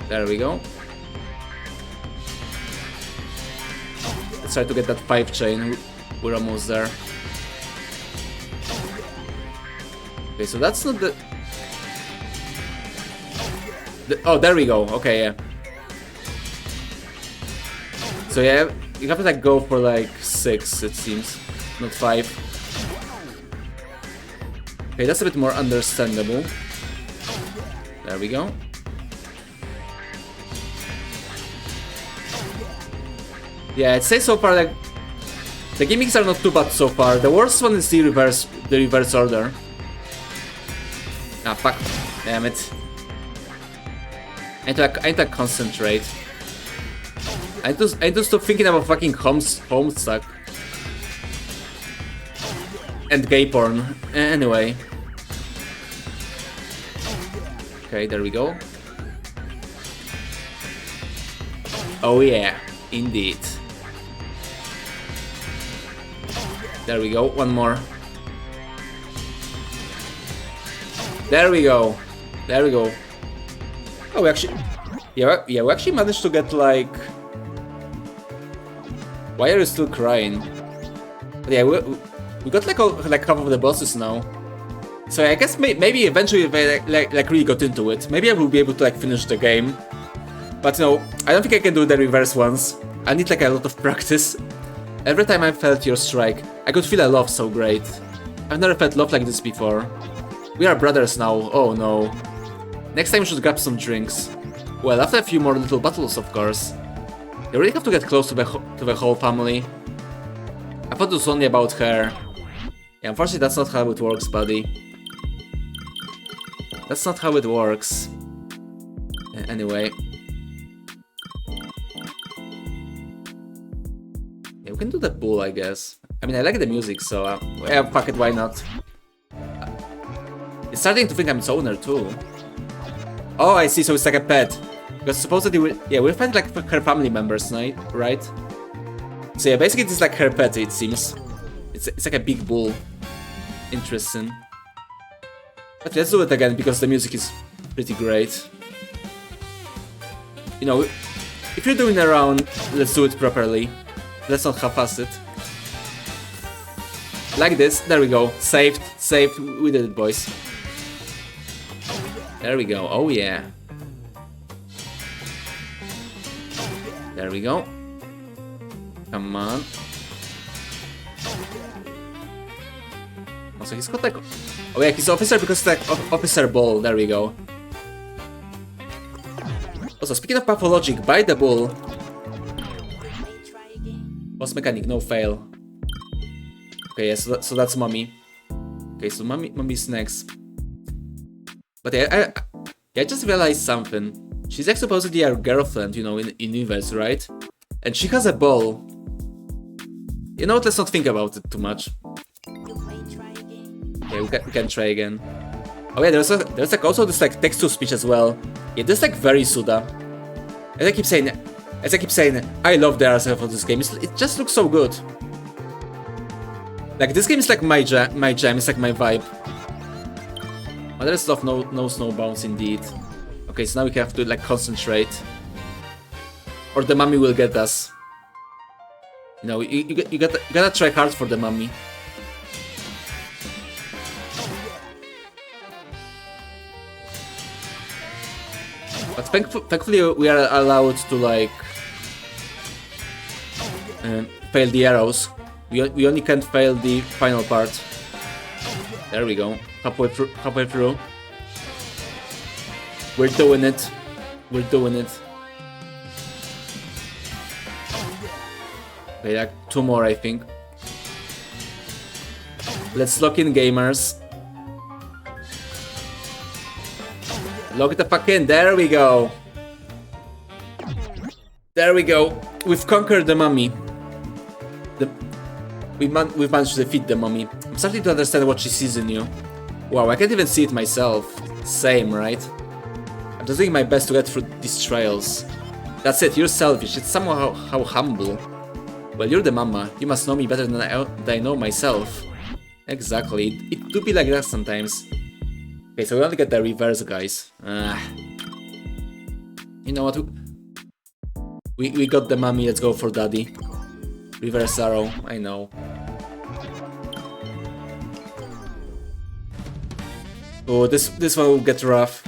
There we go. Let's try to get that 5 chain. We're almost there. Okay, so that's not the... Oh, there we go. Okay, yeah. So yeah, you have to like go for like 6, it seems, not 5. Okay, that's a bit more understandable. There we go. Yeah, I'd say so far like the gimmicks are not too bad so far. The worst one is the reverse order. Ah, fuck. Damn it. I need to concentrate. I need to stop thinking about fucking Homestuck. And gay porn. Anyway. Okay, there we go. Oh yeah, indeed. There we go, one more. There we go. There we go. Oh, we actually... Yeah, we actually managed to get, like... Why are you still crying? But yeah, we got, like half of the bosses now. So I guess maybe eventually if I, like really got into it, maybe I will be able to, like, finish the game. But, no, I don't think I can do the reverse ones. I need, like, a lot of practice. Every time I felt your strike, I could feel a love so great. I've never felt love like this before. We are brothers now, oh no. Next time we should grab some drinks. Well, after a few more little battles, of course. You really have to get close to the whole family. I thought it was only about her. Yeah, unfortunately that's not how it works, buddy. That's not how it works. Anyway. Yeah, we can do the pool, I guess. I mean, I like the music, so yeah, fuck it, why not? It's starting to think I'm its owner too. Oh, I see, so it's like a pet. Because supposedly, we'll find like her family members, right? So yeah, basically it's like her pet, it seems. It's like a big bull. Interesting. But let's do it again, because the music is pretty great. You know, if you're doing a round, let's do it properly. Let's not half-ass it. Like this, there we go. Saved, we did it, boys. There we go, oh yeah. There we go. Come on. Also, he's got like... Oh yeah, he's officer because it's like officer ball, there we go. Also, speaking of pathologic, buy the bull. Boss mechanic, no fail. Okay, yeah, so that's mommy. Okay, so mommy's next. But yeah, I just realized something. She's like supposedly our girlfriend, you know, in universe, right? And she has a ball. You know what, let's not think about it too much. Okay, we can try again. Oh yeah, there's like also this like text-to-speech as well. Yeah, this is like very Suda. As I keep saying, I love the art of this game. It just looks so good. Like this game is like my jam. It's like my vibe. Oh, there's stuff, no snowballs indeed. Okay, so now we have to like concentrate. Or the mummy will get us. You know, you gotta try hard for the mummy. But thankfully we are allowed to like fail the arrows. We only can't fail the final part. There we go. Halfway through. We're doing it. We're doing it. Okay, like 2 more, I think. Let's lock in, gamers. Lock the fuck in. There we go. There we go. We've conquered the mummy. We've managed to defeat the mummy. I'm starting to understand what she sees in you. Wow, I can't even see it myself. Same, right? I'm just doing my best to get through these trials. That's it, you're selfish. It's somehow how humble. Well, you're the mama. You must know me better than I know myself. Exactly. It do be like that sometimes. Okay, so we only get the reverse, guys. You know what? We got the mummy. Let's go for daddy. Reverse arrow. I know. Oh, this one will get rough.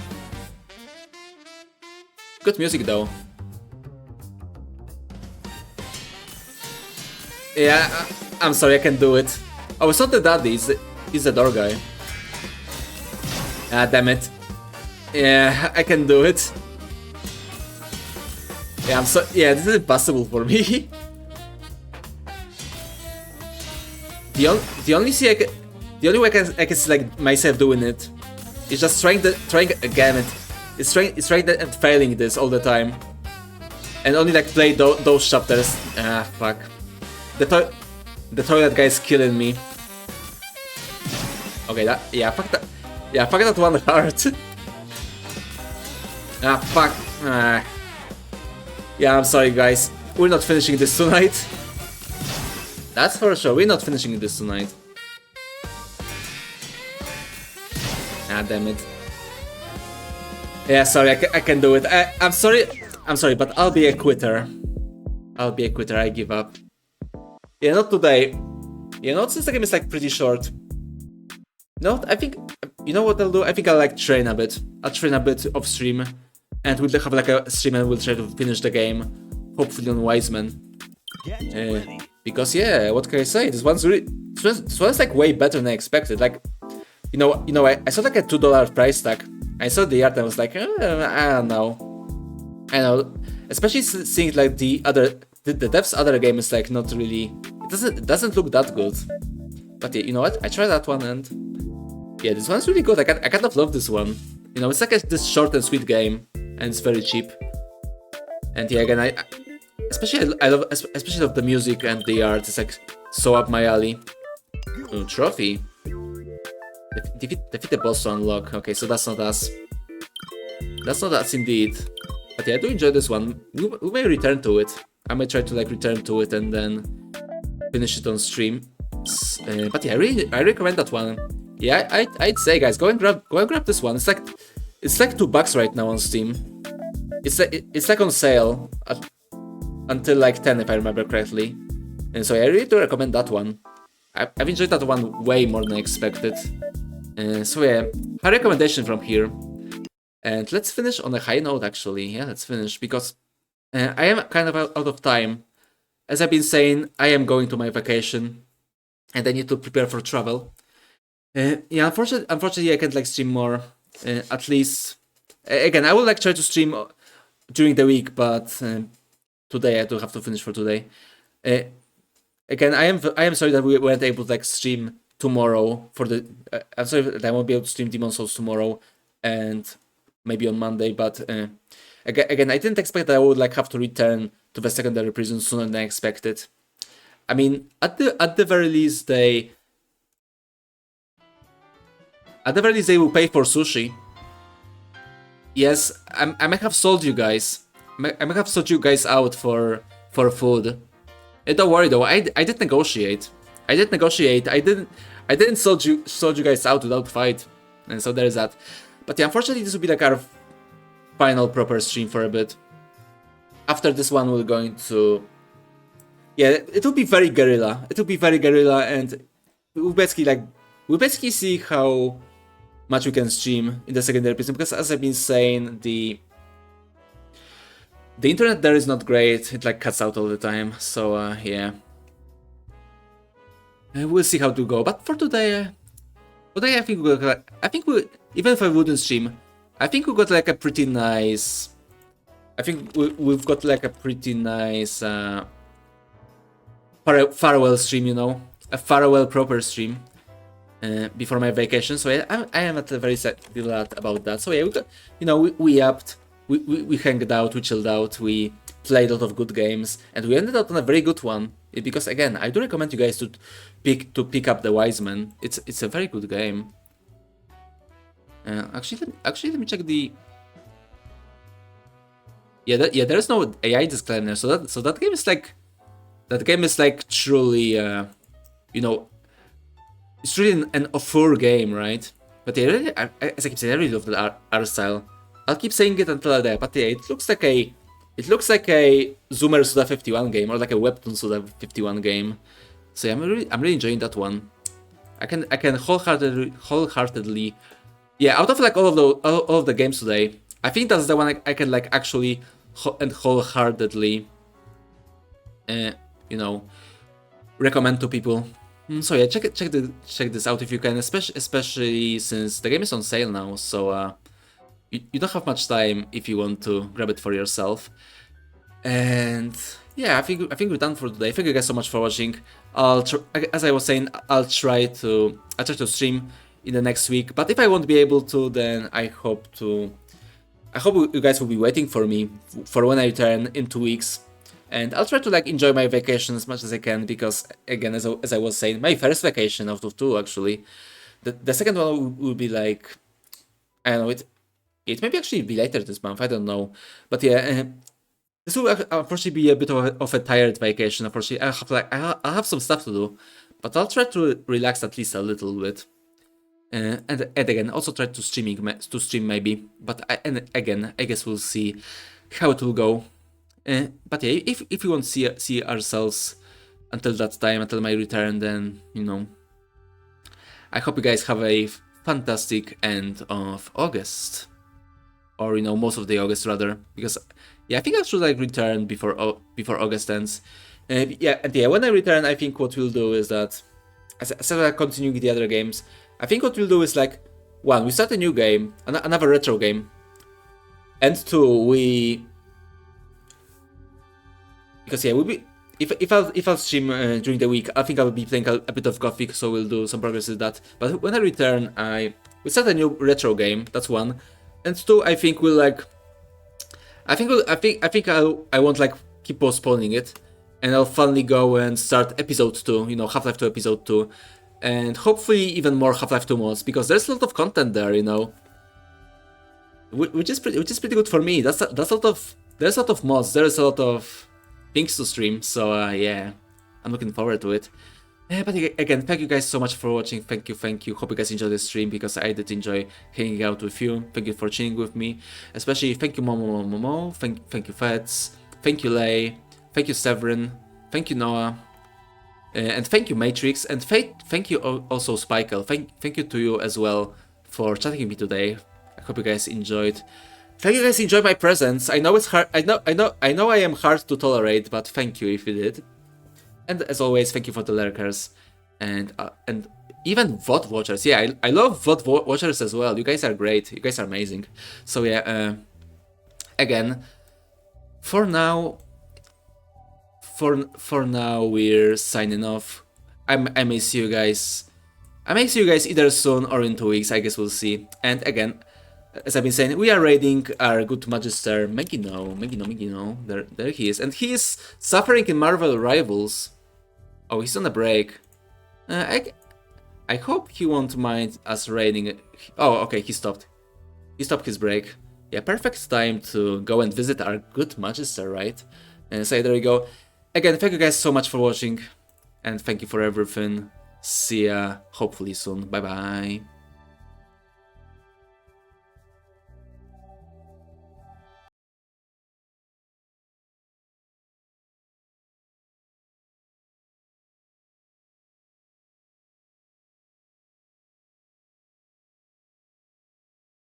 Good music though. Yeah, I'm sorry, I can't do it. Oh, it's not the daddy, it's the door guy. Ah, damn it. Yeah, I can do it. Yeah, yeah, this is impossible for me. The only way I can see like myself doing it is just trying again. It's trying and failing this all the time, and only like play those chapters. Ah, fuck. The toilet guy is killing me. Okay, fuck that one heart. Ah, fuck. Ah. Yeah, I'm sorry, guys. We're not finishing this tonight. That's for sure. We're not finishing this tonight. Ah, damn it. Yeah, sorry, I can do it. I'm sorry, but I'll be a quitter. I give up. Yeah, not today. You know, since the game is like pretty short. No, I think, you know what I'll do? I think I'll like train a bit. I'll train a bit off stream. And we'll have like a stream and we'll try to finish the game. Hopefully on Wiseman. Because yeah, what can I say? This one's like way better than I expected. Like, you know, I saw like a $2 price tag. I saw the art and I was like, I don't know. I know, especially seeing like the dev's other game is like not really. It doesn't look that good. But yeah, you know what? I tried that one and yeah, this one's really good. I kind of love this one. You know, it's like this short and sweet game, and it's very cheap. And yeah, again, I especially love the music and the art. It's like so up my alley. Ooh, trophy. Defeat the boss to unlock. Okay, so that's not us. That's not us indeed. But yeah, I do enjoy this one. We may return to it. I might try to like return to it and then finish it on stream. But yeah, I recommend that one. Yeah, I'd say, guys, go and grab this one. It's like $2 right now on Steam. It's like on sale until like 10 if I remember correctly. And so I really do recommend that one. I've enjoyed that one way more than I expected. So yeah, high recommendation from here. And let's finish on a high note actually. Yeah, let's finish because I am kind of out of time. As I've been saying, I am going to my vacation and I need to prepare for travel. Yeah, unfortunately I can't like stream more. At least, again, I would like try to stream during the week, but today I do have to finish for today. Again, I am sorry that we weren't able to like stream tomorrow for the. I'm sorry that I won't be able to stream Demon's Souls tomorrow, and maybe on Monday. But again, I didn't expect that I would like have to return to the secondary prison sooner than I expected. I mean, at the very least, they will pay for sushi. Yes, I might have sold you guys. I might have sold you guys out for food. Don't worry though, I did negotiate. I didn't sold you guys out without fight. And so there's that. But yeah, unfortunately, this will be like our final proper stream for a bit. After this one, we're going to... Yeah, it will be very guerrilla. It will be very guerrilla, and we'll basically see how much we can stream in the secondary prison, because as I've been saying, the internet there is not great. It like cuts out all the time. So yeah, we'll see how to go. But for today, I think we even if I wouldn't stream, I think we got like a pretty nice. I think we've got like a pretty nice farewell stream, you know, a farewell proper stream before my vacation. So I am at a very glad about that. So yeah, we got, you know, we upped, we hanged out, we chilled out, we played a lot of good games, and we ended up on a very good one. Because again, I do recommend you guys to pick up the Wiseman. It's a very good game. Actually, let me check the. Yeah, there's no AI disclaimer, so that game is like truly, you know, it's really an auteur game, right? But yeah, really, as I keep saying, I really love the art style. I'll keep saying it until I die. But yeah, it looks like a Zoomer Suda 51 game, or like a Webtoon Suda 51 game. So yeah, I'm really enjoying that one. I can wholeheartedly, yeah, out of like all of the games today, I think that's the one I can like actually and wholeheartedly, you know, recommend to people. So yeah, check this out if you can, especially since the game is on sale now. So you don't have much time if you want to grab it for yourself. And yeah, I think we're done for today. Thank you guys so much for watching. As I was saying, I'll try to stream in the next week. But if I won't be able to, then I hope you guys will be waiting for me for when I return in 2 weeks. And I'll try to like enjoy my vacation as much as I can, because again, as I was saying, my first vacation out of 2 actually. The second one will be like, I don't know, it maybe actually be later this month, I don't know. But yeah, this will unfortunately be a bit of a tired vacation. Unfortunately, I'll have some stuff to do, but I'll try to relax at least a little bit. And again, also try to stream maybe. But and again, I guess we'll see how it will go. But yeah, if we won't see ourselves until that time, until my return, then you know, I hope you guys have a fantastic end of August, or you know, most of the August rather, because yeah, I think I should like return before August ends. Yeah, and yeah, when I return, I think what we'll do is that, as I continue with the other games, I think what we'll do is like, 1, we start a new game, another retro game, and 2, because yeah, we'll be if I'll stream during the week, I think I will be playing a bit of Gothic, so we'll do some progress with that. But when I return, we start a new retro game. That's 1, and 2, I think we'll like, I won't like keep postponing it, and I'll finally go and start episode 2. You know, Half-Life 2 episode 2. And hopefully even more Half-Life 2 mods, because there's a lot of content there, you know, which is pretty good for me. There's a lot of mods, there's a lot of things to stream. So yeah, I'm looking forward to it. But again, thank you guys so much for watching. Thank you. Hope you guys enjoyed the stream, because I did enjoy hanging out with you. Thank you for chilling with me, especially thank you Momo, thank you Feds, thank you Lay, thank you Severin, thank you Noah. And thank you Matrix, and thank you also Spikeal. Thank you to you as well for chatting with me today. I hope you guys enjoyed. Thank you guys enjoyed my presence. I know it's hard. I know I am hard to tolerate, but thank you if you did. And as always, thank you for the lurkers and even VOD watchers. Yeah, I love VOD watchers as well. You guys are great. You guys are amazing. So yeah, again, for now. For now, we're signing off. I may see you guys. I may see you guys either soon or in 2 weeks. I guess we'll see. And again, as I've been saying, we are raiding our good Magister Megino. There he is, and he is suffering in Marvel Rivals. Oh, he's on a break. I hope he won't mind us raiding. Oh, okay, he stopped. He stopped his break. Yeah, perfect time to go and visit our good Magister, right? And so there we go. Again, thank you guys so much for watching, and thank you for everything. See ya, hopefully soon. Bye bye.